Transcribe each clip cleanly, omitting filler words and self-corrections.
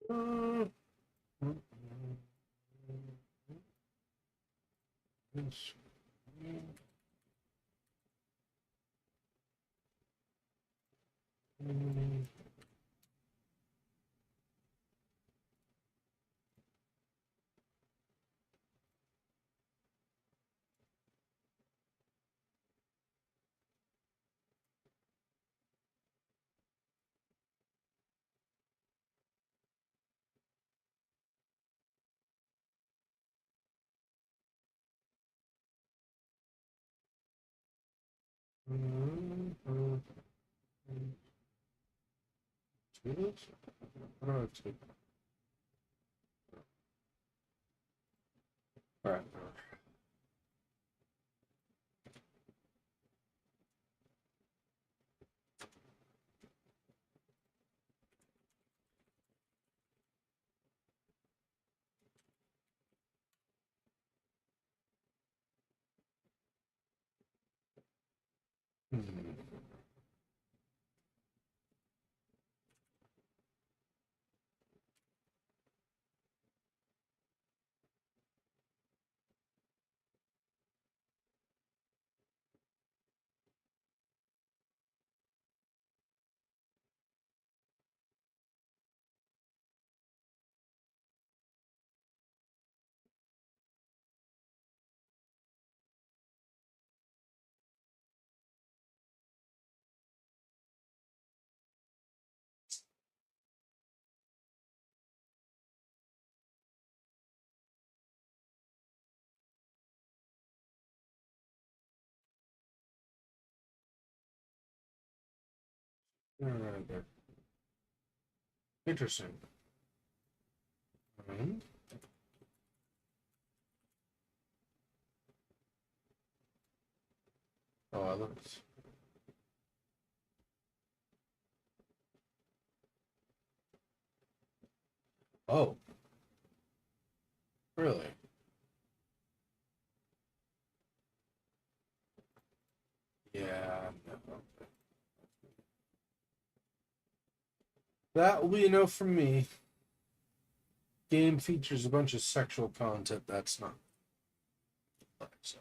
Uh, Tools? I don't have tools. All right. All right there. Interesting. Mhm. Oh, I love it. Oh, really? Yeah. No. That will be enough from me. Game features a bunch of sexual content that's not. So,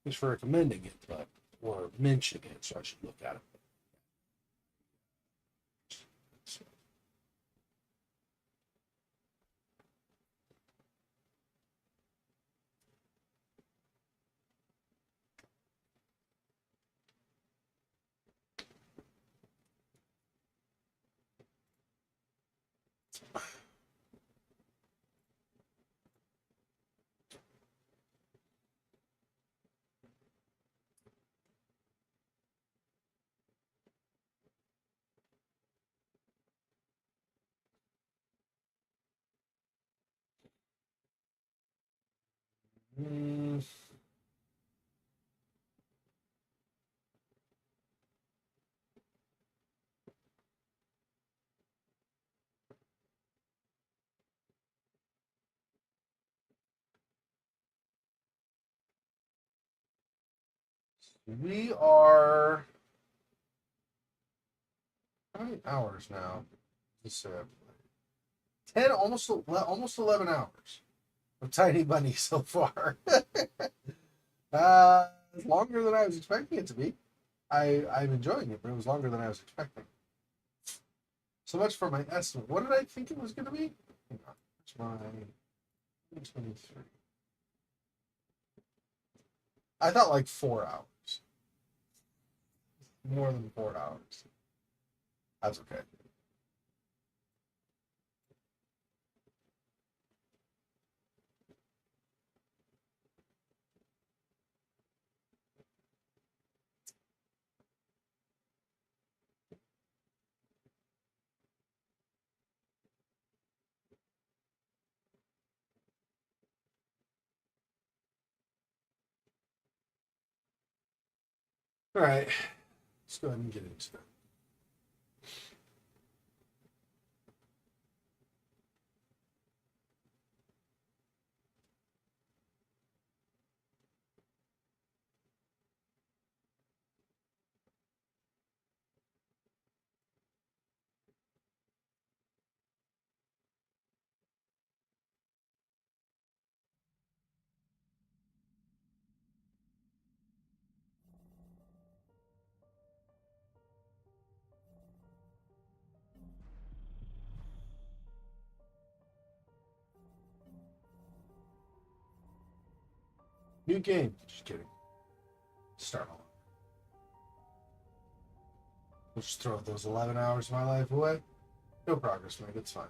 thanks for recommending it, but or mentioning it, so I should look at it. So, mm, we are how many hours now? This 10, almost 11 hours of Tiny Bunny so far. uh, longer than I was expecting it to be. I'm enjoying it, but it was longer than I was expecting. So much for my estimate. What did I think it was going to be? Hang on. It's my 23. I thought like 4 hours. More than 4 hours. That's okay. All right. Let's go ahead and get into that. New game. Just kidding. Start all. We'll just throw those 11 hours of my life away. No progress made. It's fine.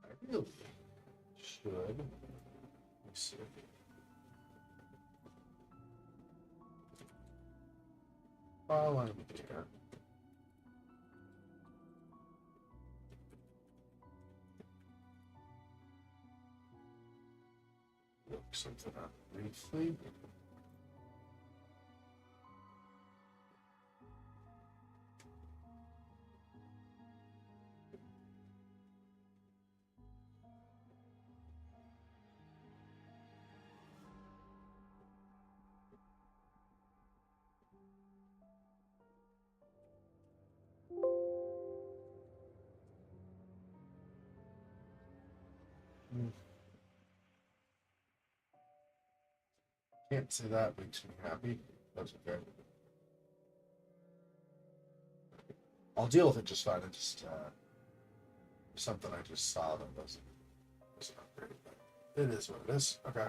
I really should. Let me see. While I'm here. Look something up briefly. Can't say that makes me happy. That's okay. I'll deal with it just fine. It just something I just saw that wasn't great, but it is what it is. Okay.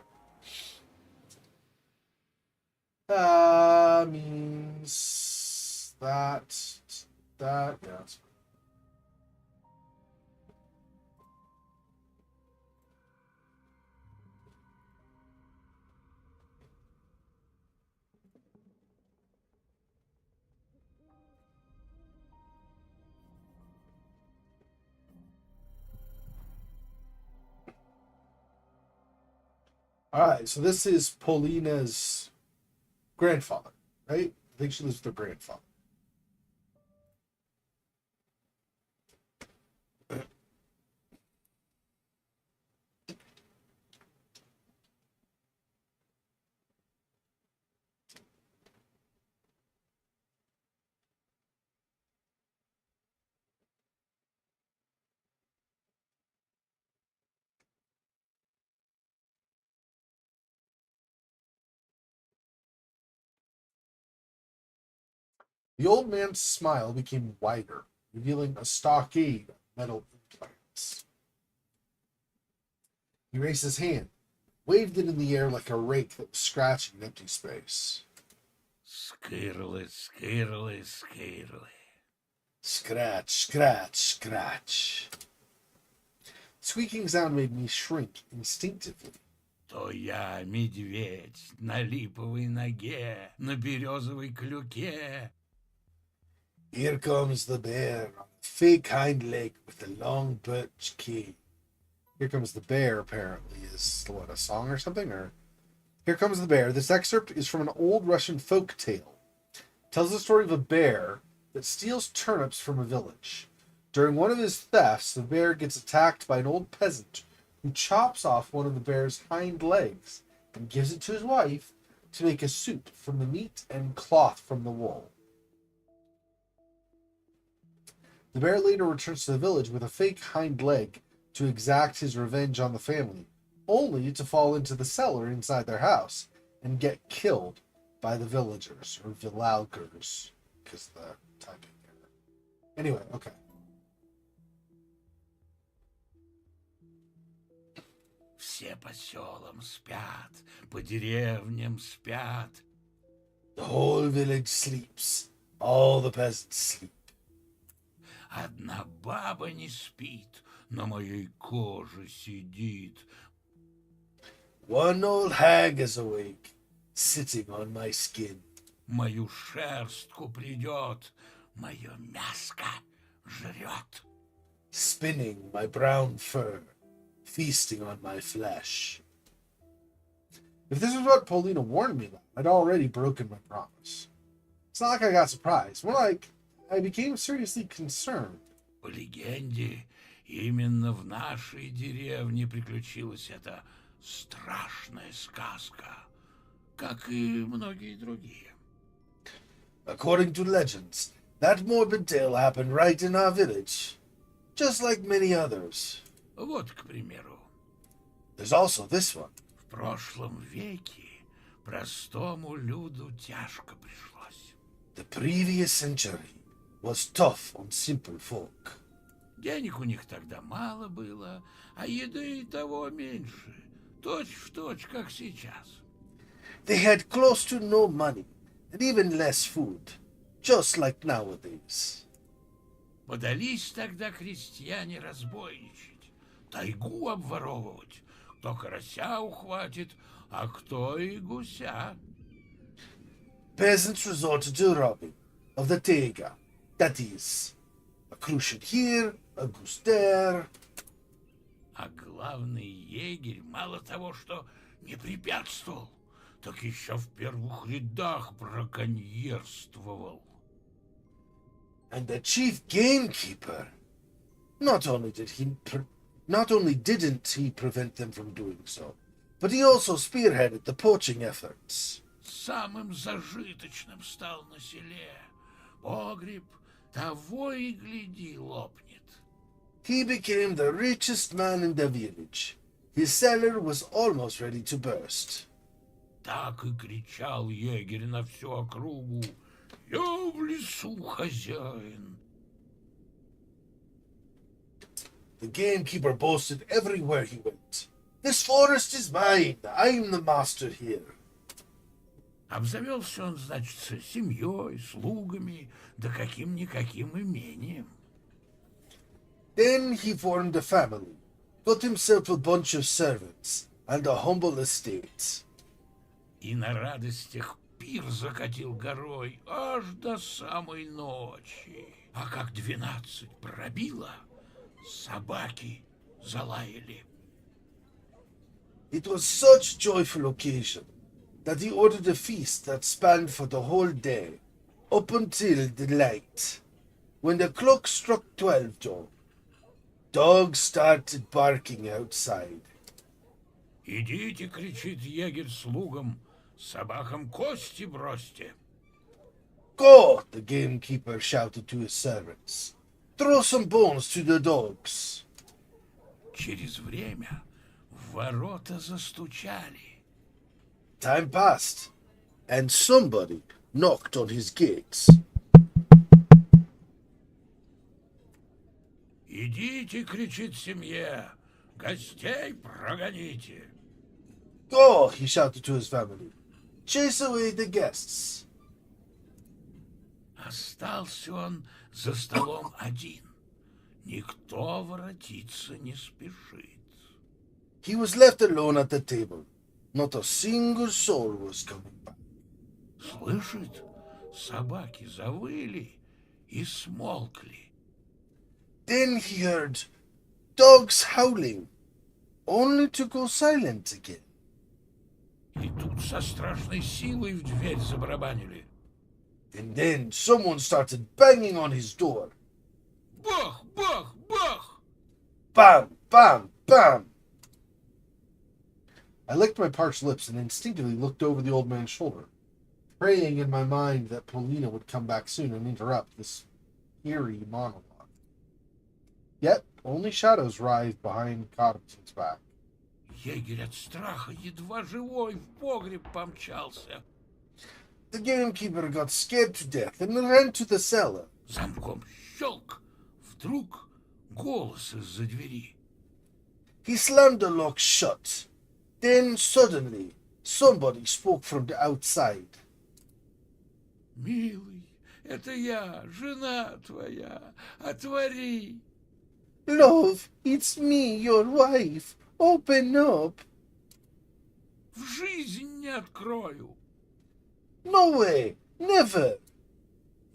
Means that yeah. That's fine. All right, so this is Paulina's grandfather, right? I think she lives with her grandfather. The old man's smile became wider, revealing a stockade of metal implants. He raised his hand, waved it in the air like a rake that was scratching an empty space. Skirly, skirly, skirly. Scratch, scratch, scratch. The squeaking sound made me shrink instinctively. То я медведь на липовой ноге, на березовой клюке. Here comes the bear on a fake hind leg with a long birch key. Here comes the bear, apparently, is what, a song or something? Or Here comes the bear. This excerpt is from an old Russian folk tale. It tells the story of a bear that steals turnips from a village. During one of his thefts, the bear gets attacked by an old peasant who chops off one of the bear's hind legs and gives it to his wife to make a suit from the meat and cloth from the wool. The bear later returns to the village with a fake hind leg to exact his revenge on the family, only to fall into the cellar inside their house and get killed by the villagers, or Villaugers, because the typing error. Anyway, okay. Все по селам спят, по деревням спят. The whole village sleeps. All the peasants sleep. Одна баба не спит, на моей коже сидит. One old hag is awake, sitting on my skin. Мою шерстку придет, мое мяско жрет. Spinning my brown fur, feasting on my flesh. If this was what Paulina warned me about, I'd already broken my promise. It's not like I got surprised. More like I became seriously concerned. По легенде, именно в нашей деревне приключилась эта страшная сказка, как и многие другие. According to legends, that morbid tale happened right in our village, just like many others. Вот, к примеру. There's also this one. В прошлом веке Простому люду тяжко пришлось. The previous century was tough on simple folk. Денег у них тогда мало было, а еды и того меньше. Точь в точь, как сейчас. They had close to no money and even less food, just like nowadays. Подались тогда крестьяне разбойничать, тайгу обворовывать. Кто карася ухватит, а кто и гуся. Peasants resorted to robbing of the taiga, that is, a crucian here, a goose there. А главный егерь мало того, что не препятствовал, так еще в первых рядах браконьерствовал. And the chief gamekeeper, not only didn't he prevent them from doing so, but he also spearheaded the poaching efforts. Самым зажиточным стал на селе. Погреб того и гляди лопнет. He became the richest man in the village. His cellar was almost ready to burst. Так и кричал егерь на всю округу: «Я в лесу хозяин!» The gamekeeper boasted everywhere he went. This forest is mine. I'm the master here. Обзавелся он, значит, семьей, слугами, да каким-никаким имением. Then he formed a family, got himself a bunch of servants, and a humble estate. И на радостях пир закатил горой аж до самой ночи. А как 12 пробило, собаки залаяли. It was such a joyful occasion that he ordered a feast that spanned for the whole day, up until the light. When the clock struck 12, Joe, dogs started barking outside. «Идите, — кричит егерь слугам, — собакам кости бросьте!» Go, the gamekeeper shouted to his servants. Throw some bones to the dogs. Через время в ворота застучали. Time passed, and somebody knocked on his gates. «Идите, — кричит семье, — гостей прогоните!» Go, he shouted to his family. Chase away the guests. Остался он за столом один. Никто воротиться не спешит. He was left alone at the table. Not a single soul was coming back. Слышит, собаки завыли и смолкли. Then he heard dogs howling, only to go silent again. И тут со страшной силой в дверь забарабанили. And then someone started banging on his door. Бах, бах, бах! Bam, bam, bam! I licked my parched lips and instinctively looked over the old man's shoulder, praying in my mind that Paulina would come back soon and interrupt this eerie monologue. Yet, only shadows writhed behind Cottington's back. Егерь от страха едва живой в погреб помчался. The gamekeeper got scared to death and ran to the cellar. Замком щелк. Вдруг голос из-за двери. He slammed the lock shut. Then, suddenly, somebody spoke from the outside. «Милый, это я, жена твоя. Отвори!» Love, it's me, your wife. Open up. «В жизнь не открою!» No way, never.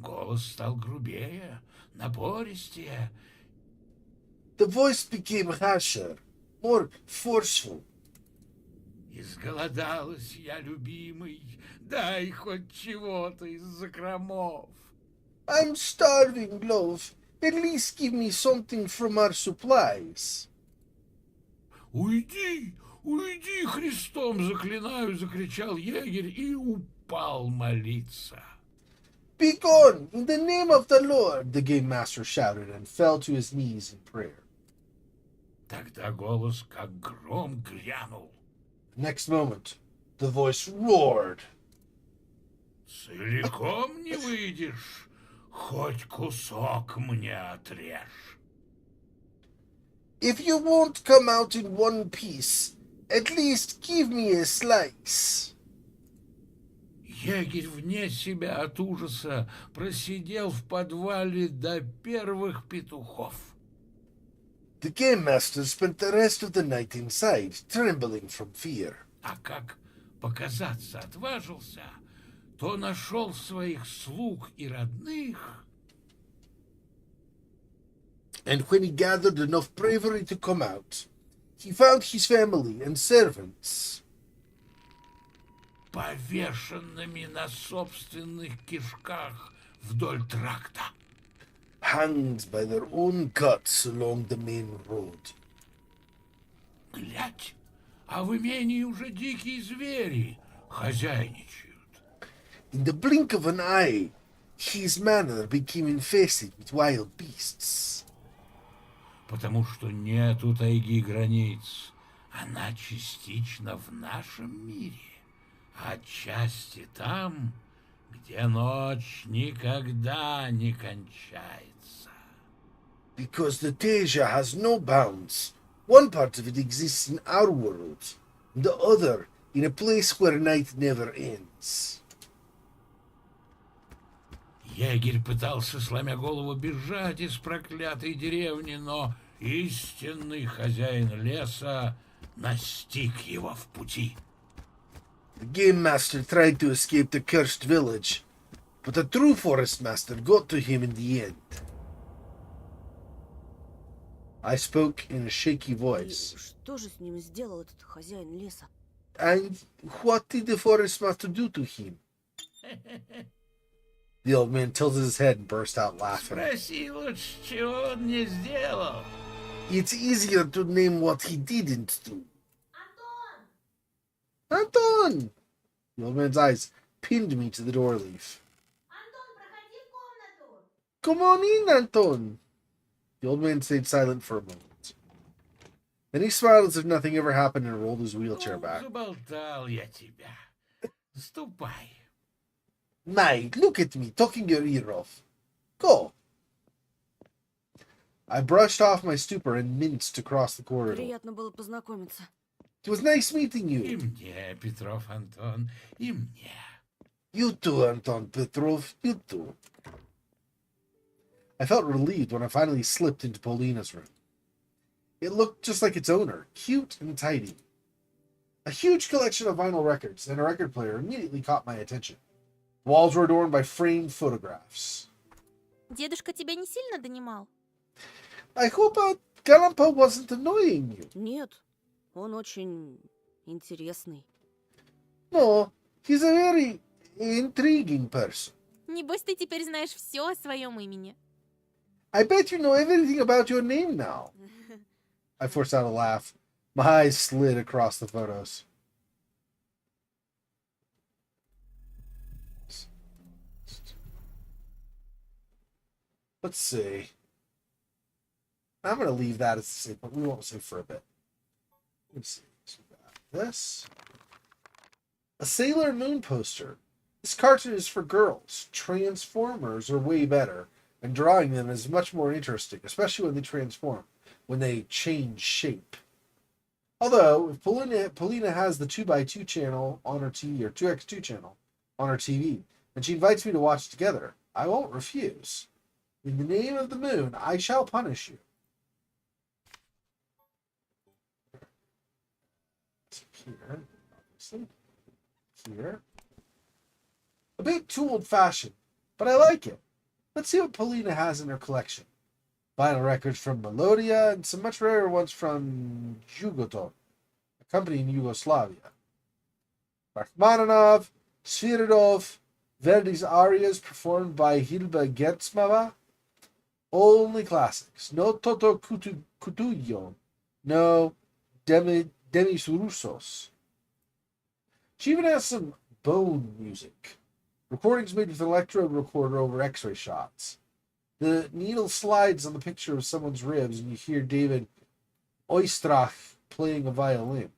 Голос стал грубее, напористее. The voice became harsher, more forceful. «Изголодалась я, любимый, дай хоть чего-то из закромов!» I'm starving, love. At least give me something from our supplies. «Уйди, уйди, Христом заклинаю!» — закричал егерь и упал молиться. Be gone, in the name of the Lord, the game master shouted and fell to his knees in prayer. Тогда голос, как гром, грянул. Next moment, The voice roared. Целиком не выйдешь, хоть кусок мне отрежь. If you won't come out in one piece, at least give me a slice. Егерь вне себя от ужаса просидел в подвале до первых петухов. The game master spent the rest of the night inside, trembling from fear. А как показаться отважился, то нашел своих слуг и родных. And when he gathered enough bravery to come out, he found his family and servants Повешенными на собственных кишках вдоль тракта. hanged by their own guts along the main road. Глядь, а в имении уже дикие звери хозяйничают. In the blink of an eye, his manor became infested with wild beasts. Потому что нету тайги границ. Она частично в нашем мире, а отчасти там, где ночь никогда не кончается. Because the Teja has no bounds. One part of it exists in our world, and the other in a place where night never ends. Егерь пытался, сломя голову, бежать из проклятой деревни, но истинный хозяин леса настиг его в пути. The game master tried to escape the cursed village, but the true forest master got to him in the end. I spoke in a shaky voice. И что же с ним сделал этот хозяин леса? And what did the forest master do to him? The old man tilted his head and burst out laughing. Спроси лучше, чего он не сделал. It's easier to name what he didn't do. Антон! Anton! The old man's eyes pinned me to the door leaf. Антон, проходи в комнату! Come on in, Anton! The old man stayed silent for a moment. Then he smiled as if nothing ever happened and rolled his wheelchair back. Заболтал я тебя. Ступай. Mate, look at me, talking your ear off. Go! I brushed off my stupor and minced across the corridor. Приятно было познакомиться. It was nice meeting И you. мне, Петров Антон, и мне. You too, Anton Petrov, you too. I felt relieved when I finally slipped into Paulina's room. It looked just like its owner, cute and tidy. A huge collection of vinyl records and a record player immediately caught my attention. The walls were adorned by framed photographs. Дедушка тебя не сильно донимал? I hope Grandpa wasn't annoying you. Нет, он очень интересный. No, he's a very intriguing person. Небось, ты теперь знаешь все о своем имени. I bet you know everything about your name now. I forced out a laugh. My eyes slid across the photos. Let's see. I'm going to leave that as the same, but we won't save for a bit. Let's see. So we got this. A Sailor Moon poster. This cartoon is for girls. Transformers are way better, and drawing them is much more interesting, especially when they transform, when they change shape. Although, if Paulina has the 2x2 channel on her TV, or 2x2 channel on her TV, and she invites me to watch together, I won't refuse. In the name of the moon, I shall punish you. Here, obviously. Here. A bit too old-fashioned, but I like it. Let's see what Paulina has in her collection. Vinyl records from Melodia and some much rarer ones from Jugoton, a company in Yugoslavia. Rachmaninoff, Sviridov, Verdi's arias performed by Hilda Gertsmava. Only classics. No Toto Kutuyon. No Demis Roussos. She even has some bone music. Recordings made with an electrode recorder over x-ray shots. The needle slides on the picture of someone's ribs and you hear David Oistrach playing a violin.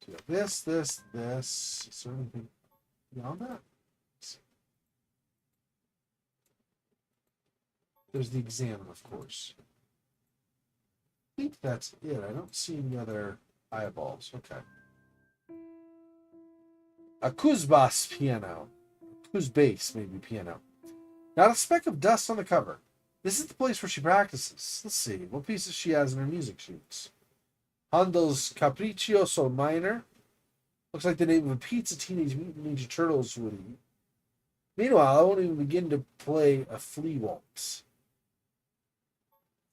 So we got this. Is there anything beyond that? There's the examine, of course. I think that's it. I don't see any other eyeballs. Okay. A Kuzbas piano. Kuzbase, maybe piano. Not a speck of dust on the cover. This is the place where she practices. Let's see. What pieces she has in her music sheets. Handel's Capriccioso Minor. Looks like the name of a pizza Teenage Mutant Ninja Turtles would eat. Meanwhile, I won't even begin to play a flea waltz.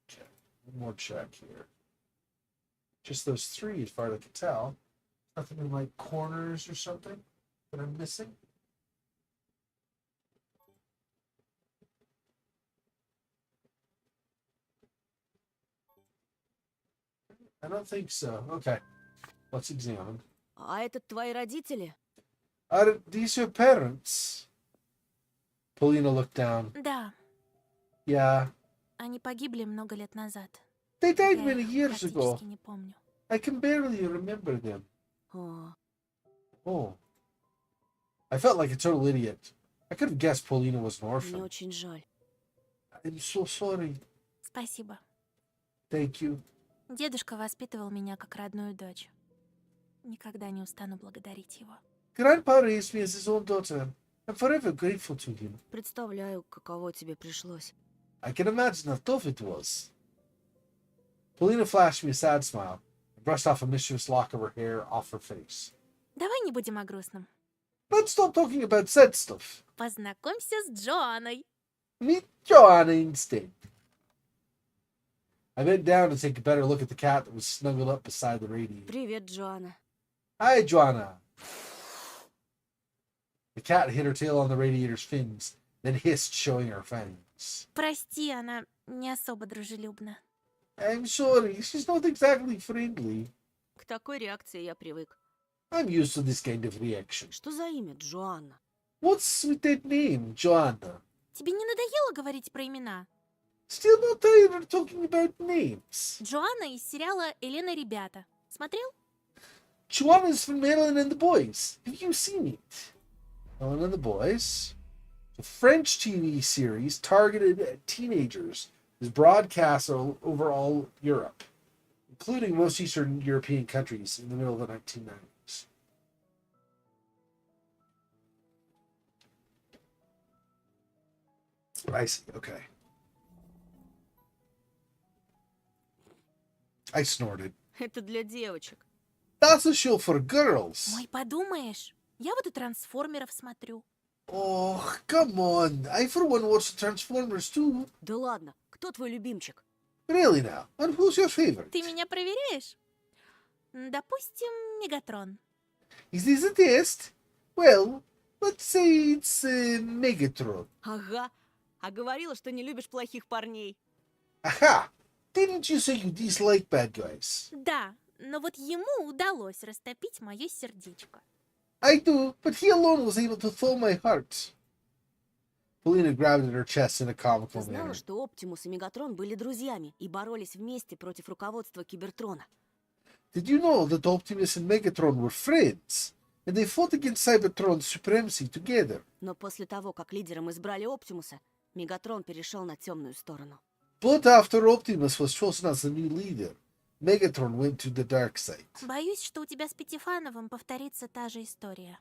Okay. One more check here. Just those three, as far as I can tell. Nothing in like corners or something that I'm missing. I don't think so. Okay. Let's examine. А это твои родители? Are these your parents? Polina looked down. Да, Yeah. они погибли много лет назад. They died Я many их years ago. практически не помню. I can barely remember them. О, Oh. I felt like a total idiot. I could have guessed Polina was an мне orphan. очень жаль. I'm so sorry. Спасибо. Thank you. Дедушка воспитывал меня как родную дочь. Никогда не устану благодарить его. Grandpa raised me as his own daughter. I'm forever grateful to him. Представляю, каково тебе пришлось. I can imagine how tough it was. Polina flashed me a sad smile and brushed off a mischievous lock of her hair off her face. Давай не будем о грустном. Let's stop talking about sad stuff. Познакомься с Джоанной. Meet Joanna instead. I bent down to take a better look at the cat that was snuggled up beside the radiator. Привет, Джоанна. Hi, Joanna. The cat hit her tail on the radiator's fins, then hissed, showing her fangs. Прости, она не особо дружелюбна. I'm sorry, she's not exactly friendly. К такой реакции я привык. I'm used to this kind of reaction. Что за имя, Джоанна? What's with that name, Joanna? Тебе не надоело говорить про имена? Still not tired of talking about names. Джоанна из сериала «Элена, ребята». Смотрел? Joanna's from Ellen and the Boys. Have you seen it? Ellen and the Boys. The French TV series targeted at teenagers is broadcast over all Europe, including most Eastern European countries in the middle of the 1990s. I see, okay. I snorted. Это для девочек. That's a show for girls. Ой, подумаешь, я вот и трансформеров смотрю. Oh, come on. I, for one, watch the Transformers too. Да ладно, кто твой любимчик? Really now? And who's your favorite? Ты меня проверяешь? Допустим, Мегатрон. Is this a test? Well, let's say it's Megatron. Ага, а говорила, что не любишь плохих парней. Aha! Didn't you say you dislike bad guys? Да, но вот ему удалось растопить мое сердечко. I do, but he alone was able to thaw my heart. Polina grabbed at her chest in a Ты comical знала, manner. что Оптимус и Мегатрон были друзьями и боролись вместе против руководства Кибертрона? Did you know that Optimus and Megatron were friends? And they fought against Cybertron's supremacy together. Но после того, как лидером избрали Оптимуса, Мегатрон перешел на темную сторону. But after Optimus was chosen as the new leader, Megatron went to the dark side. Боюсь, что у тебя с Пятифановым повторится та же история.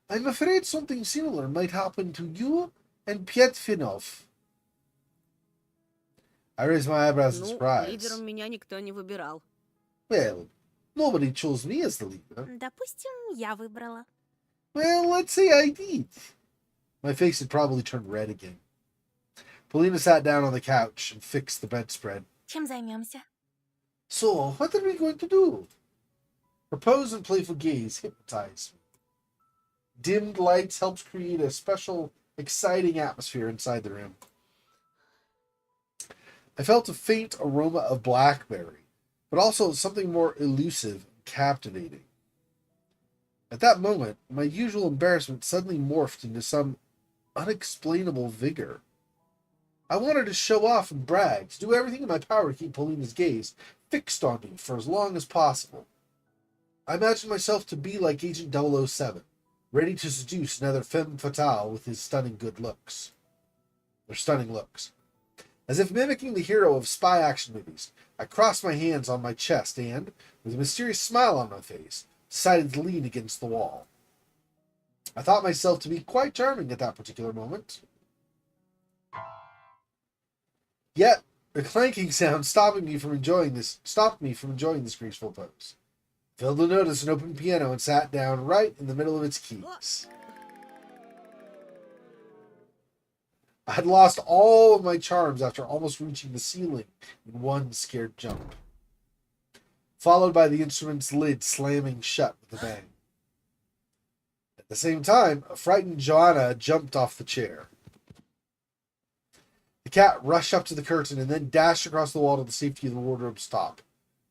I'm afraid something similar might happen to you and Pietfinov. I raised my eyebrows in Ну, surprise. лидером меня никто не выбирал. Well, nobody chose me as the leader. Допустим, я выбрала. Well, let's say I did. My face had probably turned red again. Polina sat down on the couch and fixed the bedspread. Чем займемся? So, what are we going to do? Her pose and playful gaze hypnotized me. Dimmed lights helped create a special, exciting atmosphere inside the room. I felt a faint aroma of blackberry, but also something more elusive and captivating. At that moment, my usual embarrassment suddenly morphed into some unexplainable vigor. I wanted to show off and brag, to do everything in my power to keep Polina's gaze fixed on me for as long as possible. I imagine myself to be like Agent 007, ready to seduce another femme fatale with his stunning looks. As if mimicking the hero of spy action movies, I crossed my hands on my chest and, with a mysterious smile on my face, decided to lean against the wall. I thought myself to be quite charming at that particular moment. Yet, the clanking sound stopped me from enjoying this graceful pose. Failed to notice an open piano and sat down right in the middle of its keys. I had lost all of my charms after almost reaching the ceiling in one scared jump, followed by the instrument's lid slamming shut with a bang. At the same time, a frightened Joanna jumped off the chair. The cat rushed up to the curtain and then dashed across the wall to the safety of the wardrobe's top,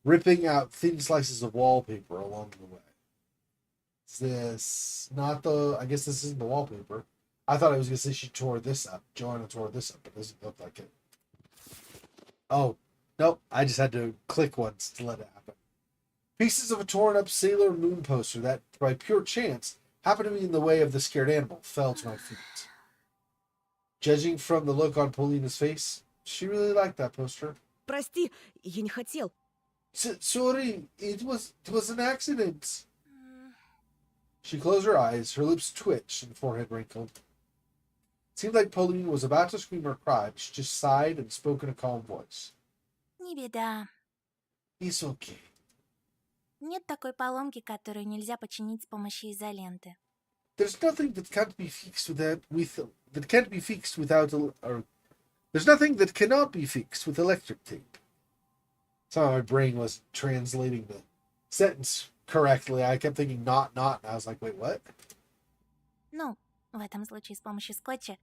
ripping out thin slices of wallpaper along the way. Is this not the... I guess this isn't the wallpaper. I thought I was going to say she tore this up. Joanna tore this up, but it doesn't look like it. Oh, nope. I just had to click once to let it happen. Pieces of a torn up Sailor Moon poster that, by pure chance, happened to be in the way of the scared animal fell to my feet. Judging from the look on Paulina's face, she really liked that poster. Прости, я не хотел. Sorry, it was an accident. She closed her eyes, her lips twitched and forehead wrinkled. It seemed like Pauline was about to scream or cry, but she just sighed and spoke in a calm voice. Не беда. It's okay. Нет такой поломки, которую нельзя починить с помощью изоленты. There's nothing that can't be fixed there's nothing that cannot be fixed with electric tape. Somehow my brain was translating the sentence correctly. I kept thinking not, and I was like, wait, what? Ну, в этом случае с помощью скотча.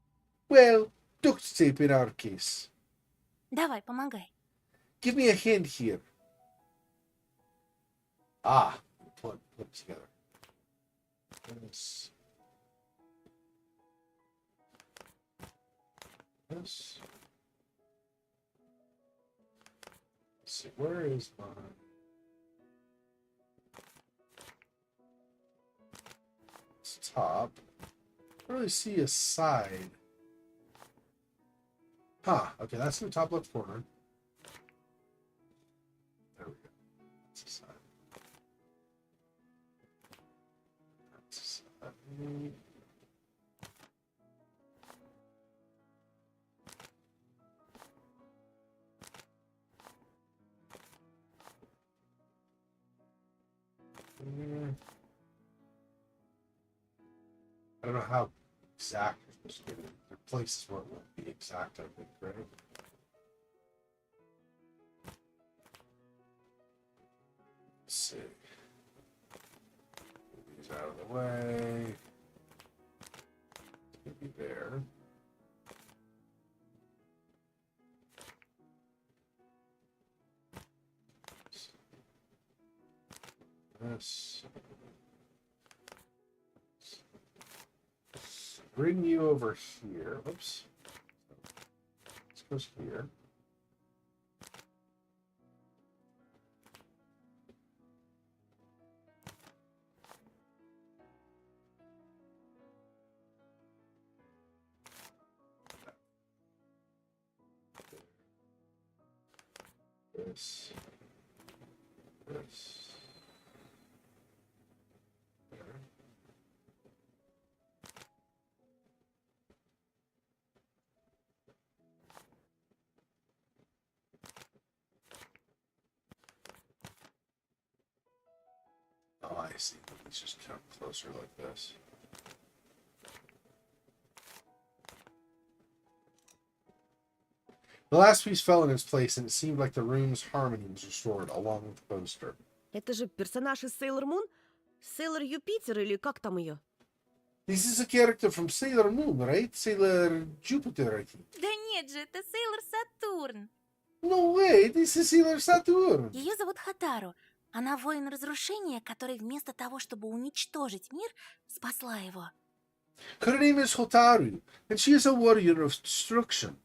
Well, duct tape in our case. Давай, помогай. Give me a hand here. Ah, put it together. This. Let's see, where is my... It's top. I don't really see a side. Huh, okay, that's in the top left corner. There we go. That's the side. That's the side. I don't know how exact you're supposed to get it. There are places where it won't be exact, I think, right? Let's see. Move these out of the way. It's going to be there. This. Bring you over here. Oops. This goes here. This. This. Oh, I see. Let's just come closer like this. The last piece fell in its place, and it seemed like the room's harmony was restored, along with the poster. Это же персонаж из Sailor Moon? Sailor Юпитер или как там ее? This is a character from Sailor Moon, right? Sailor Jupiter, I think. Да нет же, это Сейлор Сатурн. No way, this is Sailor Saturn. Ее зовут Хатару. Она воин разрушения, который вместо того, чтобы уничтожить мир, спасла его. Her name is Hotaru, and she is a warrior of destruction.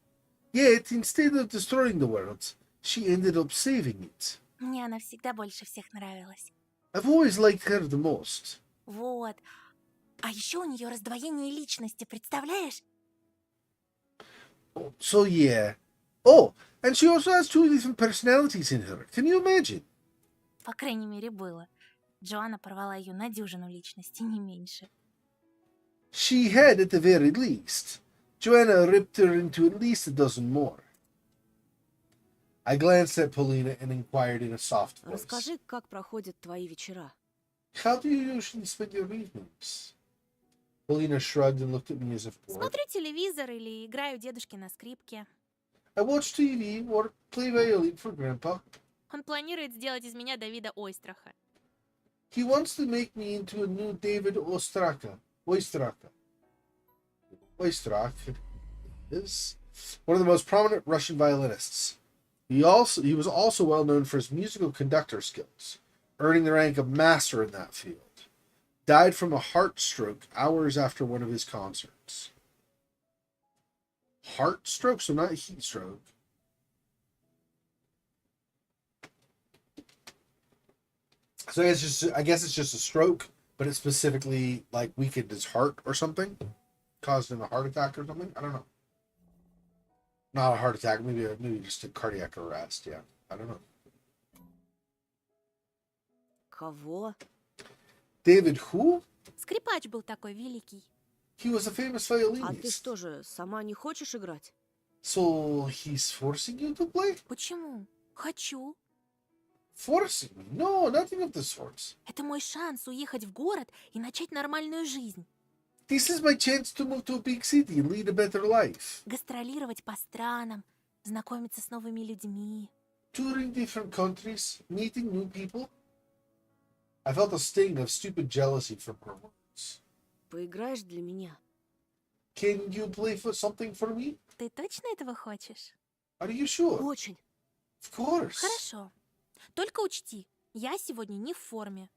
Yet, instead of destroying the world, she ended up saving it. Мне она всегда больше всех нравилась. I've always liked her the most. Вот. А еще у нее раздвоение личности, представляешь? Oh, so yeah. Oh, and she also has two different personalities in her. Can you imagine? По крайней мере, было. Джоанна порвала ее на дюжину личностей, не меньше. She had at the very least. Joanna ripped her into at least a dozen more. I glanced at Paulina and inquired in a soft voice. Расскажи, как проходят твои вечера. How do you usually spend your evenings? Paulina shrugged and looked at me as if bored. Смотрю телевизор или играю дедушке на скрипке. I watch TV or play violin for Grandpa. Он планирует сделать из меня Давида Ойстраха. He wants to make me into a new David Ostraka. Oistrakh is one of the most prominent Russian violinists. He was also well known for his musical conductor skills, earning the rank of master in that field. Died from a heart stroke hours after one of his concerts. Heart stroke, so not heat stroke. So I guess it's just a stroke, but it specifically like weakened his heart or something, caused him a heart attack or something. I don't know. Not a heart attack, maybe just a cardiac arrest. Yeah, I don't know. Кого? David who? Скрипач был такой великий. He was a famous А ты violinist. что же, сама не хочешь играть? So he's forcing you to play? Почему? Хочу. Forcing me? No, nothing of the sorts. Это мой шанс уехать в город и начать нормальную жизнь. This is my chance to move to a big city and lead a better life. Гастролировать по странам, знакомиться с новыми людьми. Touring different countries, meeting new people. I felt a sting of stupid jealousy from her words. Поиграешь для меня? Can you play for something for me? Ты точно этого хочешь? Are you sure? Очень. Of course. Хорошо. Только учти, я сегодня не в форме.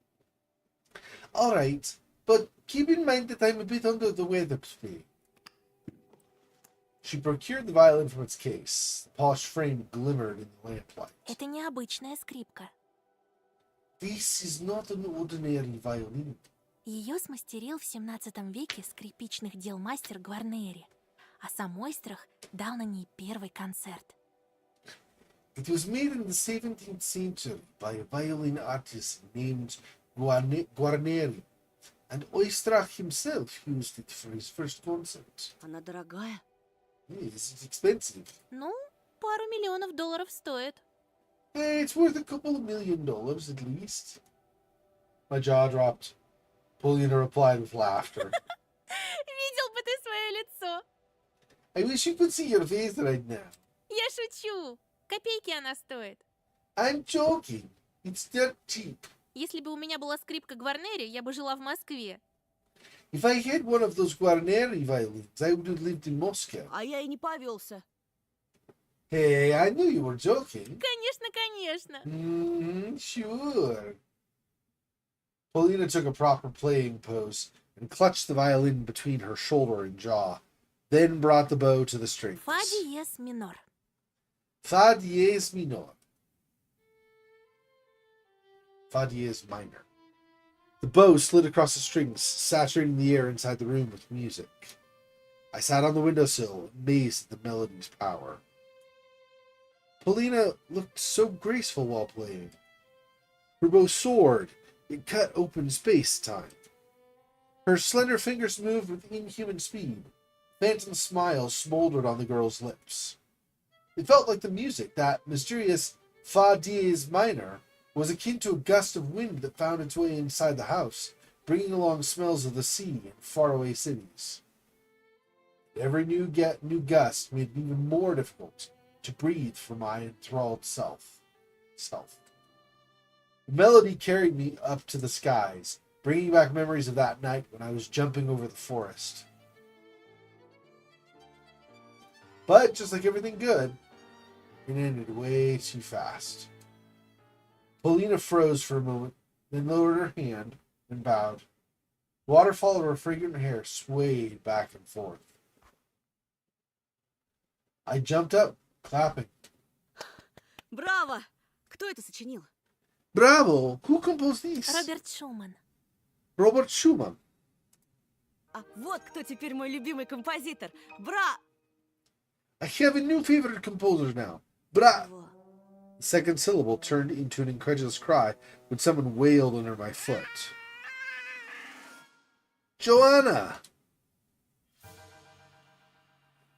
All right, but keep in mind that I'm a bit under the weather today. She procured the violin from its case. The polished frame glimmered in the lamplight. Это необычная скрипка. This is not an ordinary violin. Ее смастерил в 17 веке скрипичных дел мастер Гварнери, а сам Ойстрах дал на ней первый концерт. It was made in the 17th century by a violin artist named Guarneri, and Oistrakh himself used it for his first concert. Она дорогая. Yes, it's expensive. Ну, пару миллионов долларов стоит. It's worth a couple of $1 million at least. My jaw dropped. Paulina replied with laughter. Видел бы ты свое лицо. I wish you could see your face right now. Я шучу. Копейки она стоит. I'm joking. It's that cheap. Если бы у меня была скрипка Гварнери, я бы жила в Москве. If I had one of those Guarneri violins, I would have lived in Moscow. А я и не повелся. Hey, I knew you were joking. Конечно, конечно. Sure. Paulina took a proper playing pose and clutched the violin between her shoulder and jaw, then brought the bow to the strings. Фа диез минор. Fa diez minor. Fa diez minor. The bow slid across the strings, saturating the air inside the room with music. I sat on the windowsill, amazed at the melody's power. Paulina looked so graceful while playing. Her bow soared. It cut open space-time. Her slender fingers moved with inhuman speed. Phantom smiles smoldered on the girl's lips. It felt like the music, that mysterious Fa diez minor, was akin to a gust of wind that found its way inside the house, bringing along smells of the sea and faraway cities. Every new gust made it even more difficult to breathe for my enthralled self. The melody carried me up to the skies, bringing back memories of that night when I was jumping over the forest. But just like everything good, it ended way too fast. Paulina froze for a moment, then lowered her hand and bowed. The waterfall of her fragrant hair swayed back and forth. I jumped up, clapping. Браво! Кто это сочинил? Bravo! Who composed these? Роберт Шуман. Robert Schumann. А вот кто теперь мой любимый композитор. Бра! I have a new favorite composer now. Bra. Во. The second syllable turned into an incredulous cry when someone wailed under my foot. Joanna!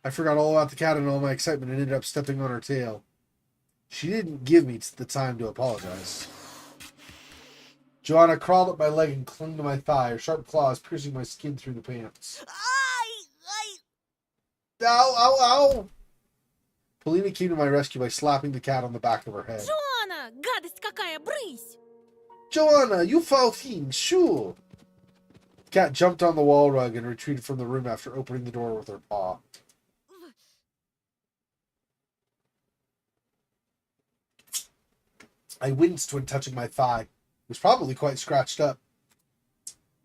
I forgot all about the cat and all my excitement and ended up stepping on her tail. She didn't give me the time to apologize. Joanna crawled up my leg and clung to my thigh, her sharp claws piercing my skin through the pants. Ай! Ай! Ow, ow, ow! Polina came to my rescue by slapping the cat on the back of her head. Джона! Гадость какая! Брысь! Joanna, you foul fiend, sure! The cat jumped on the wall rug and retreated from the room after opening the door with her paw. I winced when touching my thigh. It was probably quite scratched up.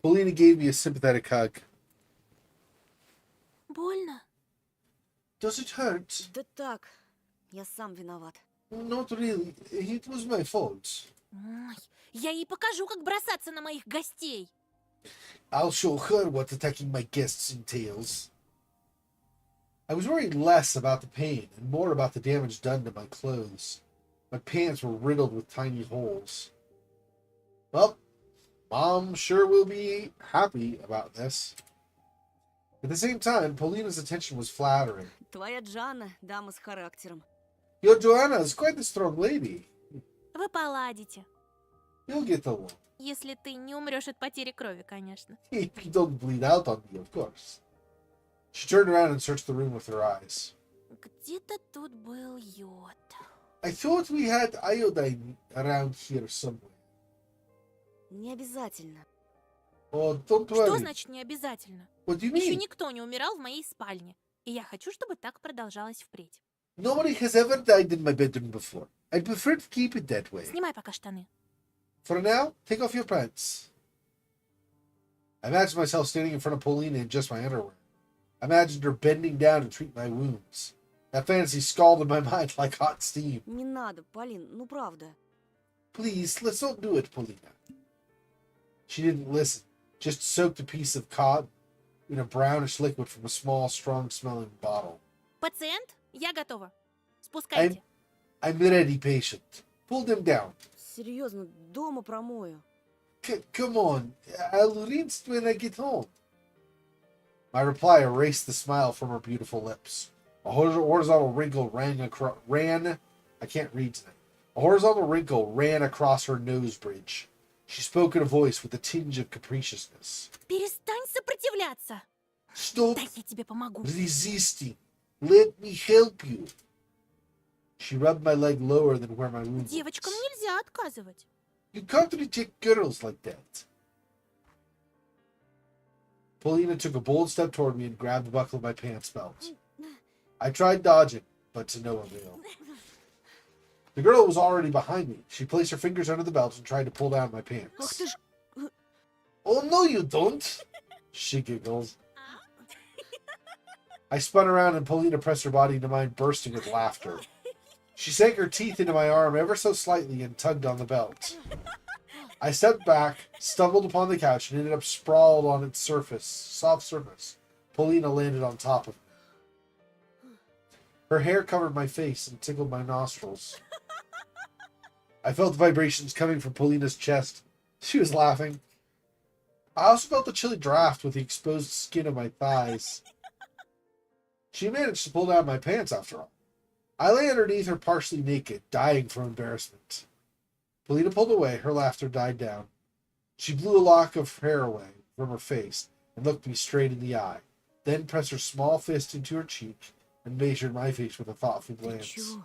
Polina gave me a sympathetic hug. Больно? Does it hurt? Да так, я сам виноват. Not really. It was my fault. Ой, я ей покажу, как бросаться на моих гостей. I'll show her what attacking my guests entails. I was worried less about the pain and more about the damage done to my clothes. My pants were riddled with tiny holes. Well, Mom sure will be happy about this. At the same time, Paulina's attention was flattering. Твоя Джанна, дама с характером. Your Joanna is quite the strong lady. Вы поладите. You'll get along. Если ты не умрешь от потери крови, конечно. If you don't bleed out on me, of course. She turned around and searched the room with her eyes. Где-то тут был йод. I thought we had iodine around here somewhere. Не обязательно. Oh, don't Что worry. значит не обязательно? What do you Еще mean? никто не умирал в моей спальне. И я хочу, чтобы так продолжалось впредь. Nobody has ever died in my bedroom before. I'd prefer to keep it that way. Снимай пока штаны. For now, take off your pants. I imagined myself standing in front of Paulina in just my underwear. I imagined her bending down to treat my wounds. That fantasy scalded my mind like hot steam. Не надо, Полин, ну правда. Please, let's not do it, Paulina. She didn't listen, just soaked a piece of cod in a brownish liquid from a small, strong-smelling bottle. Пациент, я готова. Спускайте. I'm ready, patient. Pull them down. Серьезно, дома промою. Come on, I'll rinse when I get home. My reply erased the smile from her beautiful lips. A horizontal wrinkle I can't read tonight. A horizontal wrinkle ran across her nose bridge. She spoke in a voice with a tinge of capriciousness. Перестань сопротивляться. Stop Дай я тебе помогу. resisting. Let me help you. She rubbed my leg lower than where my wound Девочкам was. нельзя отказывать. You can't reject girls like that. Paulina took a bold step toward me and grabbed the buckle of my pants belt. I tried dodging, but to no avail. The girl was already behind me. She placed her fingers under the belt and tried to pull down my Ах pants. ты ж... Oh, no, you don't. She giggled. I spun around and Paulina pressed her body into mine, bursting with laughter. She sank her teeth into my arm ever so slightly and tugged on the belt. I stepped back, stumbled upon the couch, and ended up sprawled on its soft surface. Paulina landed on top of me. Her hair covered my face and tickled my nostrils. I felt the vibrations coming from Paulina's chest. She was laughing. I also felt the chilly draft with the exposed skin of my thighs. She managed to pull down my pants after all. I lay underneath her partially naked, dying from embarrassment. Paulina pulled away, her laughter died down. She blew a lock of hair away from her face and looked me straight in the eye, then pressed her small fist into her cheek and measured my face with a thoughtful Ты glance. чё?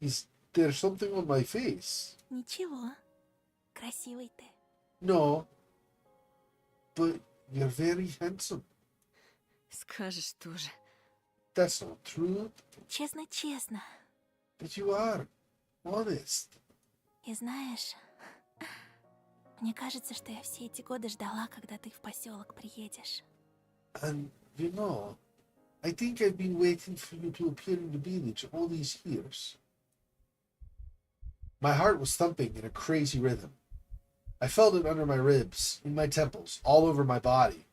Is there something on my face? Ничего. Красивый ты. No. But you're very handsome. Скажешь тоже. That's not true. Честно-честно. But you are. Honest. И знаешь, мне кажется, что я все эти годы ждала, когда ты в поселок приедешь. And, you know, I think I've been waiting for you to appear in the village all these years. My heart was thumping in a crazy rhythm. I felt it under my ribs, in my temples, all over my body.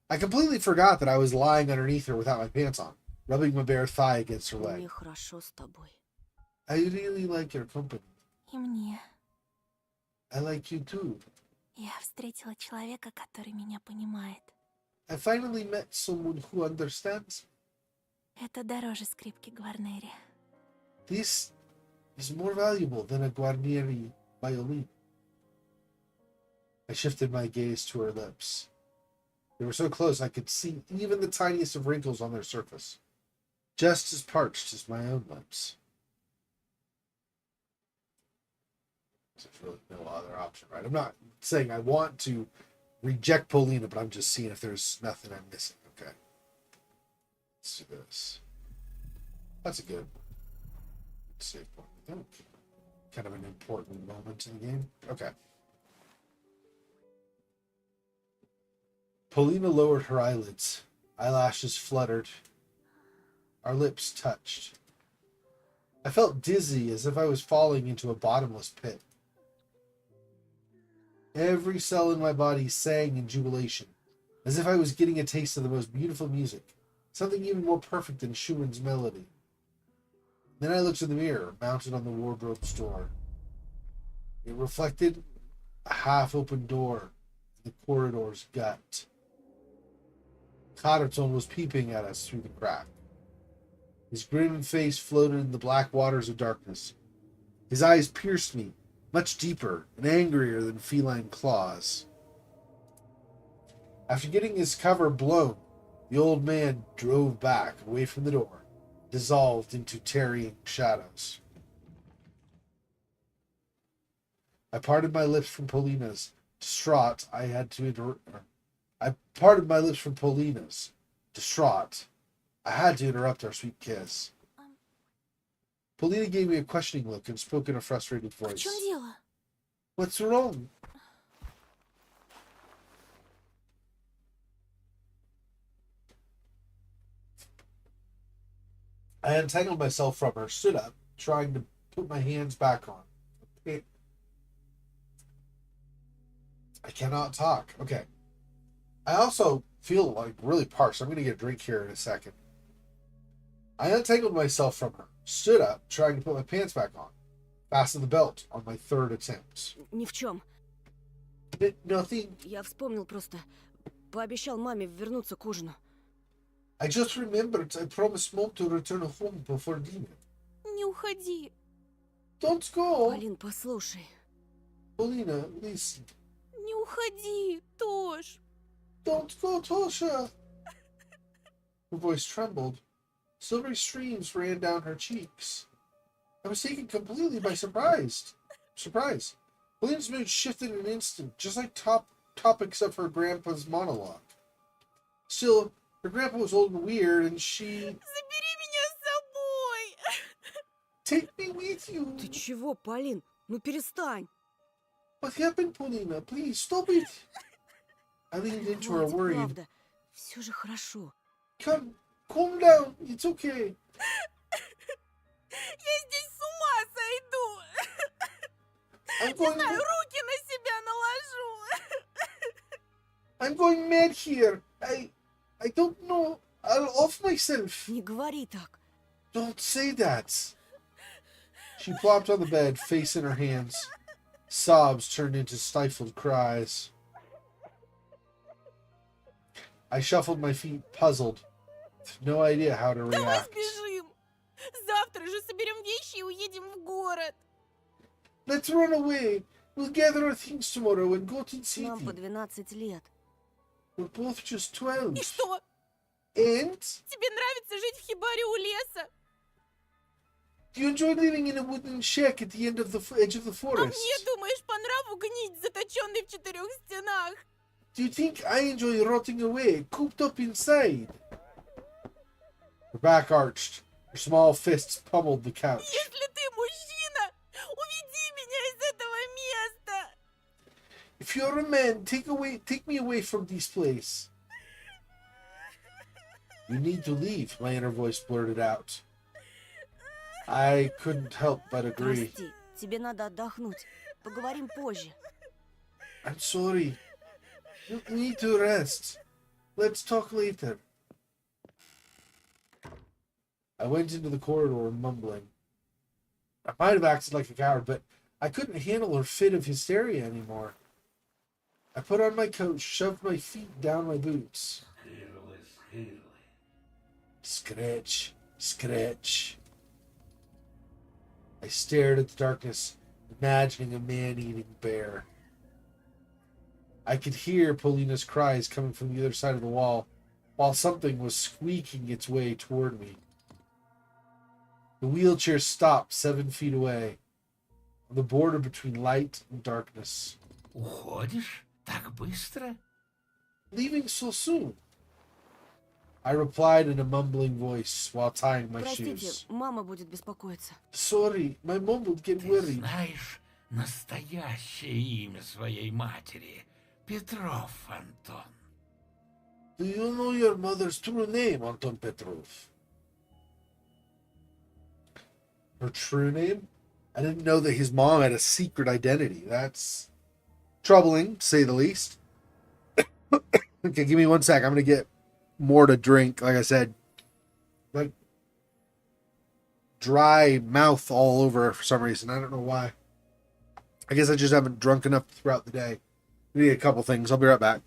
I completely forgot that I was lying underneath her without my pants on, rubbing my bare thigh against her leg. Мне хорошо с тобой. I really like your company. И мне. I like you too. Я встретила человека, который меня понимает. I finally met someone who understands. Это дороже скрипки Гварнери. This is more valuable than a Guarnieri violin. I shifted my gaze to her lips. They were so close I could see even the tiniest of wrinkles on their surface, just as parched as my own lips. There's really no other option, right? I'm not saying I want to reject Paulina, but I'm just seeing if there's nothing I'm missing. Okay. Let's do this. That's a good save point, I think. Kind of an important moment in the game. Okay. Paulina lowered her eyelids. Eyelashes fluttered. Our lips touched. I felt dizzy, as if I was falling into a bottomless pit. Every cell in my body sang in jubilation, as if I was getting a taste of the most beautiful music, something even more perfect than Schumann's melody. Then I looked in the mirror, mounted on the wardrobe's door. It reflected a half-open door in the corridor's gut. Anton was peeping at us through the crack. His grim face floated in the black waters of darkness. His eyes pierced me, much deeper and angrier than feline claws. After getting his cover blown, the old man drove back, away from the door, dissolved into tarrying shadows. I parted my lips from Paulina's. Distraught, I parted my lips from Paulina's. Distraught, I had to interrupt our sweet kiss. Paulina gave me a questioning look and spoke in a frustrated В voice. чем дело? What's wrong? I untangled myself from her, stood up, trying to put my hands back on. I cannot talk. Okay. I also feel like really parched. I'm going to get a drink here in a second. I untangled myself from her, stood up, trying to put my pants back on, fastened the belt on my third attempt. Ни в чем. Nothing. Я вспомнил просто. Пообещал маме вернуться к ужину. I just remembered I promised Mom to return home before dinner. Не уходи. Don't go. Полин, послушай. Paulina, listen. Не уходи, Тош. Don't go, Tosha. Her voice trembled. Silvery streams ran down her cheeks. I was taken completely by surprise. Paulina's mood shifted in an instant, just like topics of her grandpa's monologue. Still, her grandpa was old and weird, and she... Забери меня с собой. Take me with you. Ты чего, Полин? Ну перестань. What happened, Paulina? Please, stop it. I leaned into her, Хватит, worried. правда. Все же хорошо. Come, calm down. It's okay. Я здесь с ума сойду. I'm Не going... знаю, руки на себя наложу. I'm going mad here. I don't know. I'll off myself. Не говори так. Don't say that. She plopped on the bed, face in her hands. Sobs turned into stifled cries. I shuffled my feet, puzzled, with no idea how to Давай react. сбежим. Завтра же соберем вещи и уедем в город. Let's run away. We'll gather our things tomorrow and go to the Нам по city. 12 лет. We're both just 12. И что? And? Тебе нравится жить в хибаре у леса? Do you enjoy living in a wooden shack at the end of the edge of the А forest? мне, думаешь, по нраву гнить, заточенный в 4 стенах? Do you think I enjoy rotting away, cooped up inside? Her back arched. Her small fists pummeled the couch. Если ты мужчина, уведи меня из этого места. If you're a man, take me away from this place. You need to leave, my inner voice blurted out. I couldn't help but agree. Прости, Тебе надо отдохнуть. Поговорим позже. I'm sorry. You need to rest. Let's talk later. I went into the corridor mumbling. I might have acted like a coward, but I couldn't handle her fit of hysteria anymore. I put on my coat, shoved my feet down my boots. Scratch, scratch. I stared at the darkness, imagining a man-eating bear. I could hear Paulina's cries coming from the other side of the wall, while something was squeaking its way toward me. The wheelchair stopped 7 feet away, on the border between light and darkness. Уходишь? Так быстро? Leaving so soon? I replied in a mumbling voice while tying my Простите, shoes. мама будет беспокоиться. Sorry, my mom would get Ты worried. знаешь настоящее имя своей матери? Петров Антон. Do you know your mother's true name, Anton Petrov? Her true name? I didn't know that his mom had a secret identity. That's troubling, to say the least. Okay, give me 1 sec. I'm going to get more to drink. Like I said, like dry mouth all over for some reason. I don't know why. I guess I just haven't drunk enough throughout the day. I need a couple things. I'll be right back.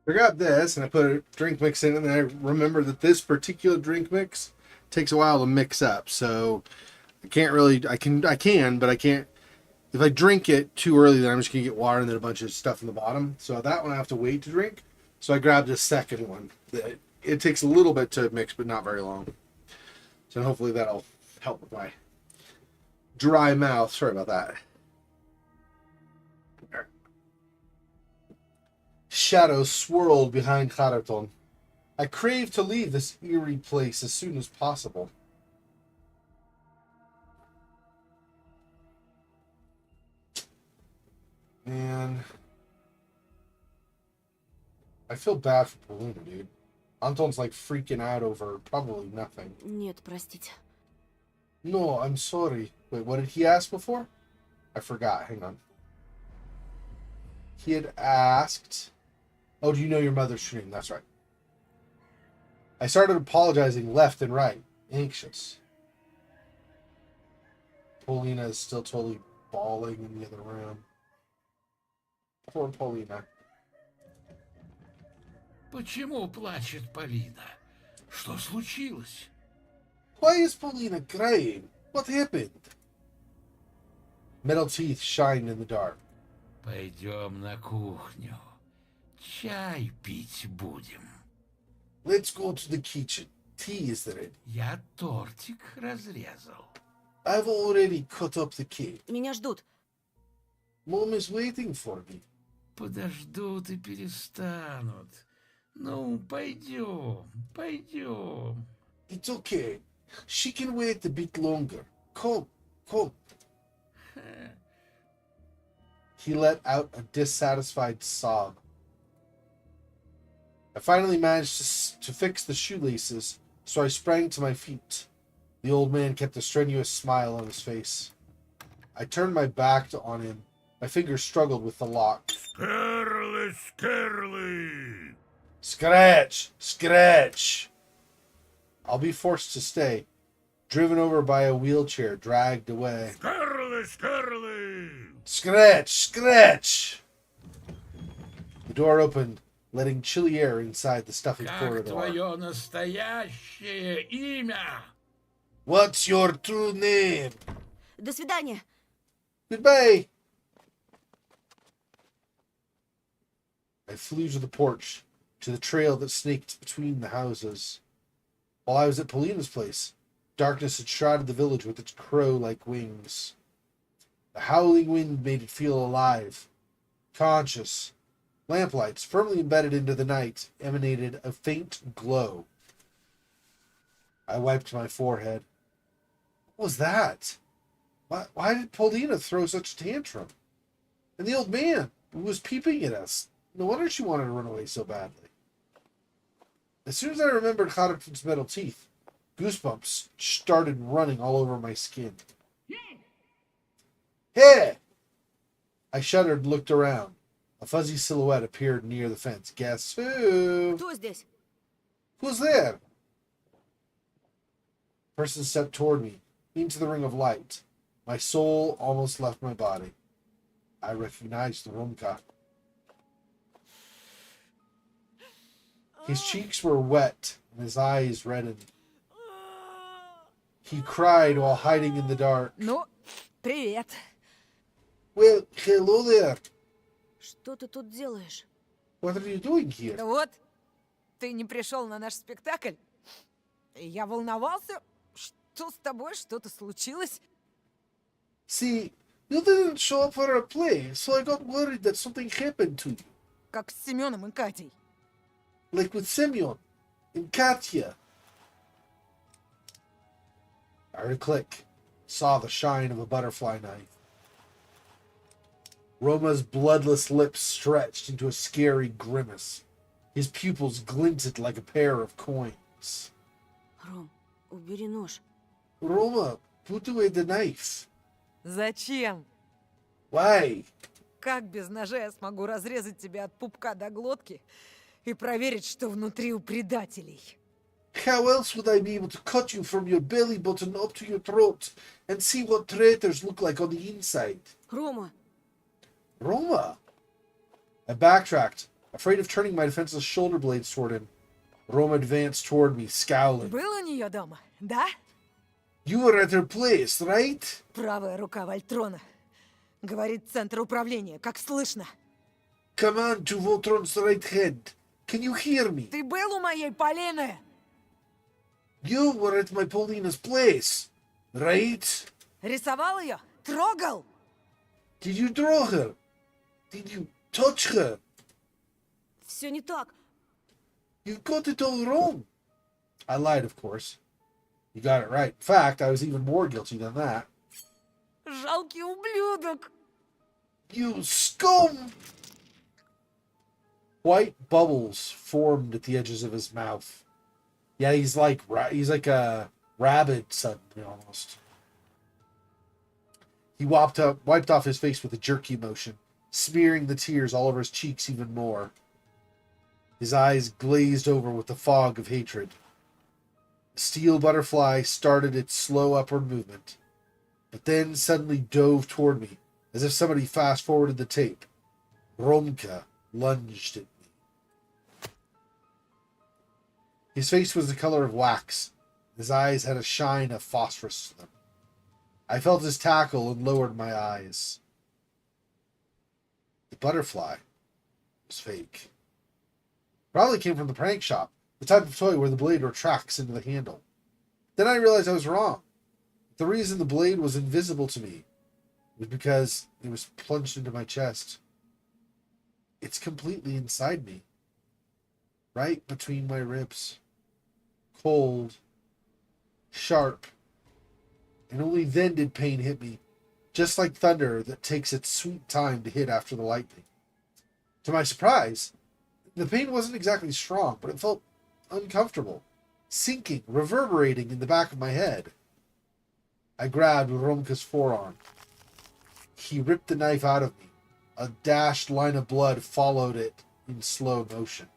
I grabbed this and I put a drink mix in it, and I remember that this particular drink mix takes a while to mix up. So I can't really, I can, but I can't. If I drink it too early, then I'm just going to get water and then a bunch of stuff in the bottom. So that one I have to wait to drink. So I grabbed a second one. It takes a little bit to mix, but not very long. So hopefully that'll help with my dry mouth. Sorry about that. Shadows swirled behind Anton. I crave to leave this eerie place as soon as possible. Man, I feel bad for Paulina, dude. Anton's like freaking out over probably nothing. Нет, простите. No, I'm sorry. Wait, what did he ask before? I forgot. Hang on. He had asked... Oh, do you know your mother's stream? That's right. I started apologizing left and right. Anxious. Paulina is still totally bawling in the other room. Poor Paulina. Почему плачет Полина? Что случилось? Why is Paulina crying? What happened? Metal teeth shined in the dark. Пойдем на кухню. Чай пить будем. Let's go to the kitchen. Tea is ready. Я тортик разрезал. I've already cut up the cake. Меня ждут. Mom is waiting for me. Подождут и перестанут. Ну, пойдем, пойдем. It's okay. She can wait a bit longer. Come, come. He let out a dissatisfied sob. I finally managed to fix the shoelaces, so I sprang to my feet. The old man kept a strenuous smile on his face. I turned my back on him. My fingers struggled with the lock. Скарлы, скарлы! Scratch! Scratch! I'll be forced to stay, driven over by a wheelchair, dragged away. Скарлы, скарлы! Scratch! Scratch! The door opened, letting chilly air inside the stuffy Как corridor. твое настоящее имя? What's your true name? До свидания. Goodbye! I flew to the porch, to the trail that snaked between the houses. While I was at Paulina's place, darkness had shrouded the village with its crow-like wings. The howling wind made it feel alive, conscious. Lamplights, firmly embedded into the night, emanated a faint glow. I wiped my forehead. What was that? Why did Paulina throw such a tantrum? And the old man, who was peeping at us. No wonder she wanted to run away so badly. As soon as I remembered Haruton's metal teeth, goosebumps started running all over my skin. Hey! I shuddered and looked around. A fuzzy silhouette appeared near the fence. Guess who? Кто здесь? Who's there? The person stepped toward me, into the ring of light. My soul almost left my body. I recognized the Rumka. His cheeks were wet and his eyes reddened. He cried while hiding in the dark. Ну, привет. Well, hello there. Что ты тут делаешь? What are you doing here? Да вот, ты не пришел на наш спектакль. Я волновался, что с тобой что-то случилось. See, you didn't show up for a play, so I got worried that something happened to you. Как с Семеном и Катей. Like with Semyon and Katya. I heard a click, saw the shine of a butterfly knife. Roma's bloodless lips stretched into a scary grimace. His pupils glinted like a pair of coins. Ром, убери нож. Roma, put away the knife. Зачем? Why? Как без ножа я смогу разрезать тебя от пупка до глотки и проверить, что внутри у предателей? How else would I be able to cut you from your belly button up to your throat and see what traitors look like on the inside? Рома, Roma? I backtracked, Afraid of turning my defenseless shoulder blades toward him, Rome advanced toward me, scowling. Был у нее дома, да? You were at her place, right? Правая рука Вольтрона. Говорит центр управления, как слышно. Command to Voltron's right hand. Can you hear me? Ты был у моей Полины? You were at my Paulina's place, right? Рисовал ее? Трогал? Did you draw her? Did you touch her? Все не так. You got it all wrong. I lied, of course. You got it right. In fact, I was even more guilty than that. Жалкий ублюдок. You scum! White bubbles formed at the edges of his mouth. Yeah, he's like a rabid suddenly almost. He wiped off his face with a jerky motion, smearing the tears all over his cheeks even more. His eyes glazed over with the fog of hatred. The steel butterfly started its slow upward movement, but then suddenly dove toward me, as if somebody fast-forwarded the tape. Romka lunged at me. His face was the color of wax. His eyes had a shine of phosphorus to them. I felt his tackle and lowered my eyes. The butterfly was fake. Probably came from the prank shop, the type of toy where the blade retracts into the handle. Then I realized I was wrong. The reason the blade was invisible to me was because it was plunged into my chest. It's completely inside me, right between my ribs. Cold, sharp, and only then did pain hit me, just like thunder that takes its sweet time to hit after the lightning. To my surprise, the pain wasn't exactly strong, but it felt uncomfortable, sinking, reverberating in the back of my head. I grabbed Romka's forearm. He ripped the knife out of me. A dashed line of blood followed it in slow motion.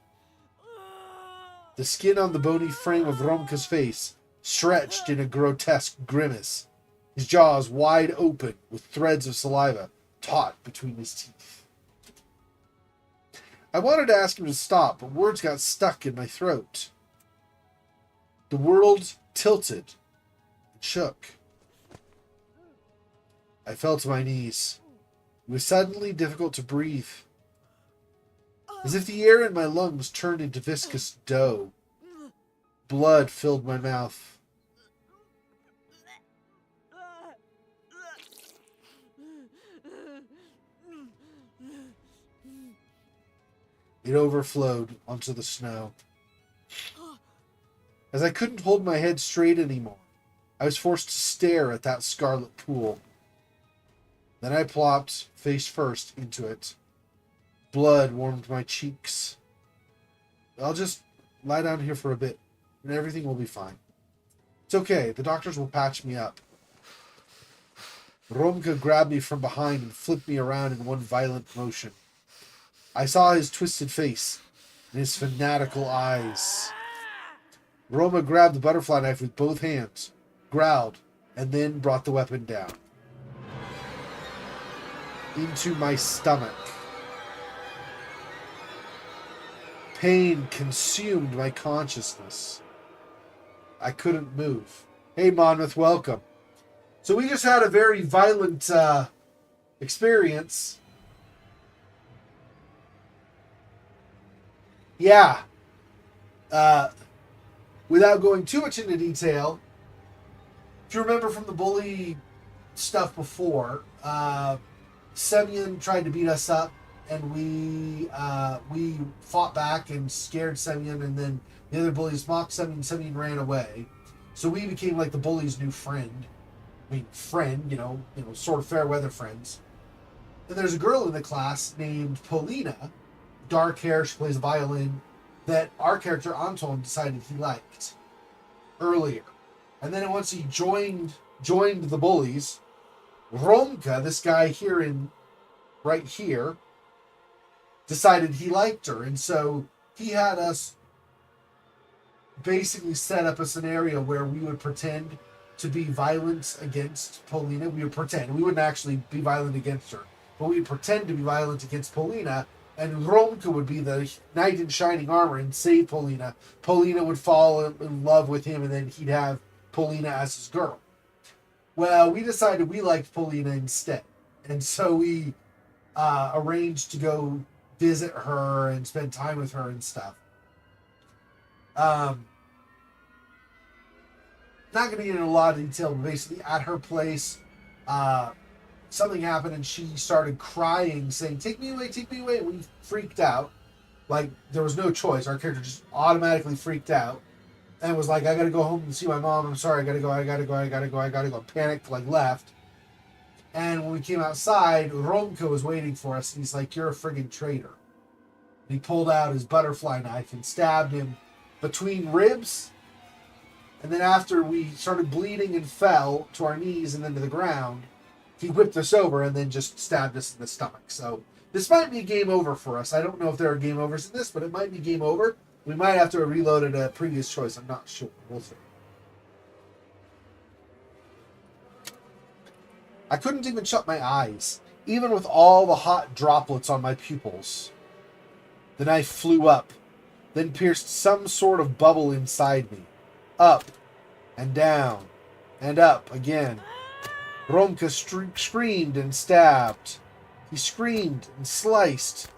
The skin on the bony frame of Romka's face stretched in a grotesque grimace, his jaws wide open with threads of saliva taut between his teeth. I wanted to ask him to stop, but words got stuck in my throat. The world tilted and shook. I fell to my knees. It was suddenly difficult to breathe, as if the air in my lungs turned into viscous dough. Blood filled my mouth. It overflowed onto the snow. As I couldn't hold my head straight anymore, I was forced to stare at that scarlet pool. Then I plopped face first into it. Blood warmed my cheeks. I'll just lie down here for a bit, and everything will be fine. It's okay. The doctors will patch me up. Romka grabbed me from behind and flipped me around in one violent motion. I saw his twisted face and his fanatical eyes. Roma grabbed the butterfly knife with both hands, growled, and then brought the weapon down. Into my stomach. Pain consumed my consciousness. I couldn't move. Hey, Monmouth, welcome. So we just had a very violent experience. Yeah. Without going too much into detail, if you remember from the bully stuff before, Semyon tried to beat us up, and we fought back and scared Semyon, and then the other bullies mocked Semyon. Semyon ran away, so we became like the bully's new friend. I mean, friend, you know, sort of fair weather friends. And there's a girl in the class named Polina, dark hair, she plays a violin, that our character Anton decided he liked earlier. And then once he joined the bullies, Romka, this guy right here, decided he liked her. And so he had us basically set up a scenario where we would pretend to be violent against Polina. We would pretend. We wouldn't actually be violent against her, but we'd pretend to be violent against Polina and Romka would be the knight in shining armor and save Polina. Polina would fall in love with him, and then he'd have Polina as his girl. Well, we decided we liked Polina instead, and so we arranged to go visit her and spend time with her and stuff. Not going to get into a lot of detail, but basically at her place, something happened and she started crying, saying, take me away, take me away. And we freaked out. Like, there was no choice. Our character just automatically freaked out and was like, I got to go home and see my mom. I'm sorry, I got to go. Panicked, like, left. And when we came outside, Romka was waiting for us, and he's like, you're a friggin' traitor. And he pulled out his butterfly knife and stabbed him between ribs. And then after we started bleeding and fell to our knees and then to the ground, he whipped us over and then just stabbed us in the stomach. So this might be game over for us. I don't know if there are game overs in this, but it might be game over. We might have to have reloaded a previous choice. I'm not sure. We'll see. I couldn't even shut my eyes, even with all the hot droplets on my pupils. The knife flew up, then pierced some sort of bubble inside me. Up and down and up again. Romka screamed and stabbed. He screamed and sliced.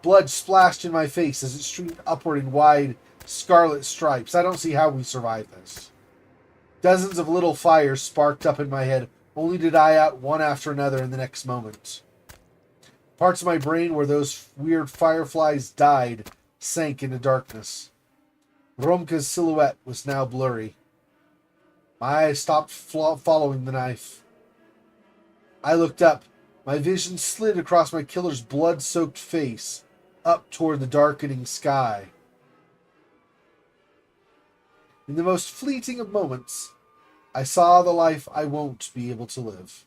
Blood splashed in my face as it streamed upward in wide scarlet stripes. I don't see how we survived this. Dozens of little fires sparked up in my head, only to die out one after another in the next moment. Parts of my brain where those weird fireflies died sank into darkness. Romka's silhouette was now blurry. My eyes stopped following the knife. I looked up. My vision slid across my killer's blood-soaked face, up toward the darkening sky. In the most fleeting of moments, I saw the life I won't be able to live.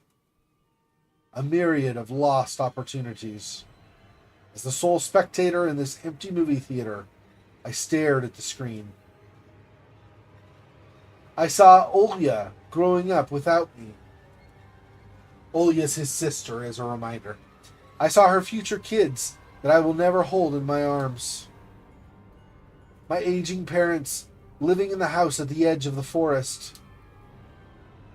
A myriad of lost opportunities. As the sole spectator in this empty movie theater, I stared at the screen. I saw Olya growing up without me. Olya's his sister, as a reminder. I saw her future kids that I will never hold in my arms. My aging parents living in the house at the edge of the forest.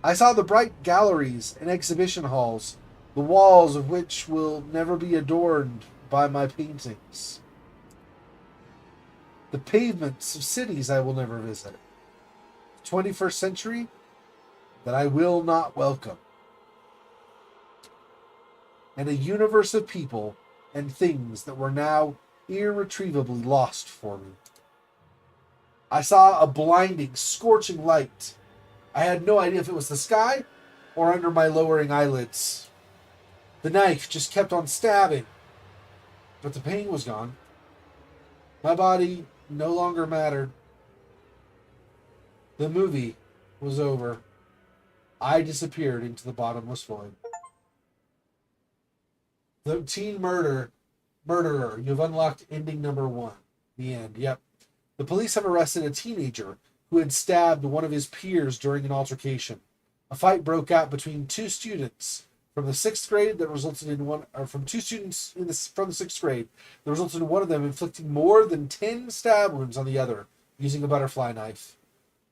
I saw the bright galleries and exhibition halls, the walls of which will never be adorned by my paintings. The pavements of cities I will never visit. The 21st century that I will not welcome. And a universe of people and things that were now irretrievably lost for me. I saw a blinding, scorching light. I had no idea if it was the sky or under my lowering eyelids. The knife just kept on stabbing, but the pain was gone. My body no longer mattered. The movie was over. I disappeared into the bottomless void. The teen murderer. You've unlocked ending number 1. The end. Yep. The police have arrested a teenager who had stabbed one of his peers during an altercation. A fight broke out between two students from the 6th grade that resulted in from the 6th grade that resulted in one of them inflicting more than 10 stab wounds on the other using a butterfly knife.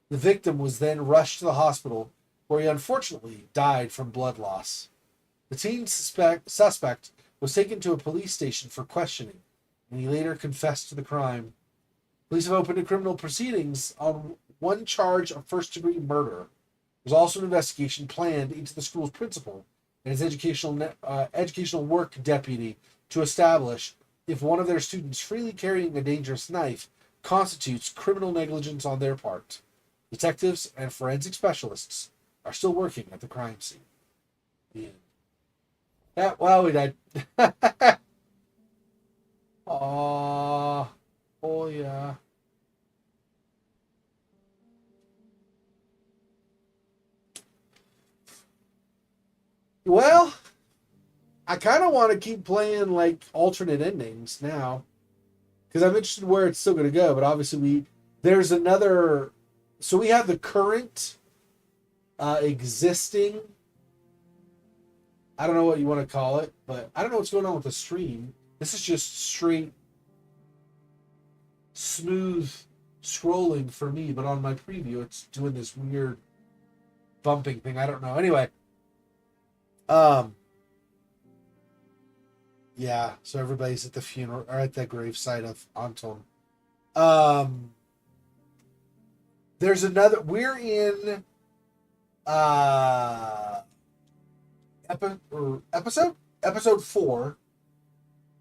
The victim was then rushed to the hospital, where he unfortunately died from blood loss. The teen suspect was taken to a police station for questioning, and he later confessed to the crime. Police have opened criminal proceedings on one charge of first-degree murder. There's also an investigation planned into the school's principal and his educational work deputy to establish if one of their students freely carrying a dangerous knife constitutes criminal negligence on their part. Detectives and forensic specialists are still working at the crime scene. The end. Yeah, well, we died. Aww. Oh, yeah. Well, I kind of want to keep playing, like, alternate endings now. Because I'm interested in where it's still going to go. But obviously, there's another... So we have the current existing... I don't know what you want to call it, but I don't know what's going on with the stream. This is just straight, smooth scrolling for me, but on my preview, it's doing this weird bumping thing. I don't know. Anyway, yeah. So everybody's at the funeral or at the gravesite of Anton. There's another. We're in episode 4.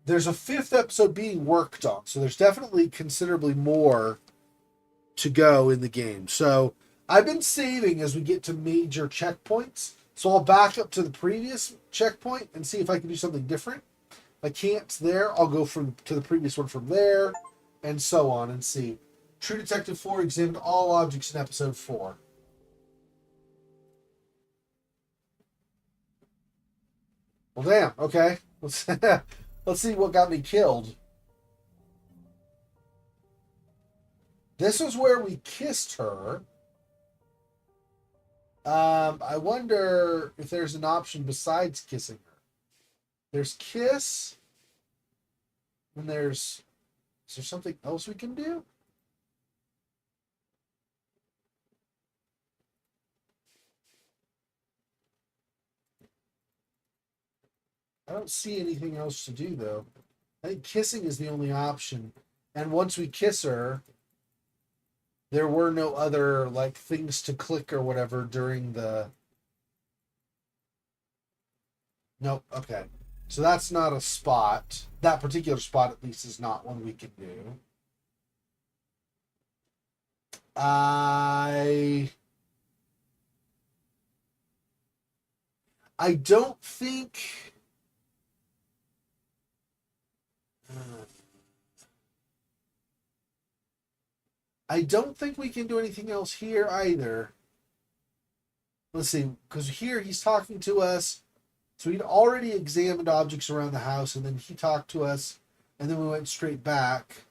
There's a 5th episode being worked on, so there's definitely considerably more to go in the game. So I've been saving as we get to major checkpoints. So I'll back up to the previous checkpoint and see if I can do something different. If I can't there, I'll go to the previous one from there, and so on, and see. True Detective 4 examined all objects in episode 4. Well, damn. Okay. Let's see what got me killed. This was where we kissed her. I wonder if there's an option besides kissing her. There's kiss. And is there something else we can do? I don't see anything else to do, though. I think kissing is the only option. And once we kiss her, there were no other, like, things to click or whatever during the... Nope, okay. So that's not a spot. That particular spot, at least, is not one we can do. I don't think... I don't think we can do anything else here either. Let's see, because here he's talking to us. So we'd already examined objects around the house, and then he talked to us, and then we went straight back.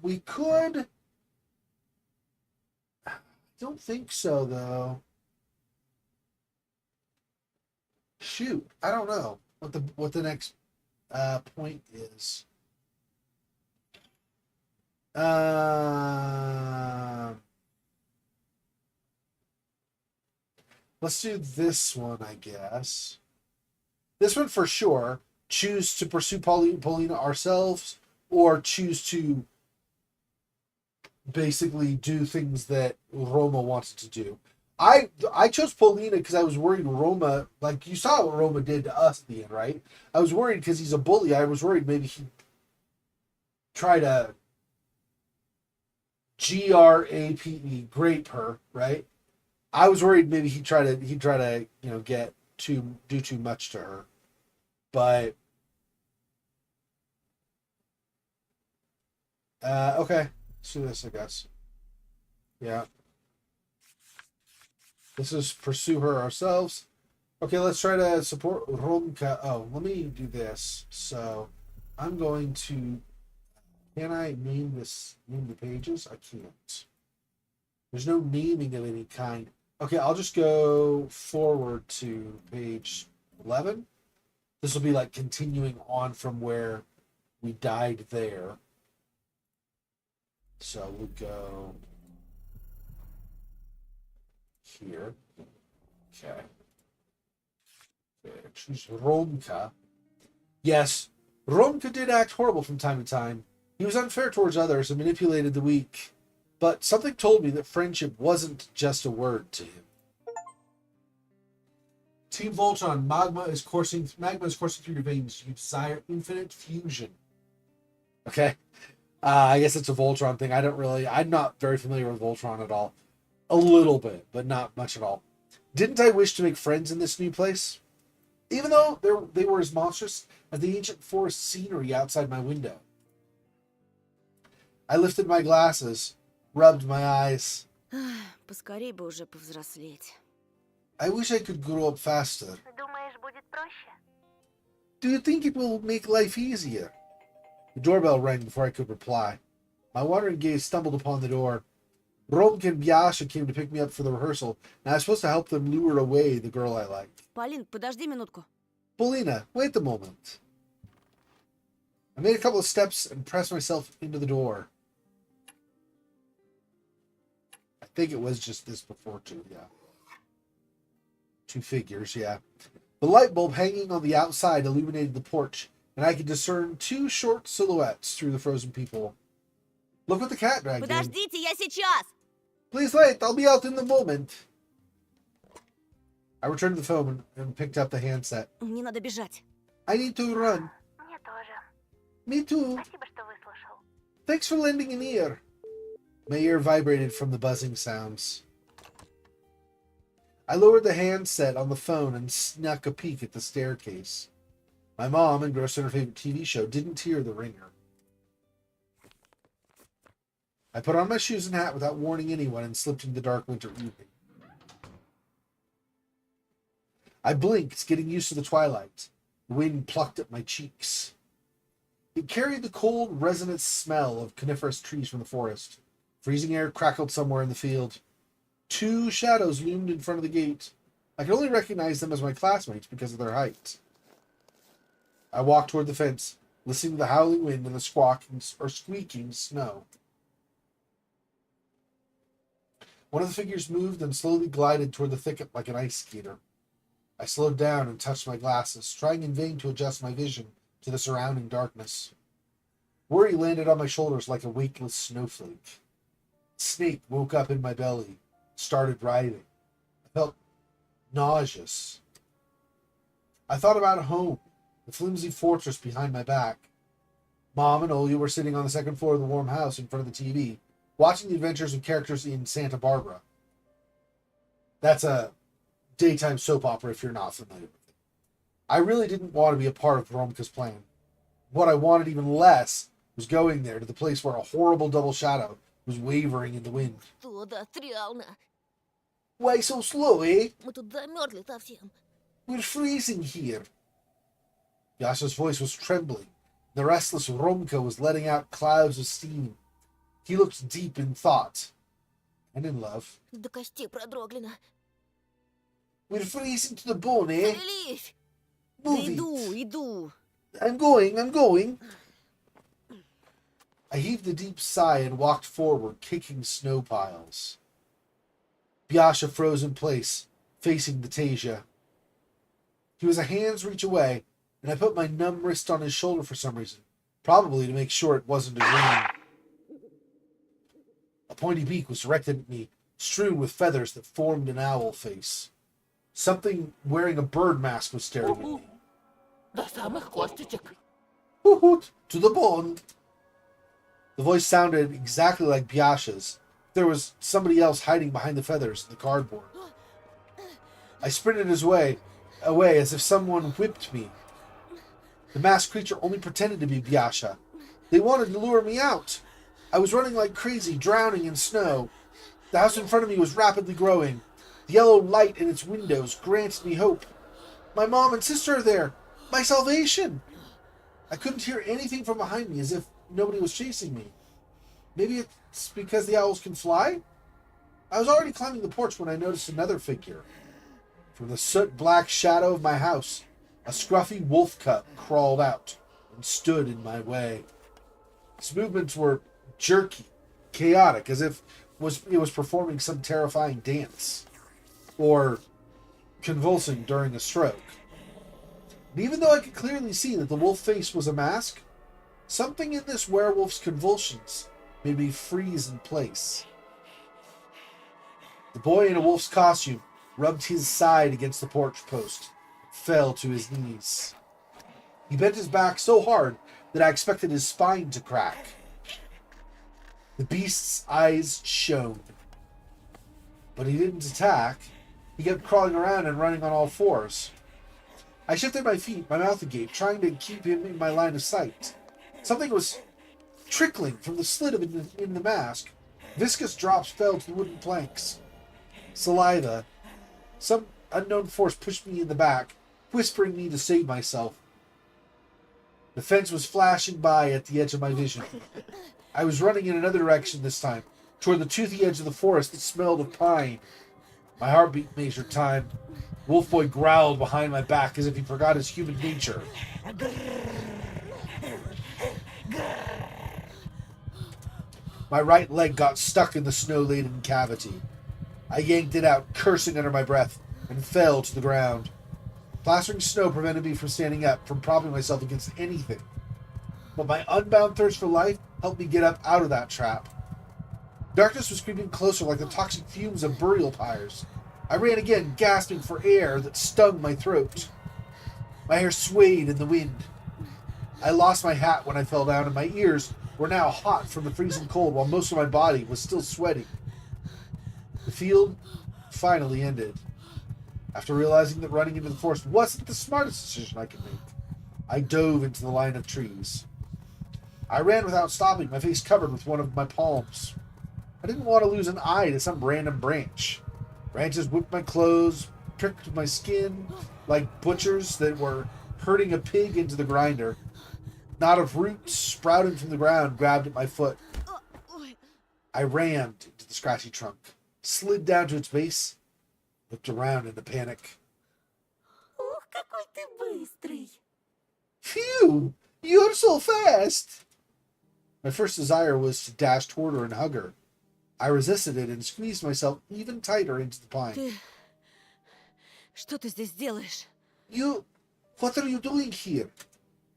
We could... I don't think so, though. Shoot, I don't know what the next point is. Let's do this one, I guess. This one for sure. Choose to pursue Paulina ourselves, or choose to basically do things that Roma wanted to do. I chose Paulina because I was worried Roma, like you saw what Roma did to us at the end, right? I was worried because he's a bully. I was worried maybe he'd try to grape her, right? I was worried maybe he'd try to do too much to her. But okay. Let's do this, I guess. Yeah. This is pursue her ourselves. Okay, let's try to support Romka. Oh, let me do this. So I'm going to... Can I name the pages? I can't. There's no naming of any kind. Okay, I'll just go forward to page 11. This will be like continuing on from where we died there. So we'll go here. Okay. Choose Romka. Yes, Romka did act horrible from time to time. He was unfair towards others and manipulated the weak. But something told me that friendship wasn't just a word to him. Team Voltron, magma is coursing through your veins. You desire infinite fusion. Okay. I guess it's a Voltron thing. I'm not very familiar with Voltron at all. A little bit, but not much at all. Didn't I wish to make friends in this new place? Even though they were as monstrous as the ancient forest scenery outside my window. I lifted my glasses, rubbed my eyes. Поскорей бы уже повзрослеть. I wish I could grow up faster. Думаешь, будет проще? Do you think it will make life easier? The doorbell rang before I could reply. My wandering gaze stumbled upon the door. Romka and Biasha came to pick me up for the rehearsal, and I was supposed to help them lure away the girl I liked. Полин, подожди минутку. Paulina, wait a moment. I made a couple of steps and pressed myself into the door. I think it was just this before too, yeah. 2 figures, yeah. The light bulb hanging on the outside illuminated the porch, and I could discern 2 short silhouettes through the frozen people. Look what the cat dragged in. Подождите, я сейчас! Please wait, I'll be out in the moment. I returned to the phone and picked up the handset. Мне надо бежать. I need to run. Мне тоже. Me too. Спасибо, что выслушал. Thanks for lending an ear. My ear vibrated from the buzzing sounds. I lowered the handset on the phone and snuck a peek at the staircase. My mom, engrossed in her favorite TV show, didn't hear the ringer. I put on my shoes and hat without warning anyone and slipped into the dark winter evening. I blinked, getting used to the twilight. The wind plucked at my cheeks. It carried the cold, resonant smell of coniferous trees from the forest. Freezing air crackled somewhere in the field. 2 shadows loomed in front of the gate. I could only recognize them as my classmates because of their height. I walked toward the fence, listening to the howling wind and the squeaking snow. One of the figures moved and slowly glided toward the thicket like an ice skater. I slowed down and touched my glasses, trying in vain to adjust my vision to the surrounding darkness. Worry landed on my shoulders like a weightless snowflake. A snake woke up in my belly, started writhing. I felt nauseous. I thought about home, the flimsy fortress behind my back. Mom and Olya were sitting on the second floor of the warm house in front of the TV, watching the adventures of characters in Santa Barbara. That's a daytime soap opera if you're not familiar with it. I really didn't want to be a part of Veronica's plan. What I wanted even less was going there to the place where a horrible double shadow was wavering in the wind. Что да, реально. Why so slow, eh? Мы тут замерзли совсем. We're freezing here. Yasha's voice was trembling. The restless Romka was letting out clouds of steam. He looked deep in thought and in love. До костей продрогли. We're freezing to the bone, eh? Шевелись! Move Да it. иду. I'm going. I heaved a deep sigh and walked forward, kicking snow piles. Biasha froze in place, facing the Tasia. He was a hand's reach away, and I put my numb wrist on his shoulder for some reason, probably to make sure it wasn't a dream. A pointy beak was directed at me, strewn with feathers that formed an owl face. Something wearing a bird mask was staring at me. До самых косточек. Hoot, to the bone. The voice sounded exactly like Biasha's. There was somebody else hiding behind the feathers in the cardboard. I sprinted away as if someone whipped me. The masked creature only pretended to be Biasha. They wanted to lure me out. I was running like crazy, drowning in snow. The house in front of me was rapidly growing. The yellow light in its windows granted me hope. My mom and sister are there. My salvation! I couldn't hear anything from behind me, as if nobody was chasing me. Maybe it's because the owls can fly? I was already climbing the porch when I noticed another figure. From the soot-black shadow of my house, a scruffy wolf cub crawled out and stood in my way. His movements were jerky, chaotic, as if it was performing some terrifying dance, or convulsing during a stroke. And even though I could clearly see that the wolf face was a mask, something in this werewolf's convulsions made me freeze in place. The boy in a wolf's costume rubbed his side against the porch post, fell to his knees. He bent his back so hard that I expected his spine to crack. The beast's eyes shone, but he didn't attack. He kept crawling around and running on all fours. I shifted my feet, my mouth agape, trying to keep him in my line of sight. Something was trickling from the slit in the mask. Viscous drops fell to the wooden planks. Saliva. Some unknown force pushed me in the back, whispering me to save myself. The fence was flashing by at the edge of my vision. I was running in another direction this time, toward the toothy edge of the forest that smelled of pine. My heartbeat measured time. Wolf Boy growled behind my back as if he forgot his human nature. My right leg got stuck in the snow-laden cavity. I yanked it out, cursing under my breath, and fell to the ground. Plastering snow prevented me from standing up, from propping myself against anything. But my unbound thirst for life helped me get up out of that trap. Darkness was creeping closer like the toxic fumes of burial pyres. I ran again, gasping for air that stung my throat. My hair swayed in the wind. I lost my hat when I fell down, and my ears were now hot from the freezing cold while most of my body was still sweating. The field finally ended. After realizing that running into the forest wasn't the smartest decision I could make, I dove into the line of trees. I ran without stopping, my face covered with one of my palms. I didn't want to lose an eye to some random branch. Branches whipped my clothes, pricked my skin like butchers that were herding a pig into the grinder. Knot of roots sprouting from the ground grabbed at my foot. I rammed into the scratchy trunk, slid down to its base, looked around in a panic. Ух, какой ты быстрый! Phew! You're so fast! My first desire was to dash toward her and hug her. I resisted it and squeezed myself even tighter into the pine. Ты... Что ты здесь делаешь? You... What are you doing here?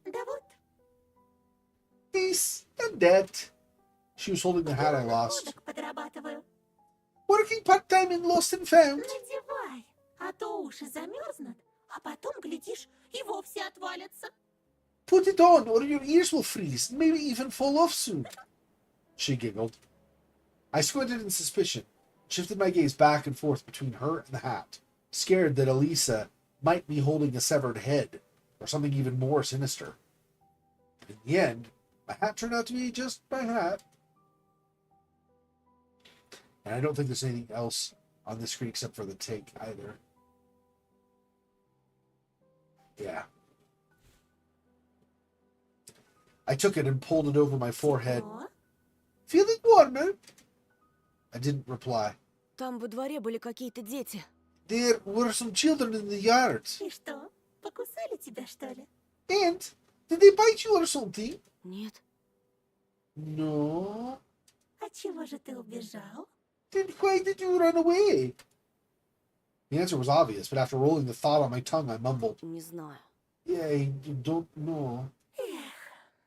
Да вот, This and that. She was holding the hat I lost. ходок подрабатываю. Working part-time in Lost and Found. Надевай, а то уши замерзнут, а потом, глядишь, и вовсе отвалятся. Put it on or your ears will freeze and maybe even fall off soon. She giggled. I squinted in suspicion, shifted my gaze back and forth between her and the hat, scared that Elisa might be holding a severed head or something even more sinister. In the end, my hat turned out to be just my hat. And I don't think there's anything else on this screen except for the take either. Yeah. I took it and pulled it over my forehead. О, Feeling warmer? I didn't reply. Там во дворе были какие-то дети. There were some children in the yard. и что, покусали тебя, что ли? And did they bite you or something? Нет. No. А чего же ты убежал? Then why did you run away? The answer was obvious, but after rolling the thought on my tongue, I mumbled. Не знаю. Yeah, I don't know.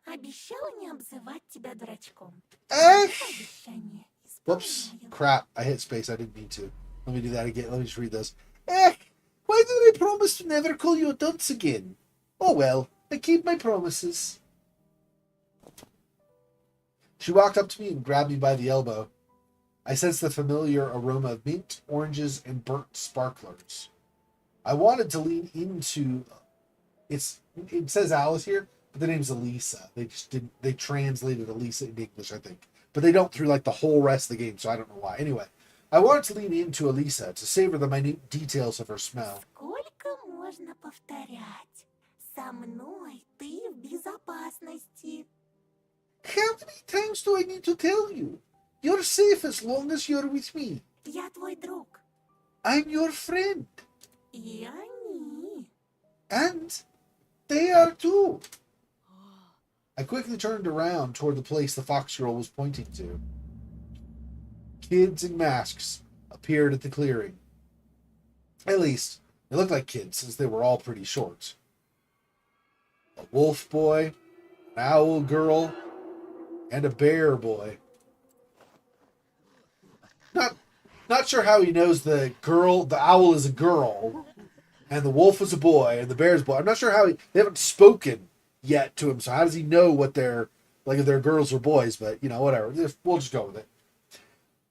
Обещала не обзывать тебя дурачком. Eh! Обещание Whoops. исполняю. Crap. I hit space. I didn't mean to. Let me do that again. Let me just read those. Why did I promise to never call you a dunce again? Oh well, I keep my promises. She walked up to me and grabbed me by the elbow. I sensed the familiar aroma of mint, oranges, and burnt sparklers. I wanted to lean into it says Alice here, but the name's Elisa. They translated Elisa into English, I think. But they don't through like the whole rest of the game, so I don't know why. Anyway, I wanted to lean into Elisa to savor the minute details of her smell. Сколько можно повторять? Со мной ты в безопасности. How many times do I need to tell you? You're safe as long as you're with me. Я твой друг. I'm your friend. И они. And they are too. I quickly turned around toward the place the fox girl was pointing to. Kids in masks appeared at the clearing. At least, they looked like kids since they were all pretty short. A wolf boy, an owl girl, and a bear boy. Not sure how he knows the owl is a girl, and the wolf was a boy, and the bear's a boy. I'm not sure how they haven't spoken yet to him, so how does he know what they're, like if they're girls or boys, but, whatever. We'll just go with it.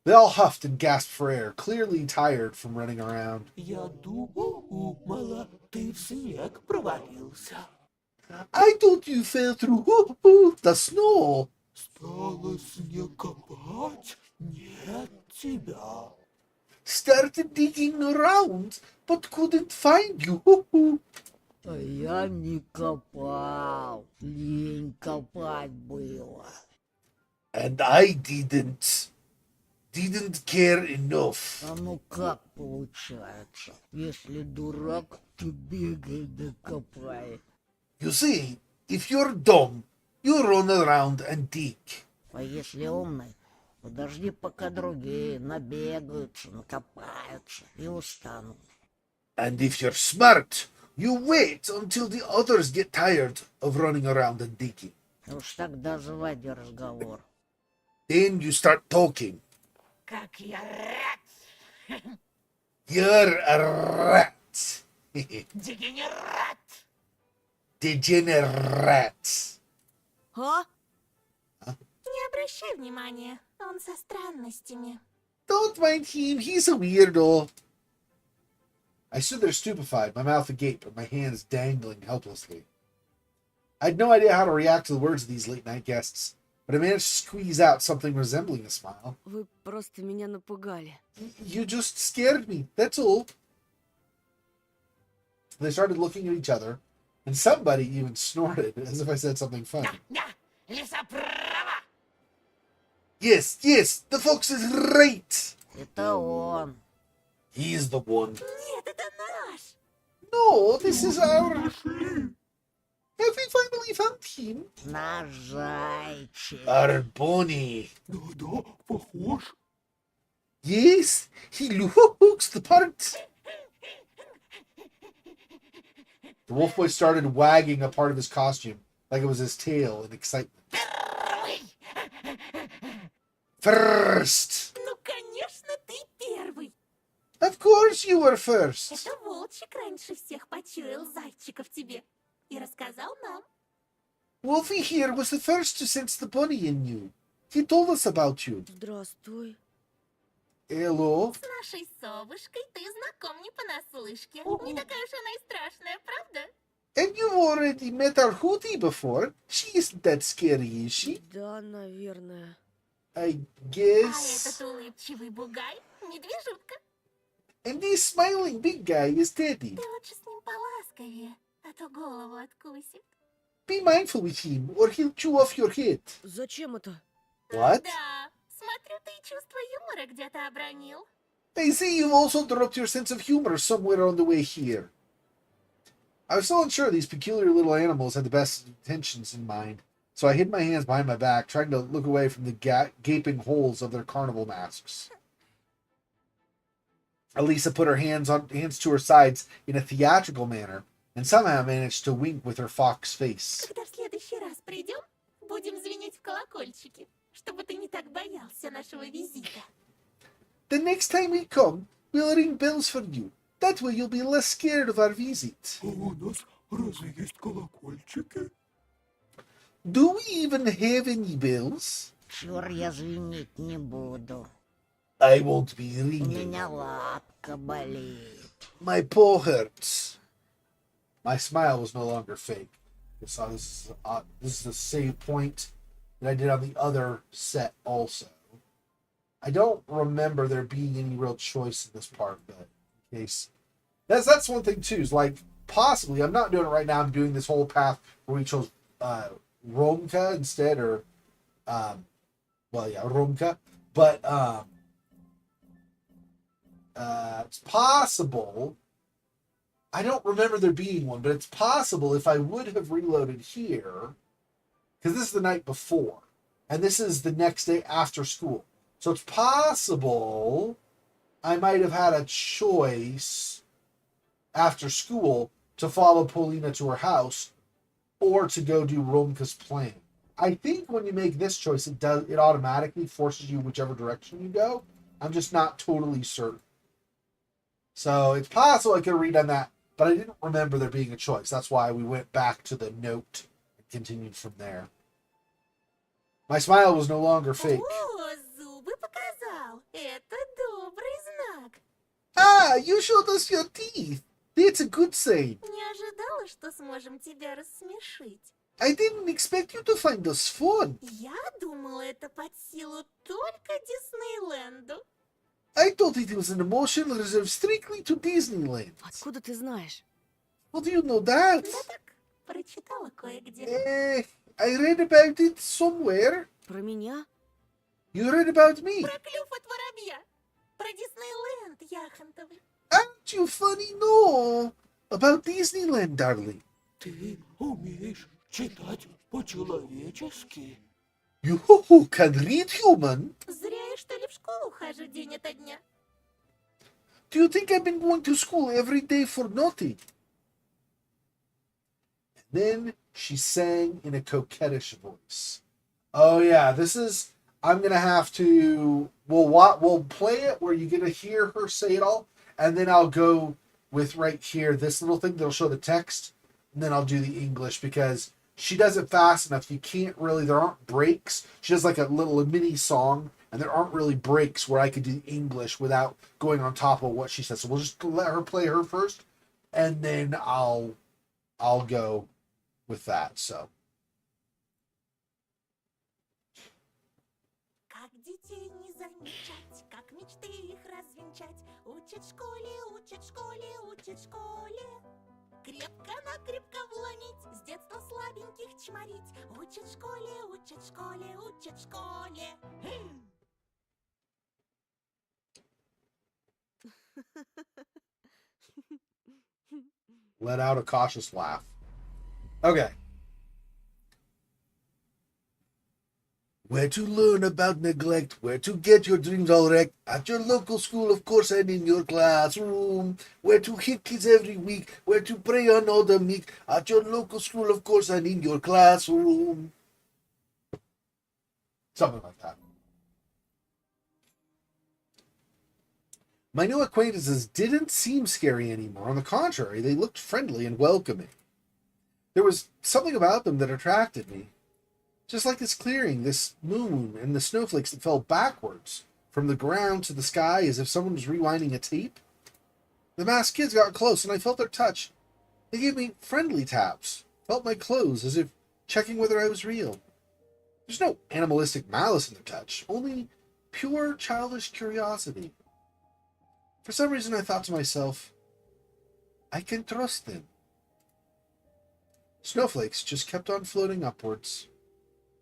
They all huffed and gasped for air, clearly tired from running around. Я думала, ты в снег провалился. I thought you fell through the snow. Стала снег копать, нет тебя. Started digging around, but couldn't find you. А я не копал, лень копать было. And I didn't care enough. А ну как получается? Если дурак, то бегай да копай. You see, if you're dumb, You run around and dig. А если умный, подожди, пока другие набегаются, накопаются и устанут. And if you're smart, you wait until the others get tired of running around and digging. Уж тогда заводи разговор. Then you start talking. Как я рад! You're a rat. Дегенерат! Degenerate. А? Не обращай внимания, он со странностями. Don't mind him, he's a weirdo. I stood there stupefied, my mouth agape, and my hands dangling helplessly. I had no idea how to react to the words of these late-night guests, but I managed to squeeze out something resembling a smile. Вы просто меня напугали. You just scared me, that's all. They started looking at each other, and somebody even snorted as if I said something funny. Лиса права! Yes, the fox is right. Это он. He's the one. Нет, это наш! No, this is our... Have we finally found him? Наш зайчик. Our Bonnie. Да-да, похож. Yes, he looks the part. The wolf boy started wagging a part of his costume like it was his tail in excitement. First! Ну, конечно, ты первый. Of course you were first. Это волчик раньше всех почуял зайчика в тебе и рассказал нам. Wolfie here was the first to sense the bunny in you. He told us about you. Здравствуй. Hello. С нашей совушкой ты знаком не понаслышке. Не такая уж она и страшная, правда? And you've already met our Hootie before. She isn't that scary, is she? Да, наверное. I А guess. этот улыбчивый бугай — медвежутка. And this smiling big guy is Teddy. Ты лучше с ним поласковее, а то голову откусит. Be mindful with him, or he'll chew off your head. Зачем это? What? Да, смотрю, ты чувство юмора где-то обронил. I see you've also dropped your sense of humor somewhere on the way here. I was still unsure these peculiar little animals had the best intentions in mind, so I hid my hands behind my back, trying to look away from the gaping holes of their carnival masks. Elisa put her hands to her sides in a theatrical manner, and somehow managed to wink with her fox face. Когда в следующий раз придем, будем звенеть в колокольчики, чтобы ты не так боялся нашего визита. The next time we come, we'll ring bells for you. That way you'll be less scared of our visit. А у нас разве есть колокольчики? Do we even have any bells? Чур, я звенить не буду. I won't be У ringing. меня лапка болит. My paw hurts. My smile was no longer fake. So this is the same point that I did on the other set also. I don't remember there being any real choice in this part, but in case that's one thing too. Is like possibly I'm not doing it right now. I'm doing this whole path where we chose Romka instead, or Romka, but it's possible. I don't remember there being one, but it's possible if I would have reloaded here, because this is the night before, and this is the next day after school. So it's possible I might have had a choice after school to follow Paulina to her house or to go do Romka's plan. I think when you make this choice, it automatically forces you whichever direction you go. I'm just not totally certain. So it's possible I could have redone that, but I didn't remember there being a choice. That's why we went back to the note and continued from there. My smile was no longer fake. О, зубы показал. Это добрый знак. Ah, you showed us your teeth. That's a good sign. Не ожидала, что сможем тебя рассмешить. I didn't expect you to find us fun. Я думала, это под силу только Диснейленду. I thought it was an emotion reserved strictly to Disneyland. Откуда ты знаешь? How do you know that? Да так, прочитала кое-где. I read about it somewhere. Про меня? You read about me. Про клюв от воробья. Про Диснейленд яхонтовый. Aren't you funny? No. About Disneyland, darling. Ты умеешь читать по-человечески. You can read human? Зря я, что ли, в школу хожу день ото дня. Do you think I've been going to school every day for nothing? And then she sang in a coquettish voice. Oh yeah, this is. I'm gonna have to. We'll play it where you get to hear her say it all, and then I'll go with right here this little thing that'll show the text, and then I'll do the English because she does it fast enough. You can't really. There aren't breaks. She does like a little mini song, and there aren't really breaks where I could do English without going on top of what she says. So we'll just let her play her first, and then I'll go with that. So. Как детей не замечать, как мечты их развенчать. Учат в школе, учат в школе, учат в школе. Крепко-накрепко вломить, с детства слабеньких чморить. Учат в школе, учат в школе, учат в школе. Let out a cautious laugh. Okay. Where to learn about neglect, where to get your dreams all wrecked. At your local school, of course, and in your classroom. Where to hit kids every week, where to prey on all the meek. At your local school, of course, and in your classroom. Something like that. My new acquaintances didn't seem scary anymore. On the contrary, they looked friendly and welcoming. There was something about them that attracted me. Just like this clearing, this moon, and the snowflakes that fell backwards from the ground to the sky as if someone was rewinding a tape. The masked kids got close, and I felt their touch. They gave me friendly taps, felt my clothes as if checking whether I was real. There's no animalistic malice in their touch, only pure childish curiosity. For some reason, I thought to myself, I can trust them. Snowflakes just kept on floating upwards.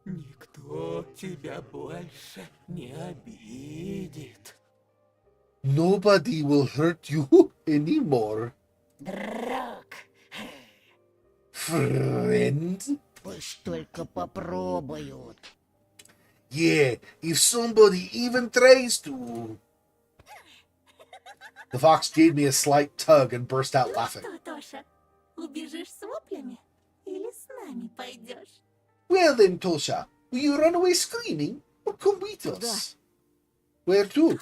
Никто тебя больше не обидит. Nobody will hurt you anymore. Друг, Friend? пусть только попробуют. Yeah, if somebody even tries to. The fox gave me a slight tug and burst out laughing. Что, Тоша, убежишь с воплями или с нами пойдешь? Well then, Tosha, will you run away screaming or come with us? Where to? На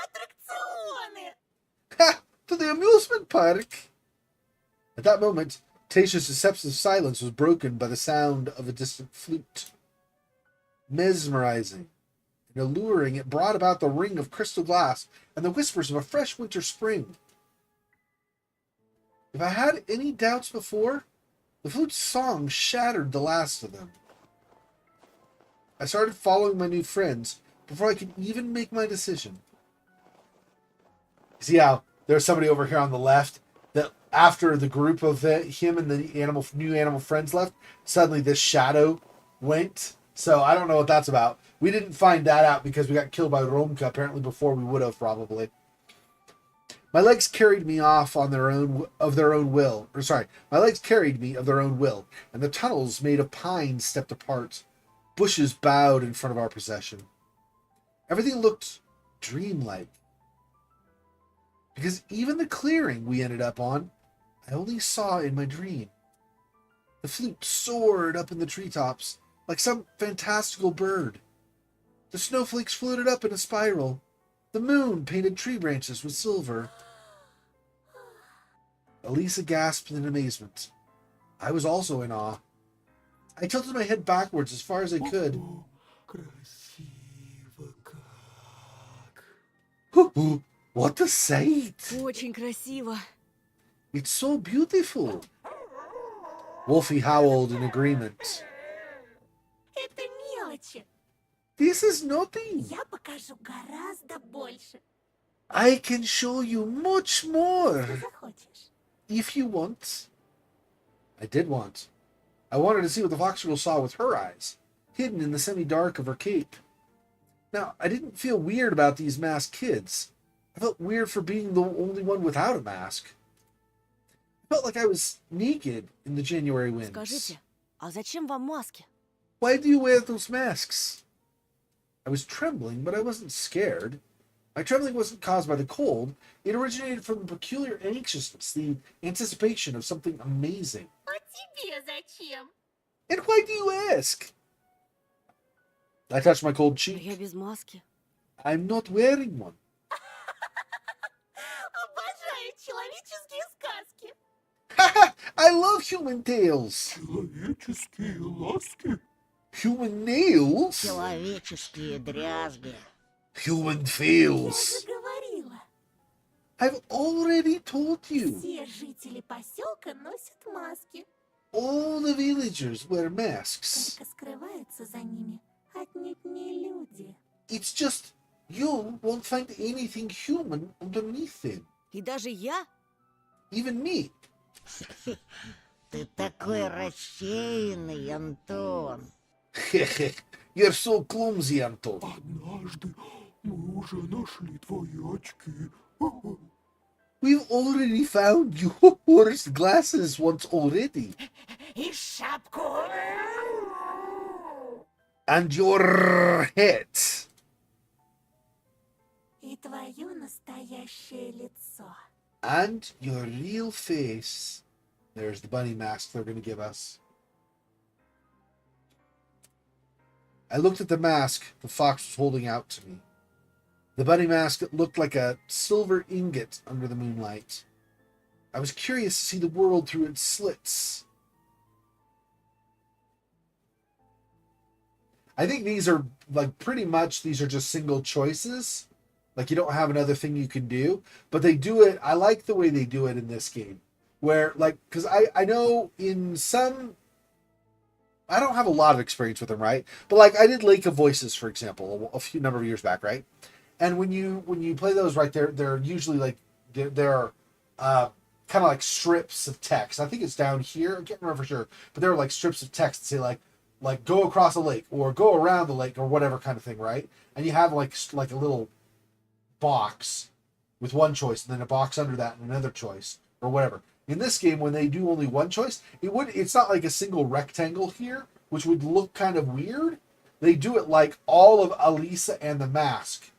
аттракционы! Ha! To the amusement park! At that moment, Tasha's deceptive silence was broken by the sound of a distant flute. Mesmerizing and alluring, it brought about the ring of crystal glass and the whispers of a fresh winter spring. If I had any doubts before, the flute's song shattered the last of them. I started following my new friends before I could even make my decision. See how there's somebody over here on the left that after the group of him and the new animal friends left, suddenly this shadow went. So I don't know what that's about. We didn't find that out because we got killed by Romka apparently before we would have probably. My legs carried me off on their own will. My legs carried me of their own will, and the tunnels made of pines stepped apart. Bushes bowed in front of our procession. Everything looked dreamlike. Because even the clearing we ended up on, I only saw in my dream. The flute soared up in the treetops like some fantastical bird. The snowflakes floated up in a spiral. The moon painted tree branches with silver. Elisa gasped in amazement. I was also in awe. I tilted my head backwards as far as I could. О, красиво как. What a sight! Очень красиво. It's so beautiful. Wolfie howled in agreement. Это мелочи. This is nothing. Я покажу гораздо больше. I can show you much more. Ты захочешь. If you want. I did want. I wanted to see what the fox girl saw with her eyes, hidden in the semi-dark of her cape. Now, I didn't feel weird about these masked kids. I felt weird for being the only one without a mask. I Felt like I was naked in the January winds. Скажите, а зачем вам маски? Why do you wear those masks? I was trembling, but I wasn't scared. My trembling wasn't caused by the cold. It originated from the peculiar anxiousness, the anticipation of something amazing. А тебе зачем? And why do you ask? I touched my cold cheek. Я без маски. I'm not wearing one. Обожаю человеческие сказки. I love human tales. Человеческие ласки. Human nails? Человеческие дрязги. Human Я fails. же говорила, I've already told you. все жители поселка носят маски. All the villagers wear masks. Только скрываются за ними отнюдь не люди. It's just you won't find anything human underneath them. И даже я? Even me. Ты такой рассеянный, Антон. You're so clumsy, Anton. Однажды мы уже нашли твои очки. We've already found you Horace glasses once already. И шапку. And your hat. И твое настоящее лицо. And your real face. There's the bunny mask they're going to give us. I looked at the mask the fox was holding out to me. The bunny mask looked like a silver ingot under the moonlight. I was curious to see the world through its slits. I think these are, like, pretty much, these are just single choices. Like, you don't have another thing you can do. But they do it, I like the way they do it in this game. Where, like, because I know in some, I don't have a lot of experience with them, right? But, like, I did Lake of Voices, for example, a few number of years back, right? And when you play those, right, they're usually, like, they're kind of like strips of text. I think it's down here. I can't remember for sure. But there are, like, strips of text that say, like go across a lake or go around the lake or whatever kind of thing, right? And you have like a little box with one choice and then a box under that and another choice or whatever. In this game, when they do only one choice, it's not like a single rectangle here, which would look kind of weird. They do it like all of Alisa and the mask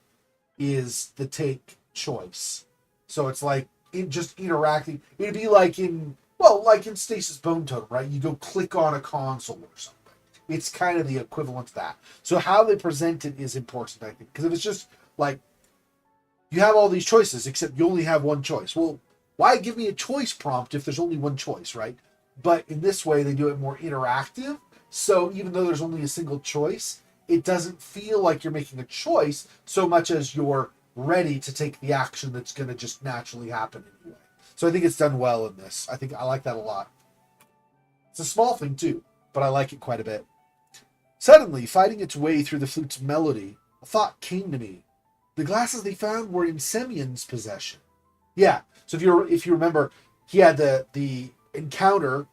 is the take choice. So it's like just interacting. It'd be like in Stasis Bone Totem, right? You go click on a console or something. It's kind of the equivalent to that. So how they present it is important, I think. Because if it's just like, you have all these choices, except you only have one choice. Well, why give me a choice prompt if there's only one choice, right? But in this way, they do it more interactive. So even though there's only a single choice, it doesn't feel like you're making a choice so much as you're ready to take the action that's going to just naturally happen anyway. So I think it's done well in this. I think I like that a lot. It's a small thing too, but I like it quite a bit. Suddenly, fighting its way through the flute's melody, a thought came to me. The glasses they found were in Semyon's possession. Yeah, so if you remember, he had the encounter.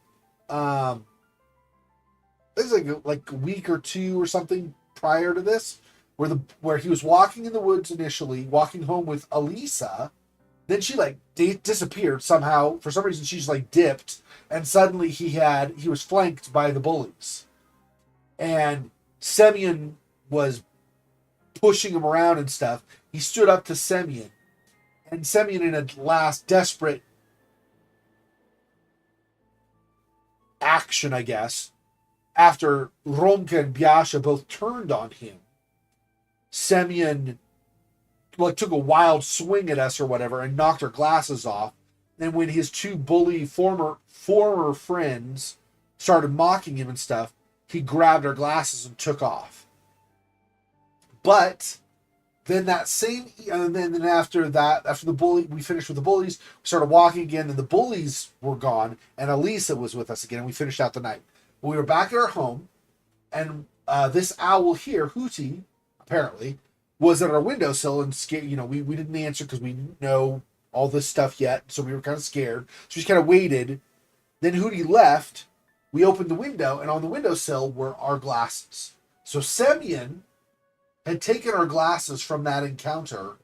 This is like a week or two or something prior to this, where he was walking in the woods initially, walking home with Alisa. Then she disappeared somehow. For some reason, she's like dipped, and suddenly he was flanked by the bullies. And Semyon was pushing him around and stuff. He stood up to Semyon. And Semyon, in a last desperate action, I guess, after Romka and Biasha both turned on him, Semyon took a wild swing at us or whatever and knocked our glasses off. And when his two bully former friends started mocking him and stuff, he grabbed our glasses and took off. But then then after the bully, we finished with the bullies, we started walking again, and the bullies were gone, and Alisa was with us again, and we finished out the night. We were back at our home, and this owl here, Hootie, apparently, was at our windowsill and scared. We didn't answer because we didn't know all this stuff yet, so we were kind of scared. So we just kind of waited. Then Hootie left. We opened the window, and on the windowsill were our glasses. So Semyon had taken our glasses from that encounter,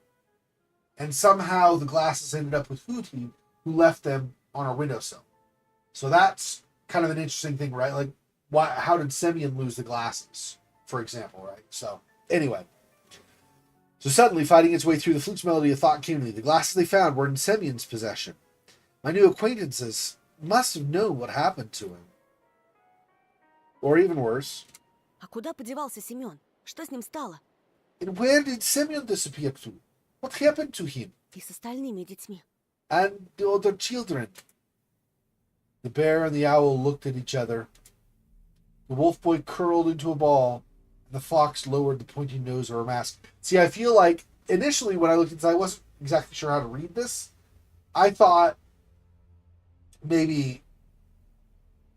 and somehow the glasses ended up with Hootie, who left them on our windowsill. So that's kind of an interesting thing, right? Like, how did Semyon lose the glasses, for example, right? So, anyway. So suddenly, fighting its way through the flute's melody, a thought came to me. The glasses they found were in Semyon's possession. My new acquaintances must have known what happened to him. Or even worse. А куда подевался Семен? Что с ним стало? And where did Semyon disappear to? What happened to him? И с остальными детьми. And the other children? The bear and the owl looked at each other. The wolf boy curled into a ball, and the fox lowered the pointy nose of her mask. See, I feel like initially when I looked at this, I wasn't exactly sure how to read this. I thought maybe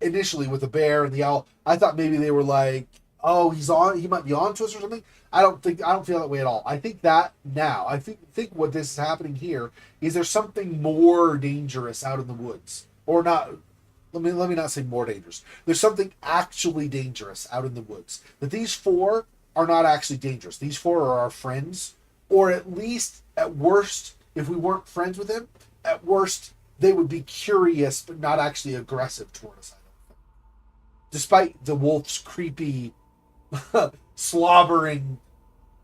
initially with the bear and the owl, I thought maybe they were like, oh, he might be on to us or something. I don't feel that way at all. I think that now, I think what this is happening here is there's something more dangerous out in the woods. Or not, let me not say more dangerous. There's something actually dangerous out in the woods. That these four are not actually dangerous. These four are our friends. Or at least, at worst, if we weren't friends with them, at worst, they would be curious but not actually aggressive toward us, I don't think. Despite the wolf's creepy, slobbering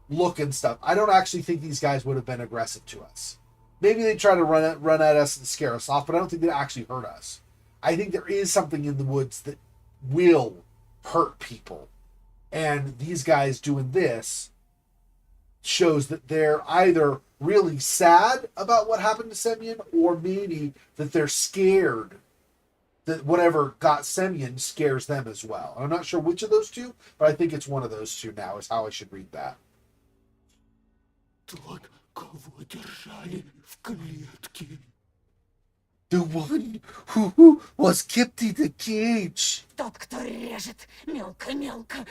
look and stuff, I don't actually think these guys would have been aggressive to us. Maybe they try to run at us and scare us off, but I don't think they actually hurt us. I think there is something in the woods that will hurt people. And these guys doing this shows that they're either really sad about what happened to Semyon, or maybe that they're scared that whatever got Semyon scares them as well. I'm not sure which of those two, but I think it's one of those two now is how I should read that. Тот, кого держали в клетке. The one who was kept in the cage. Тот, кто режет мелко-мелко.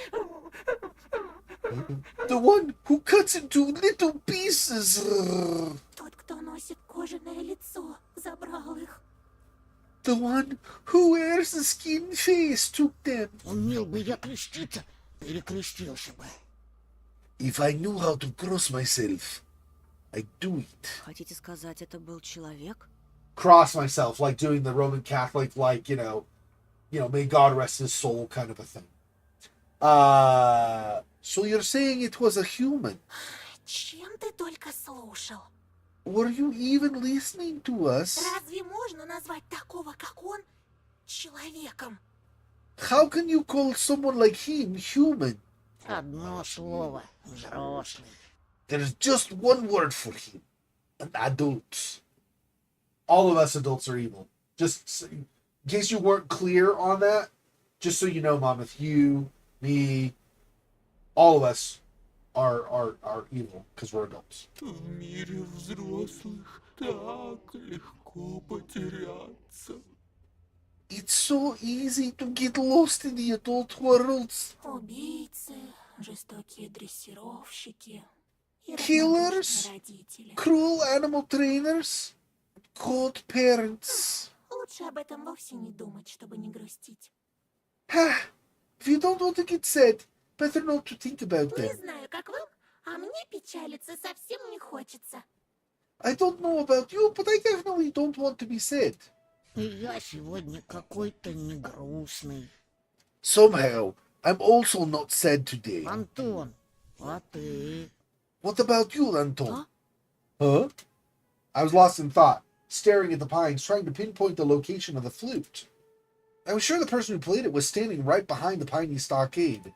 The one who cuts into little pieces. Тот, кто носит кожаное лицо, забрал их. The one who wears the skin face took them. Умел бы я креститься, перекрестился бы. If I knew how to cross myself, I'd do it. Хотите сказать, это был человек? Cross myself, like doing the Roman Catholic, like, you know, may God rest his soul kind of a thing. So you're saying it was a human? Чем ты только слушал? Were you even listening to us? Разве можно назвать такого, как он, человеком? How can you call someone like him human? Одно слово, взрослый. There's just one word for him. An adult. All of us adults are evil. Just in case you weren't clear on that, just so you know, Monmouth, you, me, all of us are evil because we're adults. В мире взрослых так легко потеряться. It's so easy to get lost in the adult worlds. Убийцы, жестокие дрессировщики и Killers, равнодушные родители. cruel animal trainers, cold parents. Лучше об этом вовсе не думать, чтобы не грустить. If you don't want to get sad, better not to think about Не them. знаю, как вам, а мне печалиться совсем не хочется. I don't know about you, but I definitely don't want to be sad. Я сегодня какой-то негрустный. Somehow, I'm also not sad today. Антон, а ты? What about you, Anton? Huh? I was lost in thought, staring at the pines, trying to pinpoint the location of the flute. I was sure the person who played it was standing right behind the piney stockade.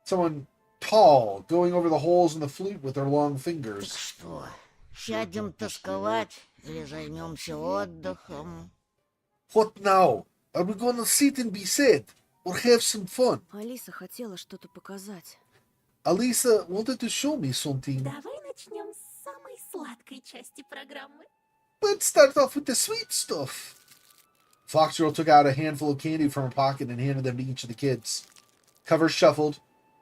Someone tall, going over the holes in the flute with their long Так fingers. что, сядем тосковать или займемся отдыхом? What now? Are we gonna sit and be sad? Or have some fun? Алиса хотела что-то показать. Alisa wanted to show me something. Давай начнем с самой сладкой части программы. Let's start off with the sweet stuff. Foxgirl took out a handful of candy from her pocket and handed them to each of the kids. Covers shuffled.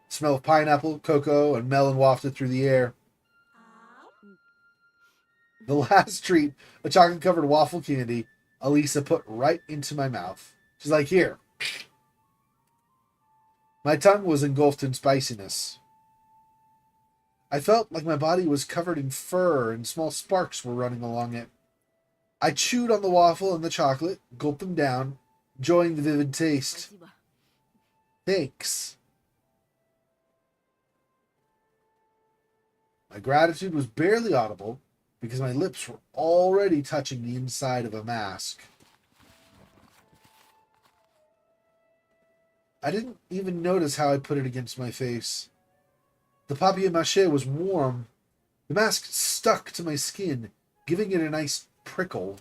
The smell of pineapple, cocoa, and melon wafted through the air. The last treat, a chocolate-covered waffle candy, Alisa put right into my mouth. She's like, here. My tongue was engulfed in spiciness. I felt like my body was covered in fur and small sparks were running along it. I chewed on the waffle and the chocolate, gulped them down, enjoying the vivid taste. Спасибо. Thanks. My gratitude was barely audible because my lips were already touching the inside of a mask. I didn't even notice how I put it against my face. The papier-mâché was warm. The mask stuck to my skin, giving it a nice prickle.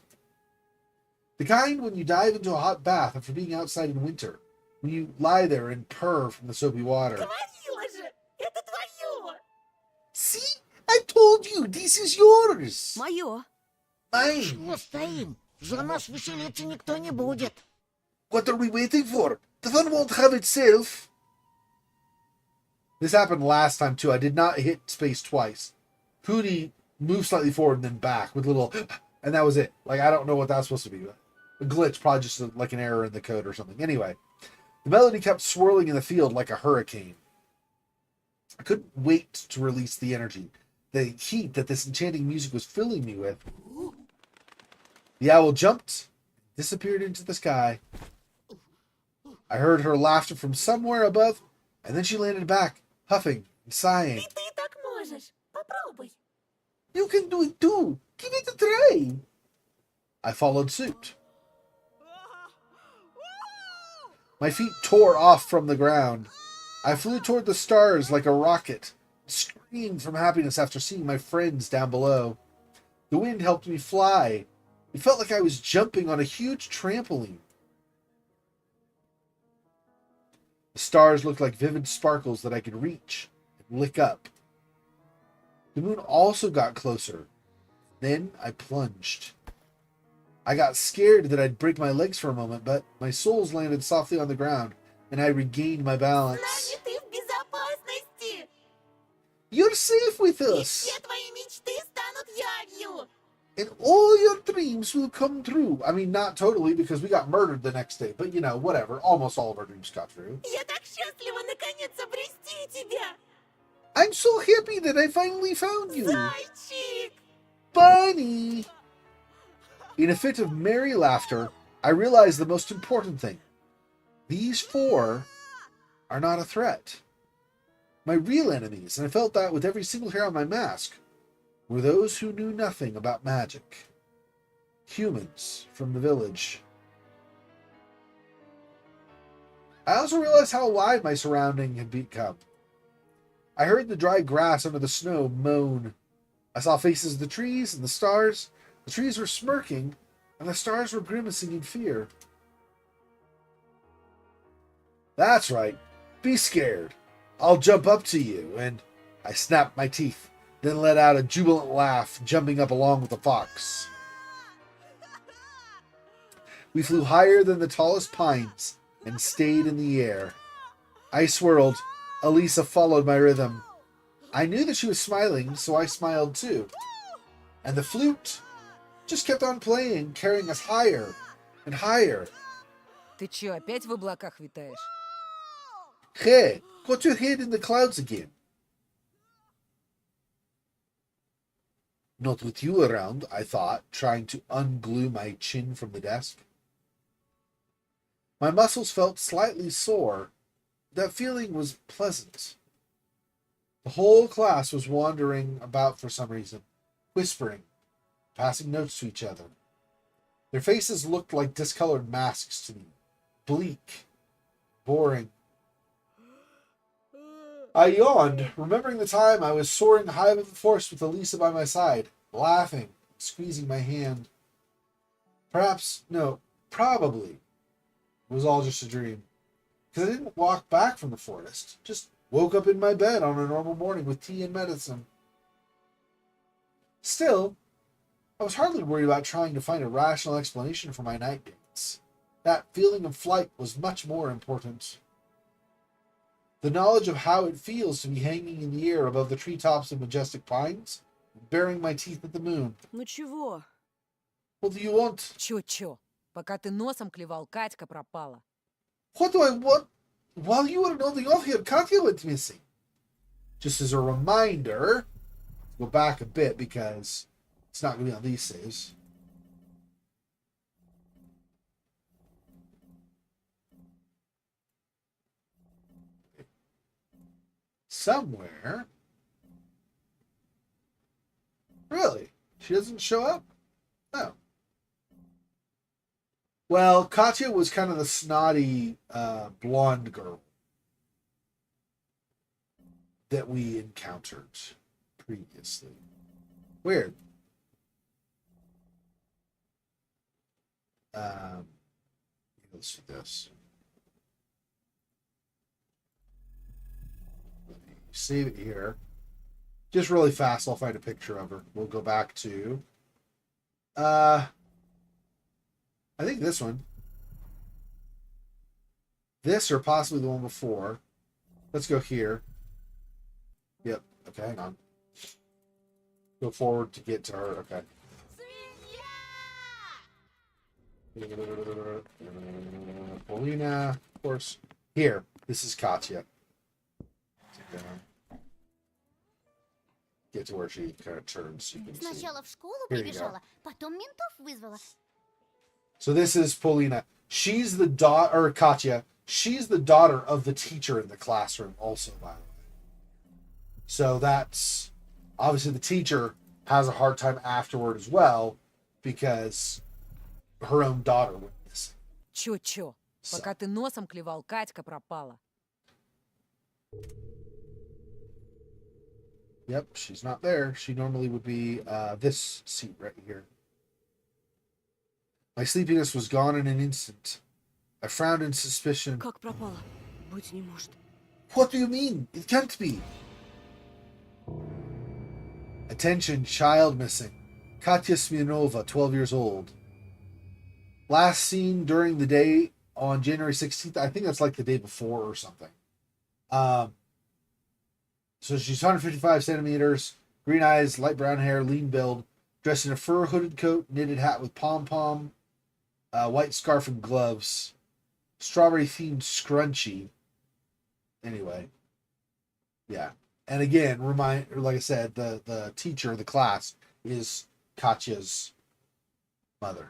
The kind when you dive into a hot bath after being outside in winter, when you lie there and purr from the soapy water. Говорила же, это твое! See? I told you, this is yours. Мое. Mine. Чего стоим? За нас веселиться никто не будет. What are we waiting for? The fun won't have itself. This happened last time too. I did not hit space twice. Pooty moved slightly forward and then back with a little, and that was it. Like, I don't know what that's supposed to be. A glitch, probably just like an error in the code or something. Anyway, the melody kept swirling in the field like a hurricane. I couldn't wait to release the energy, the heat that this enchanting music was filling me with. The owl jumped, disappeared into the sky. I heard her laughter from somewhere above, and then she landed back, huffing and sighing. И ты так можешь. Попробуй. You can do it too. Give it a try. I followed suit. My feet tore off from the ground. I flew toward the stars like a rocket, screamed from happiness after seeing my friends down below. The wind helped me fly. It felt like I was jumping on a huge trampoline. The stars looked like vivid sparkles that I could reach and lick up. The moon also got closer. Then I plunged. I got scared that I'd break my legs for a moment, but my soles landed softly on the ground, and I regained my balance. Значит, ты в безопасности. You're safe with И us, все твои мечты станут явью. and all your dreams will come true. I mean, not totally, because we got murdered the next day, but you know, whatever. Almost all of our dreams got true. Я так счастлива наконец обрести тебя. I'm so happy that I finally found you. Зайчик. Bunny! In a fit of merry laughter, I realized the most important thing. These four are not a threat. My real enemies, and I felt that with every single hair on my mask, were those who knew nothing about magic. Humans from the village. I also realized how alive my surrounding had become. I heard the dry grass under the snow moan. I saw faces of the trees and the stars. The trees were smirking, and the stars were grimacing in fear. That's right. Be scared. I'll jump up to you, and I snapped my teeth, then let out a jubilant laugh, jumping up along with the fox. We flew higher than the tallest pines and stayed in the air. I swirled. Elisa followed my rhythm. I knew that she was smiling, so I smiled too. And the flute just kept on playing, carrying us higher and higher. Ты чё, опять в облаках витаешь? Hey, got your head in the clouds again. Not with you around, I thought, trying to unglue my chin from the desk. My muscles felt slightly sore. That feeling was pleasant. The whole class was wandering about for some reason, whispering, passing notes to each other. Their faces looked like discolored masks to me, bleak, boring. I yawned, remembering the time I was soaring high above the forest with Elisa by my side, laughing, squeezing my hand. Probably, it was all just a dream. Because I didn't walk back from the forest, just woke up in my bed on a normal morning with tea and medicine. Still, I was hardly worried about trying to find a rational explanation for my night gates. That feeling of flight was much more important. The knowledge of how it feels to be hanging in the air above the treetops of majestic pines, baring my teeth at the moon. Ну чего? What do you want? Чё-чё? Пока ты носом клевал, Катька пропала. What do I want? While you were nodding off here, Katya went missing. Just as a reminder, go back a bit because it's not going to be on these saves. somewhere. Really? She doesn't show up? Oh. Well, Katya was kind of the snotty blonde girl that we encountered previously. Weird. Let's do this. Save it here. Just really fast, I'll find a picture of her. We'll go back to I think this one. This or possibly the one before. Let's go here. Yep. Okay, hang on. Go forward to get to her. Okay. Paulina, of course. Here. This is Katya. Get to where she kind of turns. So you can see. Сначала в школу Here you прибежала, потом ментов вызвала. So this is Paulina. She's the daughter, or Katya. She's the daughter of the teacher in the classroom, also, by the way. So that's obviously the teacher has a hard time afterward as well because her own daughter went missing. Чё-чё? So, Пока ты носом клевал, Катька пропала. yep, she's not there. She normally would be this seat right here. My sleepiness was gone in an instant. I frowned in suspicion. Как пропала? Быть не может. What do you mean? It can't be. Attention, child missing. Katya Smirnova, 12 years old. Last seen during the day on January 16th. I think that's like the day before or something. So she's 155 centimeters, green eyes, light brown hair, lean build, dressed in a fur hooded coat, knitted hat with pom-pom, white scarf and gloves, strawberry themed scrunchie. Anyway, yeah. And again, like I said, the teacher, the class, is Katya's mother.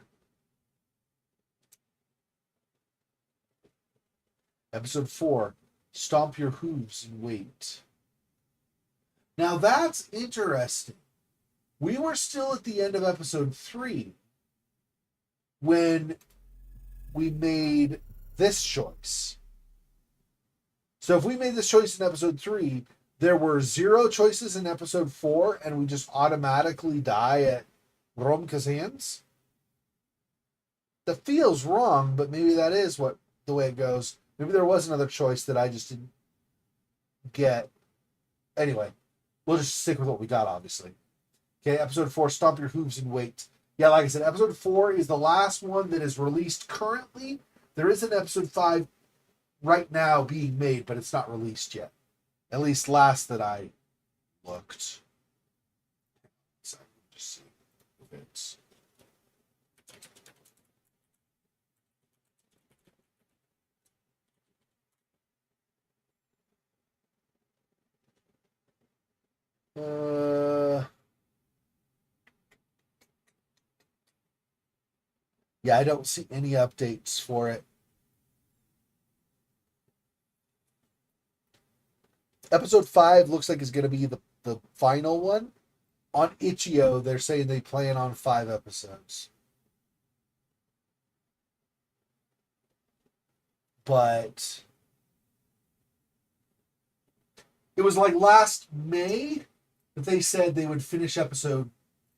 Episode 4, Stomp Your Hooves and Wait. Now that's interesting. We were still at the end of episode 3 when we made this choice. So if we made this choice in episode 3, there were 0 choices in episode 4, and we just automatically die at Romka's hands. That feels wrong, but maybe that is the way it goes. Maybe there was another choice that I just didn't get. Anyway, we'll just stick with what we got, obviously. Okay, episode 4, Stomp Your Hooves and Wait. Yeah, like I said, episode 4 is the last one that is released currently. There is an episode 5 right now being made, but it's not released yet. At least last that I looked. So just see if it's. Yeah, I don't see any updates for it. Episode 5 looks like it's going to be the final one. On Itch.io, they're saying they plan on 5 episodes. But it was like last May that they said they would finish episode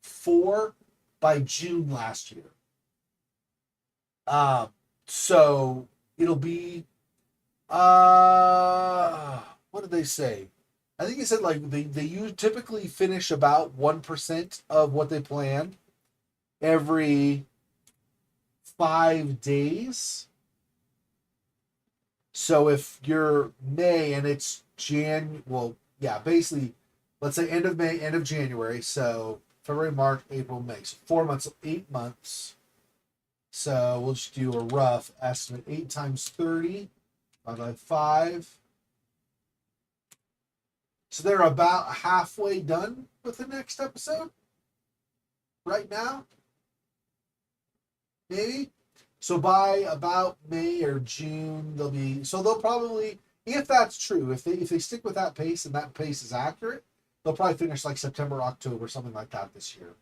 4 by June last year. So it'll be what did they say? I think he said like they typically finish about 1% of what they plan every 5 days. So if you're May and it's basically let's say end of May, end of January, so February, March, April, May. So 4 months, 8 months. So we'll just do a rough estimate. 8 times 30 by 5. So they're about halfway done with the next episode right now. Maybe. So by about May or June, they'll probably, If that's true, if they stick with that pace and that pace is accurate, they'll probably finish like September, October, something like that this year.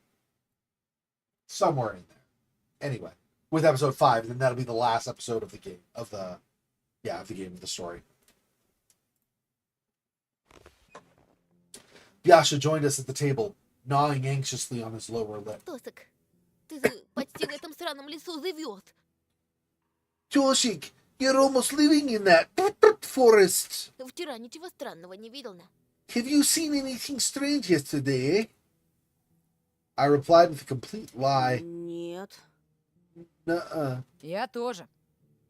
Somewhere in there. Anyway, with episode 5, then that'll be the last episode of the game of the story. Yasha joined us at the table, gnawing anxiously on his lower lip. Тосик, ты же почти в этом сраном лесу живет. Toshik, you're almost living in that forest. Вчера ничего странного не видел на. Have you seen anything strange yesterday, eh? I replied with a complete lie. Нет. Nuh-uh. Я тоже.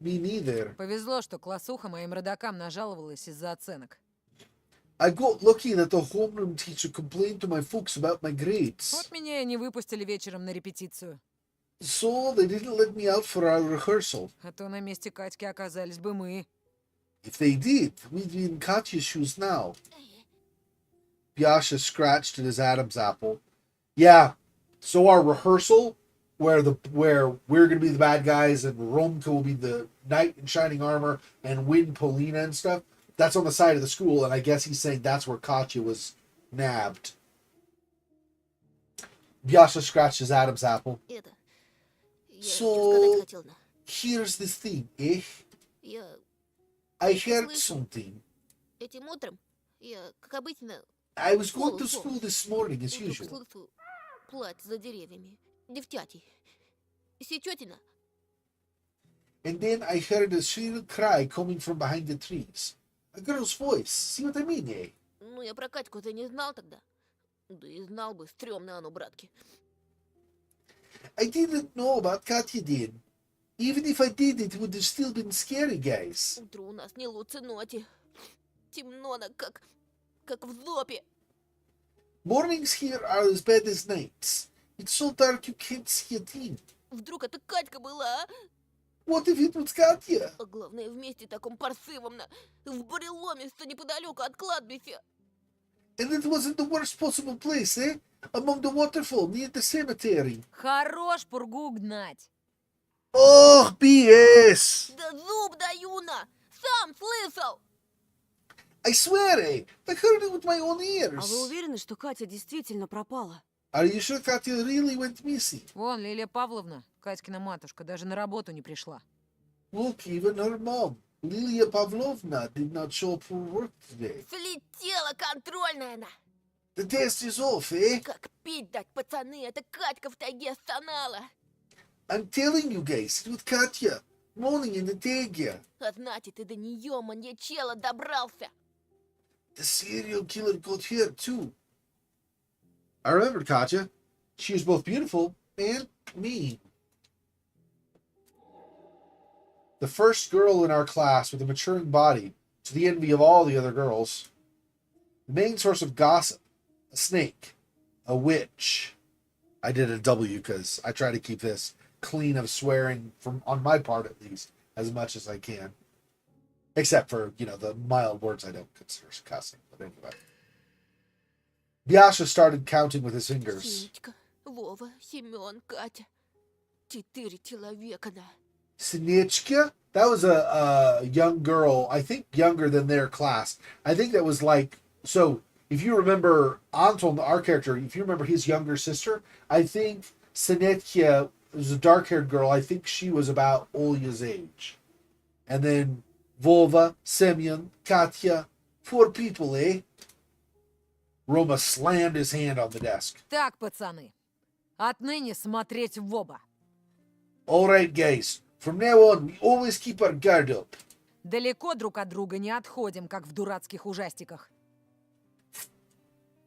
Me neither. Повезло, что классуха моим родакам нажаловалась из-за оценок. I got lucky that the homeroom teacher complained to my folks about my grades. Вот меня и не выпустили вечером на репетицию. So they didn't let me out for our rehearsal. А то на месте Катьки оказались бы мы. If they did, we'd be in Katya's shoes now. Yasha scratched at his Adam's apple. Yeah, so our rehearsal, where we're gonna be the bad guys and Romka will be the knight in shining armor and win Polina and stuff, that's on the side of the school, and I guess he's saying that's where Katya was nabbed. Yasha scratched his Adam's apple. Это... Я So- что сказать хотел на. Here's the thing, eh? Я I heard Слышу. something. этим утром, я, как обычно, I was going to Слышу. school this morning as вдруг usual. слышу плач за деревьями. Девтяти. Сечетина. And then I heard a shrill cry coming from behind the trees. A girl's voice. See what I mean, eh? Ну, я про Катьку-то не знал тогда. Да и знал бы, стрёмно оно, братки. I didn't know about Katya then. Even if I did, it would have still been scary, guys. Утро у нас не лучше ноти. Темно, как в зопе. Mornings here are as bad as nights. It's so dark you can't see a thing. Вдруг это Катька была, а? What if it was Katya? А главное, вместе таком паршивом, в буреломе-то неподалеку от кладбища. And it wasn't the worst possible place, eh? Among the waterfall near the cemetery. Хорош пургу гнать. Oh, BS! Да зуб даю на! Сам слышал! I swear, eh? I heard it with my own А вы ears. уверены, что Катя действительно пропала? Are you sure Katya really went missing? Вон, Лилия Павловна, Катькина матушка, даже на работу не пришла. Look, even her mom, Lilia Pavlovna, did not show up for work today. Слетела контрольная на! The test is off, eh? Как пить дать, пацаны, это Катька в тайге стонала. I'm telling you guys, it was Katya, moaning in the taiga. А значит, и до нее маньячела добрался. The serial killer got here too. I remembered Katya. She was both beautiful and mean. The first girl in our class with a maturing body, to the envy of all the other girls. The main source of gossip, a snake, a witch. I did a W because I try to keep this clean of swearing, from on my part at least, as much as I can. Except for, the mild words I don't consider cussing. But anyway. Yasha started counting with his fingers. Синечка, Вова, Семен, Катя. 4 человека, да. Sinechka? That was a young girl, I think younger than their class. I think that was like, so if you remember Anton, our character, if you remember his younger sister, I think Sinechka was a dark-haired girl. I think she was about Olya's age. And then Vova, Semyon, Katya, 4 people, eh? Roma slammed his hand on the desk. Так, пацаны, отныне смотреть в оба. All right, guys. From now on, we always keep our guard up. Далеко друг от друга не отходим, как в дурацких ужастиках.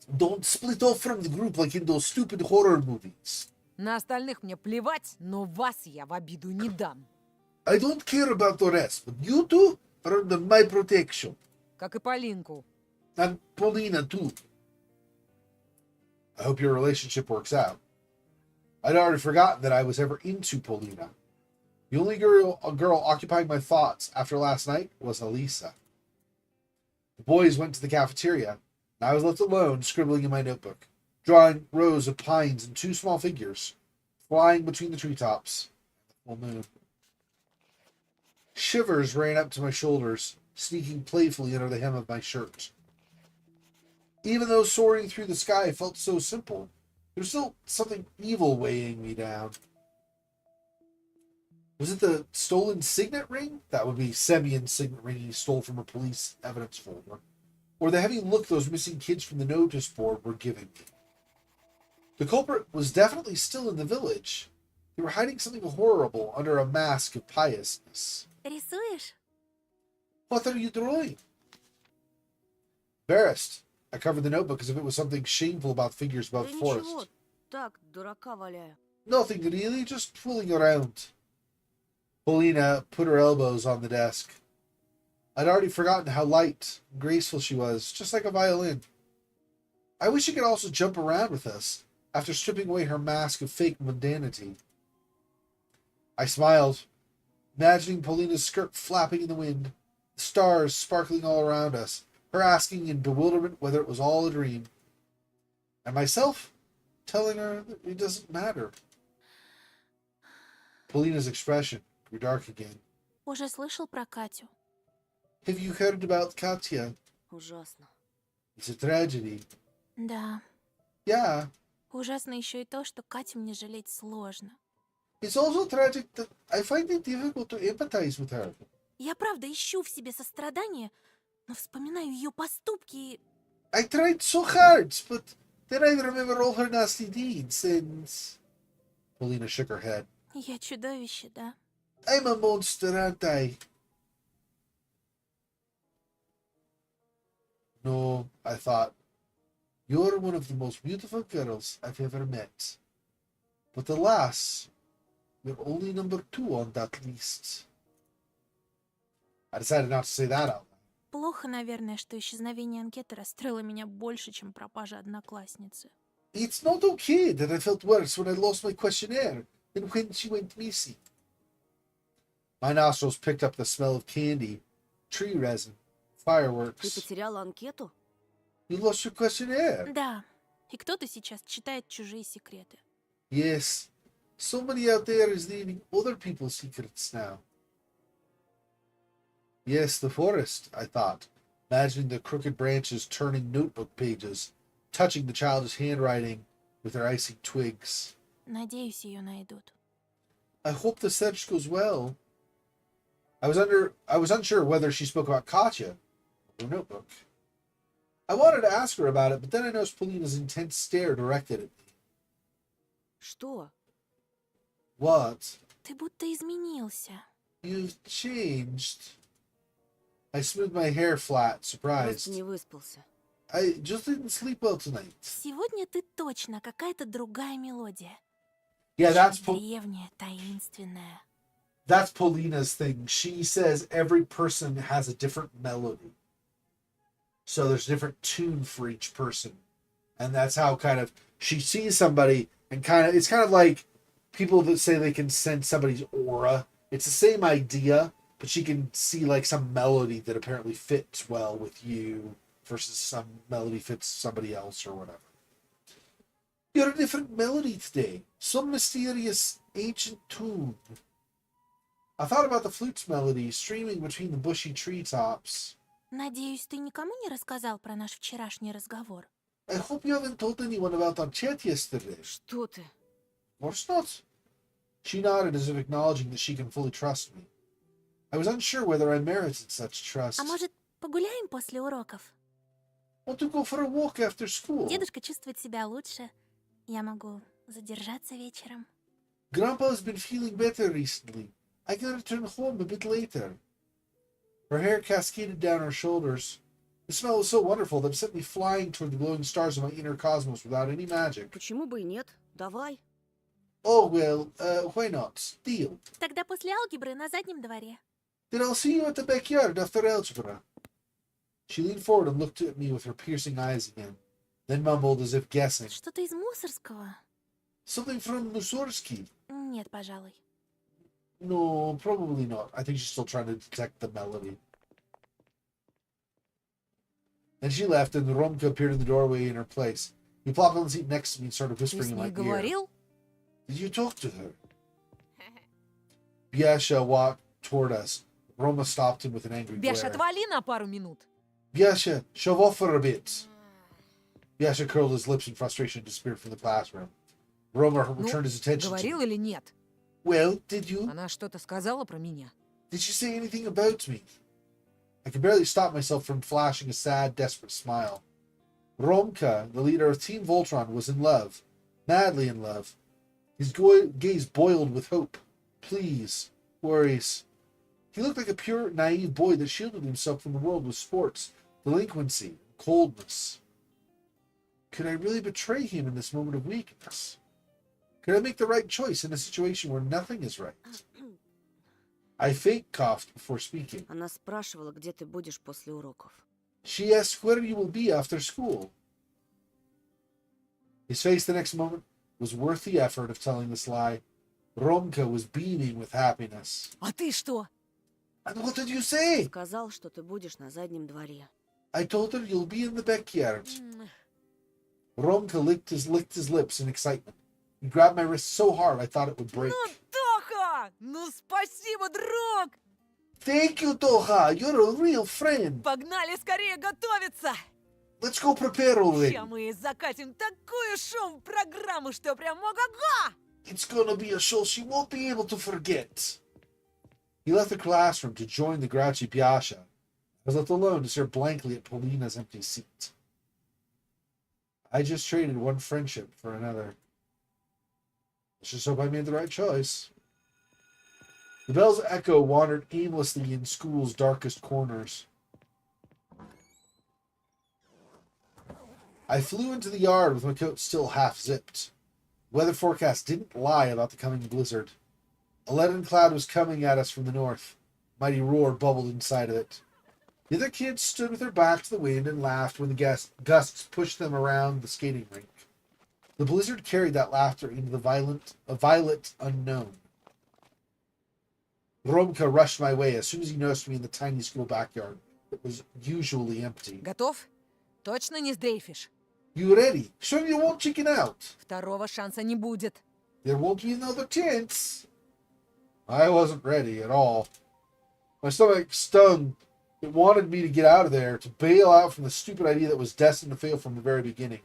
Don't split off from the group like in those stupid horror movies. На остальных мне плевать, но вас я в обиду не дам. I don't care about the rest, but you two are under my protection. Как и Полинку. And Paulina, too. I hope your relationship works out. I'd already forgotten that I was ever into Polina. The only girl occupying my thoughts after last night was Elisa. The boys went to the cafeteria, and I was left alone scribbling in my notebook, drawing rows of pines and 2 small figures, flying between the treetops and the full moon. Shivers ran up to my shoulders, sneaking playfully under the hem of my shirt. Even though soaring through the sky felt so simple, there was still something evil weighing me down. Was it the stolen signet ring? That would be Semyon's signet ring he stole from a police evidence folder. Or the heavy look those missing kids from the notice board were giving me. The culprit was definitely still in the village. They were hiding something horrible under a mask of piousness. Рисуешь? What are you drawing? Embarrassed, I covered the notebook as if it was something shameful about figures above Да the forest. ничего, так, дурака валяю. Nothing really, just fooling around. Paulina put her elbows on the desk. I'd already forgotten how light and graceful she was, just like a violin. I wish she could also jump around with us, after stripping away her mask of fake mundanity. I smiled, imagining Paulina's skirt flapping in the wind, the stars sparkling all around us, her asking in bewilderment whether it was all a dream, and myself telling her that it doesn't matter. Paulina's expression grew dark again. Уже слышал про Катю? Have you heard about Katya? Ужасно. It's a tragedy. Да. Yeah, Ужасно еще и то, что Катю мне жалеть сложно. it's also tragic that I find it difficult to empathize with her. Я правда ищу в себе сострадание, но вспоминаю ее поступки и... I tried so hard, but then I remember all her nasty deeds, and... Paulina shook her head. Я чудовище, да? I'm a monster, aren't I? No, I thought. You're one of the most beautiful girls I've ever met. But alas, you're only number 2 on that list. I decided not to say that out loud. Плохо, наверное, что исчезновение анкеты расстроило меня больше, чем пропажа одноклассницы. It's not okay that I felt worse when I lost my questionnaire than when she went missing. My nostrils picked up the smell of candy, tree resin, Ты fireworks. потеряла анкету? You lost your questionnaire? Да, и кто-то сейчас читает чужие секреты. Yes. Somebody out there is leaving other people's secrets now. Yes, the forest, I thought, imagining the crooked branches turning notebook pages, touching the childish handwriting with their icy twigs. Надеюсь, ее найдут. I hope the search goes well. I was unsure whether she spoke about Katya or her notebook. I wanted to ask her about it, but then I noticed Paulina's intense stare directed at me. Что? What? Ты будто изменился. You've changed. I smoothed my hair flat, Просто surprised. не выспался. I just didn't sleep well tonight. Сегодня ты точно какая-то другая мелодия. Yeah, Древняя, таинственная. that's Paulina's thing. She says every person has a different melody. So there's a different tune for each person. And that's how kind of she sees somebody and it's kind of like people that say they can sense somebody's aura. It's the same idea, but she can see like some melody that apparently fits well with you versus some melody fits somebody else or whatever. You're a different melody today. Some mysterious ancient tune. I thought about the flute's melody streaming between the bushy treetops. Надеюсь, ты никому не рассказал про наш вчерашний разговор? I hope you haven't told anyone about our chat yesterday. Что ты? Of course not. She nodded as if acknowledging that she can fully trust me. I was unsure whether I merited such trust. А может, погуляем после уроков? Want to go for a walk after school? Дедушка чувствует себя лучше. Я могу задержаться вечером. Grandpa's been feeling better recently. I can return home a bit later. Her hair cascaded down her shoulders. The smell was so wonderful that it sent me flying toward the glowing stars of my inner cosmos without any magic. Почему бы и нет? Давай. Oh, well, why not? Deal. Тогда после алгебры на заднем дворе. Then I'll see you at the backyard after algebra. She leaned forward and looked at me with her piercing eyes again, then mumbled as if guessing. Что-то из Мусорского? Something from Mussorgsky. Нет, пожалуй. No, probably not. I think she's still trying to detect the melody. Then she left, and Romka appeared in the doorway in her place. He plopped on the seat next to me and started Ты whispering с in my ней ear. говорил? Did you talk to her? Biasha walked toward us, Roma stopped him with an angry Беш, glare. отвали на пару минут. Yasha, shove off for a bit. Yasha curled his lips in frustration and disappeared from the classroom. Roma returned his attention Говорил to me. или нет? Well, did you? Она что-то сказала про меня? Did she say anything about me? I could barely stop myself from flashing a sad, desperate smile. Romka, the leader of Team Voltron, was in love. Madly in love. His gaze boiled with hope. Please. Worries. He looked like a pure, naive boy that shielded himself from the world with sports, delinquency, coldness. Could I really betray him in this moment of weakness? Could I make the right choice in a situation where nothing is right? I fake coughed before speaking. Она спрашивала, где ты будешь после уроков. She asked where you will be after school. His face the next moment was worth the effort of telling this lie. Romka was beaming with happiness. А ты что? And what did you say? Сказал, что ты будешь на заднем дворе. I told her you'll be in the backyard. Romka licked his lips in excitement. He grabbed my wrist so hard I thought it would break. Ну, Тоха! Ну, спасибо, друг! Thank you, Toha. You're a real friend. Погнали скорее готовиться! Let's go prepare already. Сейчас мы закатим такую шоу-программу, что прям ого-го! It's gonna be a show she won't be able to forget. He left the classroom to join the grouchy Piasha. I was left alone to stare blankly at Polina's empty seat. I just traded one friendship for another. Let's just hope I made the right choice. The bell's echo wandered aimlessly in school's darkest corners. I flew into the yard with my coat still half zipped. Weather forecast didn't lie about the coming blizzard. A leaden cloud was coming at us from the north. Mighty roar bubbled inside of it. The other kids stood with their back to the wind and laughed when the gusts pushed them around the skating rink. The blizzard carried that laughter into the violet unknown. Romka rushed my way as soon as he noticed me in the tiny school backyard that was usually empty. Готов? Точно не сдрейфишь? You ready? Sure you won't chicken out? Второго шанса не будет. There won't be another chance. I wasn't ready at all. My stomach stung. It wanted me to get out of there, to bail out from the stupid idea that was destined to fail from the very beginning.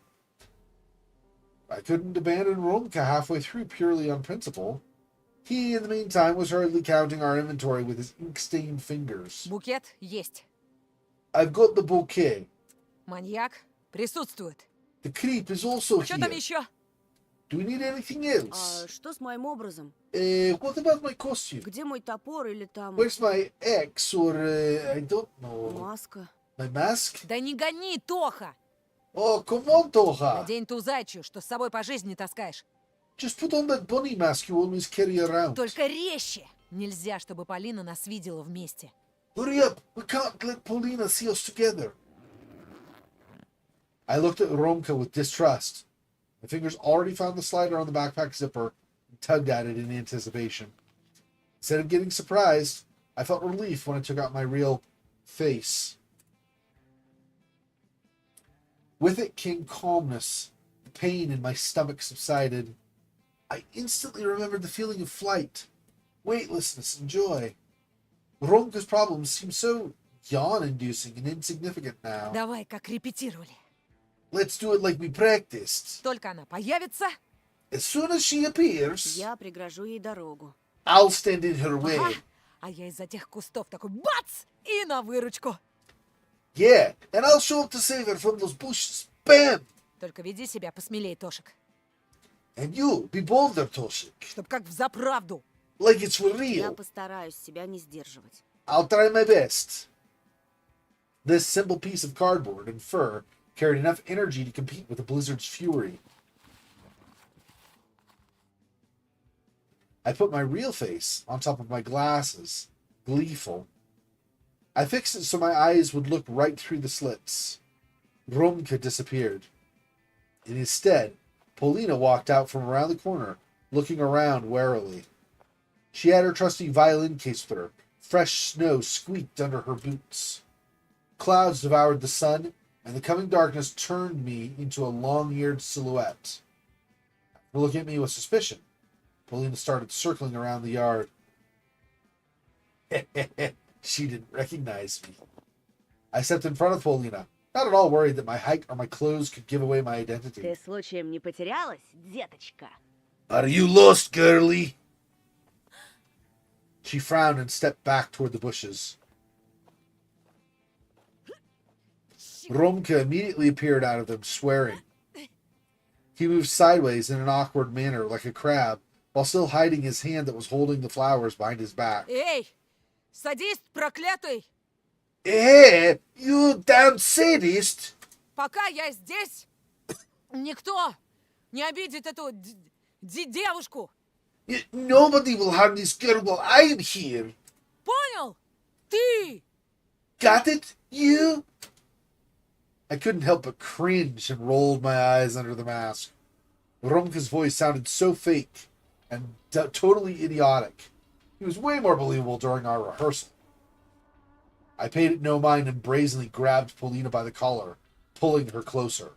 I couldn't abandon Romka halfway through purely on principle. He, in the meantime, was hurriedly counting our inventory with his ink-stained fingers. Букет есть. I've got the bouquet. Маньяк присутствует. The creep is also Что там here. еще? Do we need anything else? А что с моим образом? What about my costume? Где мой топор или там Where's my axe or, I don't know, маска? my mask? Да не гони, Тоха! Oh, come on, Toha. Надень ту зайчью, что с собой по жизни таскаешь. Just put on that bunny mask you always carry around. Только резче! Нельзя, чтобы Полина нас видела вместе. Hurry up! We can't let Paulina see us together. I looked at Romka with distrust. My fingers already found the slider on the backpack zipper and tugged at it in anticipation. Instead of getting surprised, I felt relief when I took out my real face. With it came calmness. The pain in my stomach subsided. I instantly remembered the feeling of flight, weightlessness, and joy. Romka's problems seemed so yawn-inducing and insignificant now. Давай, как репетировали. Let's do it like we practiced. Только она появится. As soon as she appears, Я прегражу ей дорогу. I'll stand in her way. Ага. А я из-за тех кустов такой бац! И на выручку. Yeah, and I'll show up to save her from those bushes. Bam! Только веди себя посмелей, Тошек. And you, be bolder, Toshik. Чтоб как взаправду. Like it's for Я real. постараюсь себя не сдерживать. I'll try my best. This simple piece of cardboard and fur carried enough energy to compete with the blizzard's fury. I put my real face on top of my glasses, gleeful. I fixed it so my eyes would look right through the slits. Romka disappeared. In his stead, Polina walked out from around the corner, looking around warily. She had her trusty violin case with her. Fresh snow squeaked under her boots. Clouds devoured the sun, and the coming darkness turned me into a long-eared silhouette. After looking at me with suspicion, Polina started circling around the yard. She didn't recognize me. I stepped in front of Polina, not at all worried that my height or my clothes could give away my identity. Ты случаем не потерялась, деточка? Are you lost, girlie? She frowned and stepped back toward the bushes. Romka immediately appeared out of them, swearing. He moved sideways in an awkward manner, like a crab, while still hiding his hand that was holding the flowers behind his back. Эй, садист проклятый! Hey, you damn sadist! Пока я здесь, никто не обидит эту девушку. Nobody will harm this girl while I'm here. Понял? Ты! Got it? You? I couldn't help but cringe and rolled my eyes under the mask. Romka's voice sounded so fake and totally idiotic. He was way more believable during our rehearsal. I paid it no mind and brazenly grabbed Polina by the collar, pulling her closer.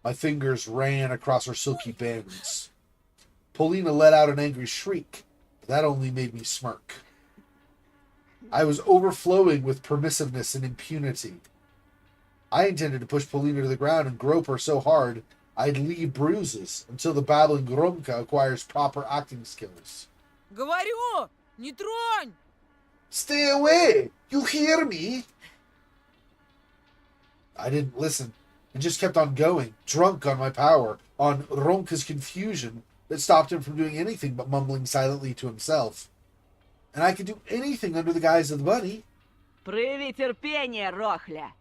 My fingers ran across her silky bands. Polina let out an angry shriek, but that only made me smirk. I was overflowing with permissiveness and impunity. I intended to push Polina to the ground and grope her so hard I'd leave bruises until the babbling Romka acquires proper acting skills. Говорю, не тронь! Stay away! You hear me? I didn't listen and just kept on going, drunk on my power, on Romka's confusion that stopped him from doing anything but mumbling silently to himself. And I could do anything under the guise of the bunny. Прояви терпение, Рохля.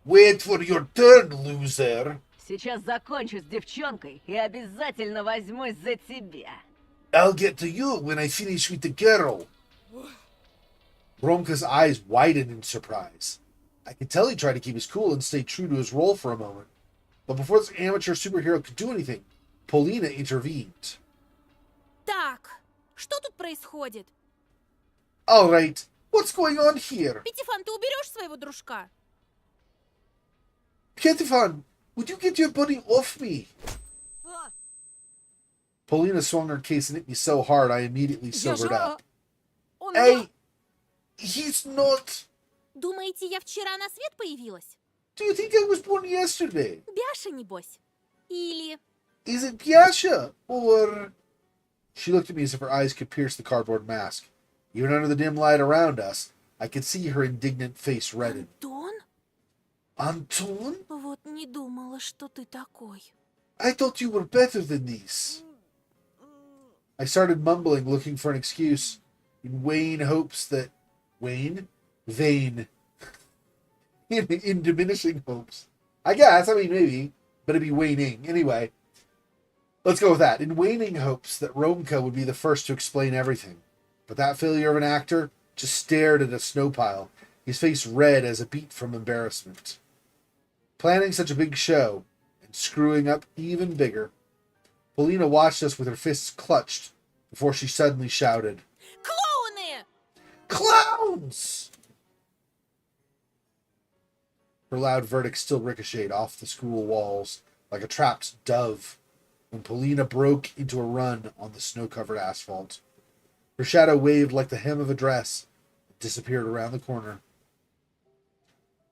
Wait for your turn, loser. Сейчас закончу с девчонкой и обязательно возьмусь за тебя. I'll get to you when I finish with the girl. Romka's eyes widened in surprise. I could tell he tried to keep his cool and stay true to his role for a moment. But before this amateur superhero could do anything, Polina intervened. Так, что тут происходит? All right, what's going on here? Пятифан, ты уберешь своего дружка? Petifan, would you get your buddy off me? Polina swung her case and hit me so hard I immediately sobered up. Он Hey, he's not. Думаете, я вчера на свет появилась? Do you think I was born yesterday? Бяша, небось? Или... Is it Piasha? Or... She looked at me as if her eyes could pierce the cardboard mask. Even under the dim light around us, I could see her indignant face redden. Антон? Anton? Вот не думала, что ты такой. I thought you were better than this. I started mumbling, looking for an excuse, in vain hopes that... Vain? in diminishing hopes. I guess, I mean, maybe, but it'd be waning. Anyway, let's go with that. In waning hopes that Romka would be the first to explain everything. But that failure of an actor just stared at a snow pile, his face red as a beet from embarrassment. Planning such a big show, and screwing up even bigger, Polina watched us with her fists clutched before she suddenly shouted, Клоуны! Clowns! Her loud verdict still ricocheted off the school walls like a trapped dove when Polina broke into a run on the snow-covered asphalt. Her shadow waved like the hem of a dress and disappeared around the corner.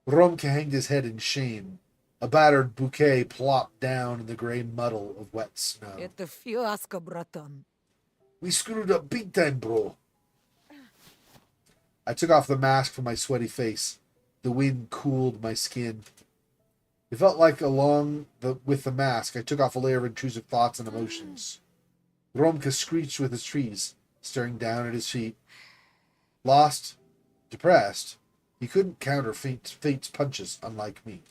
Romka hanged his head in shame. A battered bouquet plopped down in the gray muddle of wet snow. Это фиаско, братан. We screwed up big time, bro. I took off the mask from my sweaty face. The wind cooled my skin. It felt like with the mask, I took off a layer of intrusive thoughts and emotions. Romka screeched with his trees, staring down at his feet. Lost, depressed, he couldn't counter fate's punches, unlike me.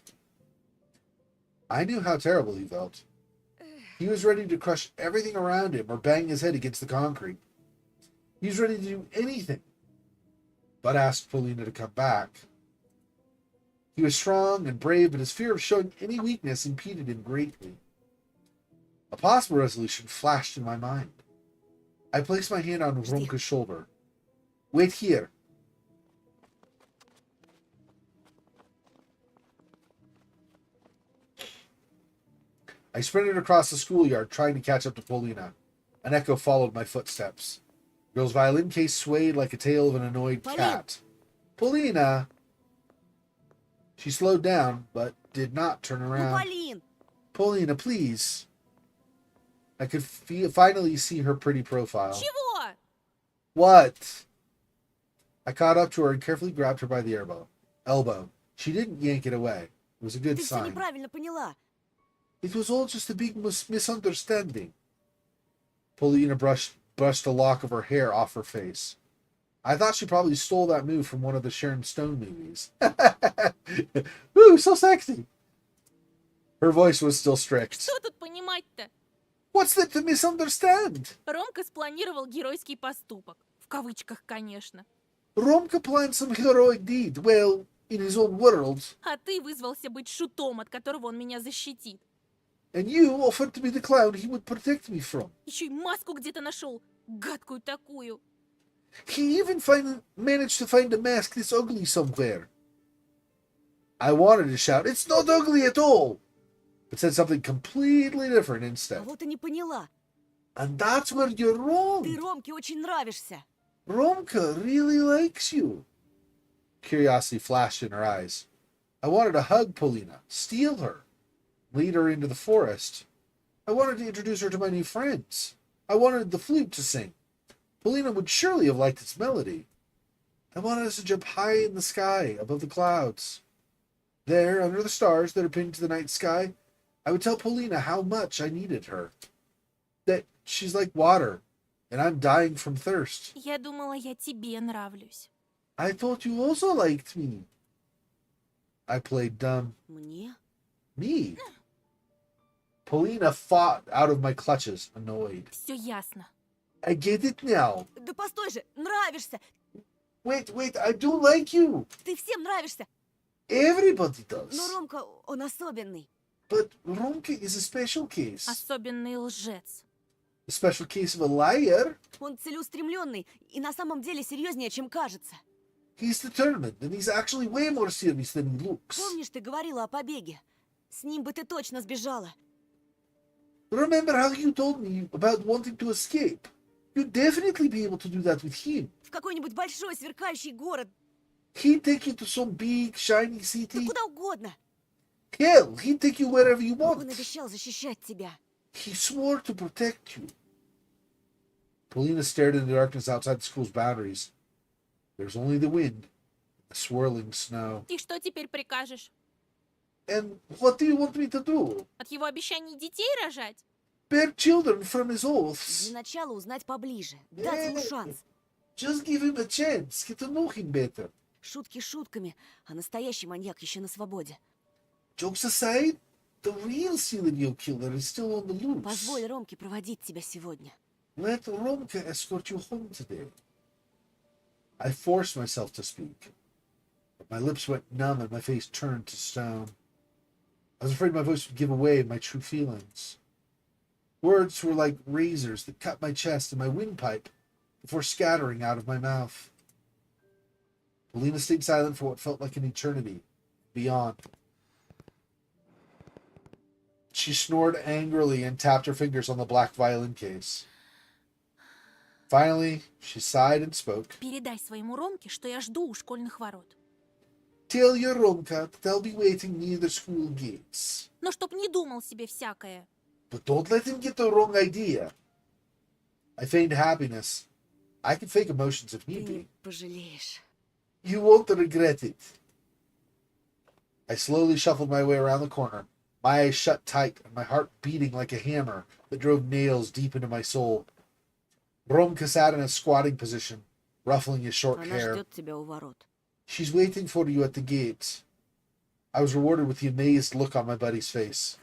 I knew how terrible he felt. He was ready to crush everything around him or bang his head against the concrete. He was ready to do anything but asked Polina to come back. He was strong and brave, but his fear of showing any weakness impeded him greatly. A possible resolution flashed in my mind. I placed my hand on Romka's shoulder. Wait here. I sprinted across the schoolyard, trying to catch up to Polina. An echo followed my footsteps. The girl's violin case swayed like a tail of an annoyed Полин! cat. Polina! She slowed down, but did not turn Ну, around. Полин! Polina, please. I could finally see her pretty profile. Чего? What? I caught up to her and carefully grabbed her by the elbow. She didn't yank it away. It was a good Ты все sign. неправильно поняла. It was all just a big misunderstanding. Paulina brushed a lock of her hair off her face. I thought she probably stole that move from one of the Sharon Stone movies. Ooh, so sexy. Her voice was still strict. Что тут понимать-то? What's there to misunderstand? Ромка спланировал геройский поступок. В кавычках, конечно. Romka planned some heroic deed, well, in his own world, А ты вызвался быть шутом, от которого он меня защитит. and you offered to be the clown he would protect me from. Еще и маску где-то нашел. Гадкую такую. He even managed to find a mask this ugly somewhere. I wanted to shout, "It's not ugly at all!" but said something completely different А instead. вот и не поняла. And that's where you're Ты wrong. Ромке очень нравишься. Romka really likes you. Curiosity flashed in her eyes. I wanted to hug Polina, steal her, lead her into the forest. I wanted to introduce her to my new friends. I wanted the flute to sing. Polina would surely have liked its melody. I wanted us to jump high in the sky, above the clouds. There, under the stars that are pinned to the night sky, I would tell Polina how much I needed her. That she's like water, and I'm dying from thirst. Я думала, я тебе нравлюсь. I thought you also liked me. I played dumb. Мне? Me? Polina fought out of my clutches, annoyed. Все ясно. I get it now. Да постой же, нравишься. Wait, I do like you. Ты всем нравишься. Everybody does. Но Ромка, он особенный. But Romka is a special case. Особенный лжец. A special case of a liar. Он целеустремленный и на самом деле серьезнее, чем кажется. He's determined, and he's actually way more serious than he looks. Помнишь, ты говорила о побеге? С ним бы ты точно сбежала. Remember how you told me about wanting to escape? You'd definitely be able to do that with him. В какой-нибудь большой сверкающий город. He'd take you to some big, shiny Да city. куда угодно. Hell, he'd take you wherever you Он want. обещал защищать тебя. He swore to protect you. Polina stared in the darkness outside the school's boundaries. There's only the wind, the swirling snow. И что теперь прикажешь? And what do you want me to do? От его обещаний детей рожать? Bear children from his oaths? Для начала узнать поближе. Дать ему шанс. Just give him a chance. Get to know him better. Шутки шутками, а настоящий маньяк еще на свободе. Jokes aside, the real serial killer is still on the loose. Позволь Ромке проводить тебя сегодня. Let Romka escort you home today. I forced myself to speak, but my lips went numb and my face turned to stone. I was afraid my voice would give away my true feelings. Words were like razors that cut my chest and my windpipe before scattering out of my mouth. Polina stayed silent for what felt like an eternity. Beyond. She snored angrily and tapped her fingers on the black violin case. Finally, she sighed and spoke. Передай своему Ромке, что я жду у школьных ворот. Tell your Romka that I'll be waiting near the school gates. Но чтоб не думал себе всякое. But don't let him get the wrong idea. I feigned happiness. I can fake emotions if Ты need не be. пожалеешь. You won't regret it. I slowly shuffled my way around the corner, my eyes shut tight and my heart beating like a hammer that drove nails deep into my soul. Romka sat in a squatting position, ruffling his short Она hair. ждет тебя у ворот. She's waiting for you at the gates. I was rewarded with the amazed look on my buddy's face.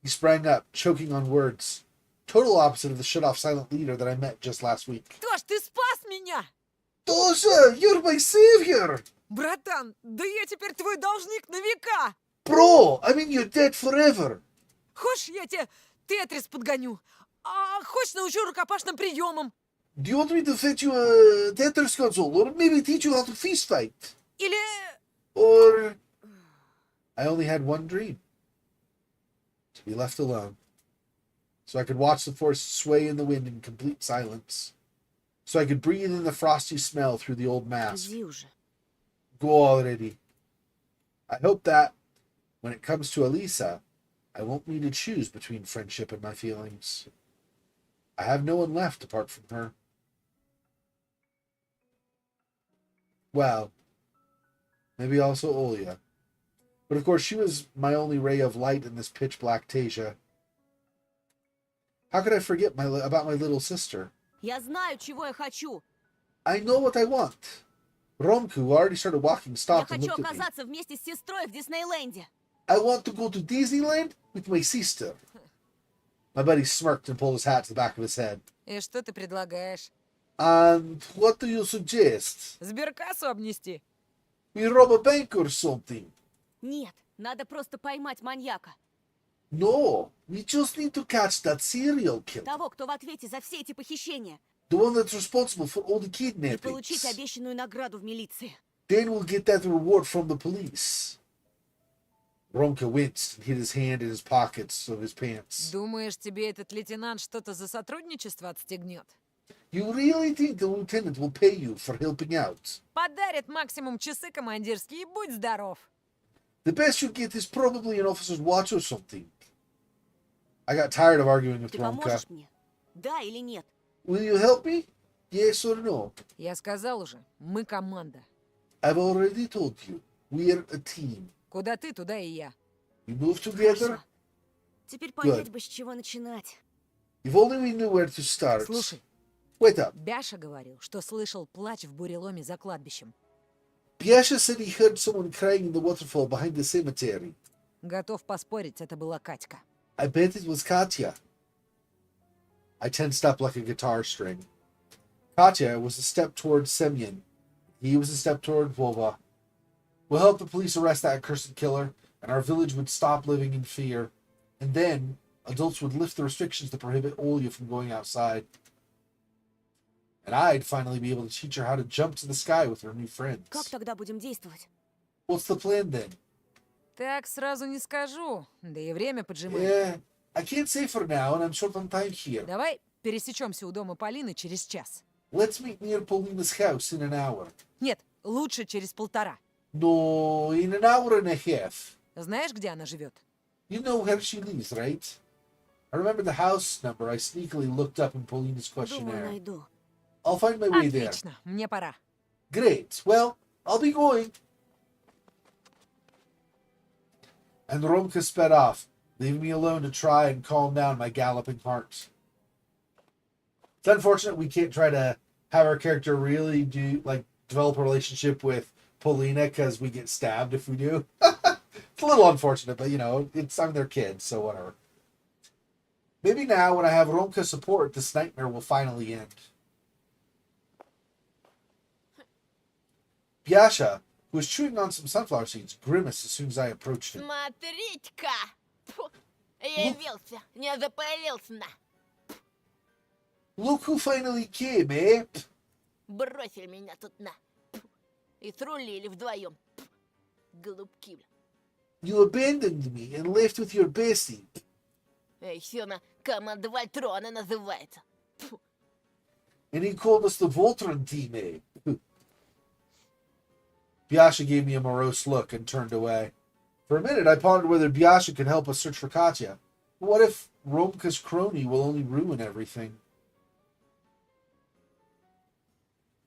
He sprang up, choking on words. Total opposite of the shut-off silent leader that I met just last week. Тош, ты спас меня! Tosha, you're my savior! Братан, да я теперь твой должник на века! Bro, I mean you're dead forever. Хочешь, я тебе тетрис подгоню? А хочешь, научу рукопашным приемам? Do you want me to fetch you a Tetris console or maybe teach you how to fist fight? Или... Or... I only had one dream. To be left alone. So I could watch the forest sway in the wind in complete silence. So I could breathe in the frosty smell through the old mask. Иди уже. Go already. I hope that when it comes to Elisa, I won't need to choose between friendship and my feelings. I have no one left apart from her. Well, maybe also Olya. But of course, she was my only ray of light in this pitch black Tasia. How could I forget about my little sister? Я знаю, чего я хочу. I know what I want. Romku, who already started walking, Я stopped and хочу looked at me. оказаться вместе с сестрой в Диснейленде. I want to go to Disneyland with my sister. My buddy smirked and pulled his hat to the back of his head. И что ты предлагаешь? And what do you suggest? Сберкассу обнести? We rob a bank or something? Нет, надо просто поймать маньяка. No, we just need to catch that serial killer. Того, кто в ответе за все эти похищения. The one that's responsible for all the И получить kidnappings. обещанную награду в милиции. Then we'll get that reward from the police. Ромка winced and hid his hand in his pockets of his pants. Думаешь, тебе этот лейтенант что-то за сотрудничество отстегнет? You really think the lieutenant will pay you for helping out? Подарит максимум часы командирские и будь здоров. The best you get is probably an officer's watch or something. I got tired of arguing with Ты Ромка. поможешь мне? Да или нет? Will you help me? Yes or no? Я сказал уже, мы команда. I've already told you. We're a team. Куда ты, туда и я. We move together. Хорошо. Теперь понять бы, с чего начинать. If only we knew where to start. Слушай, Wait up. Бяша говорил, что слышал плач в буреломе за кладбищем. Biasha said he heard someone crying in the waterfall behind the cemetery. Готов поспорить, это была Катька. I bet it was Katya. I tensed up like a guitar string. Katya was a step toward Semyon. He was a step toward Vova. We'll help the police arrest that accursed killer, and our village would stop living in fear. And then, adults would lift the restrictions that prohibit Olya from going outside. And I'd finally be able to teach her how to jump to the sky with her new friends. Как тогда будем действовать? What's the plan then? Так сразу не скажу, да и время поджимает. Yeah, I can't say for now, and I'm short on time here. Давай пересечемся у дома Полины через час. Let's meet near Paulina's house in an hour. Нет, лучше через 1,5. No, in an hour and a half. Знаешь, где она живет? You know where she lives, right? I remember the house number. I sneakily looked up in Paulina's Думаю, questionnaire. найду. I'll find my way there. Отлично, мне пора. Great. Well, I'll be going. And Romka sped off, leaving me alone to try and calm down my galloping heart. It's unfortunate we can't try to have our character really develop a relationship with Paulina because we get stabbed if we do. It's a little unfortunate, but they're kids, so whatever. Maybe now when I have Romka support, this nightmare will finally end. Biasha, who was chewing on some sunflower seeds, grimaced as soon as I approached him. Смотрите-ка! Фу, явился, не запалился на. Look who finally came, eh? Бросили меня тут на. И срулили вдвоем. Голубки. You abandoned me and left with your bestie. Еще на команда Вольтрона называется. Фу. And he called us the Voltron team, eh? Biasha gave me a morose look and turned away. For a minute, I pondered whether Biasha could help us search for Katya. But what if Romka's crony will only ruin everything?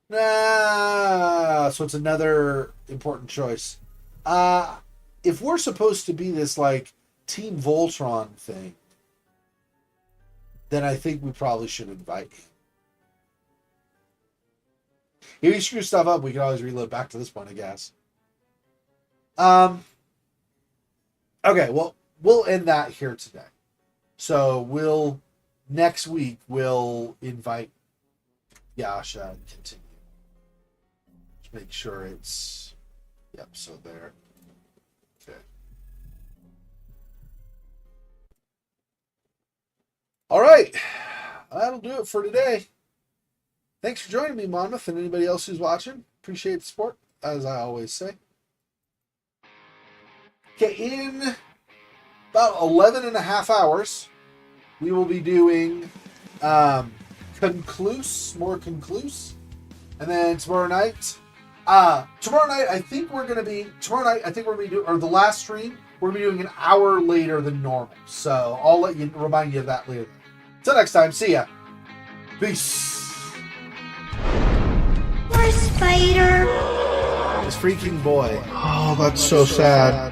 Nah, so it's another important choice. If we're supposed to be this, Team Voltron thing, then I think we probably should invite him. If you screw stuff up, we can always reload back to this point, I guess. Okay, well, we'll end that here today. So next week, we'll invite Yasha and continue. Just make sure it's, yep, so there. Okay. All right, that'll do it for today. Thanks for joining me, Monmouth, and anybody else who's watching. Appreciate the support, as I always say. Okay, in about 11 and a half hours, we will be doing more Concluse. And then tomorrow night, Tomorrow night, I think we're gonna be doing, or the last stream, we're gonna be doing an hour later than normal. So I'll remind you of that later. Till next time, see ya. Peace. Poor spider. This freaking boy. Oh, that's so sad.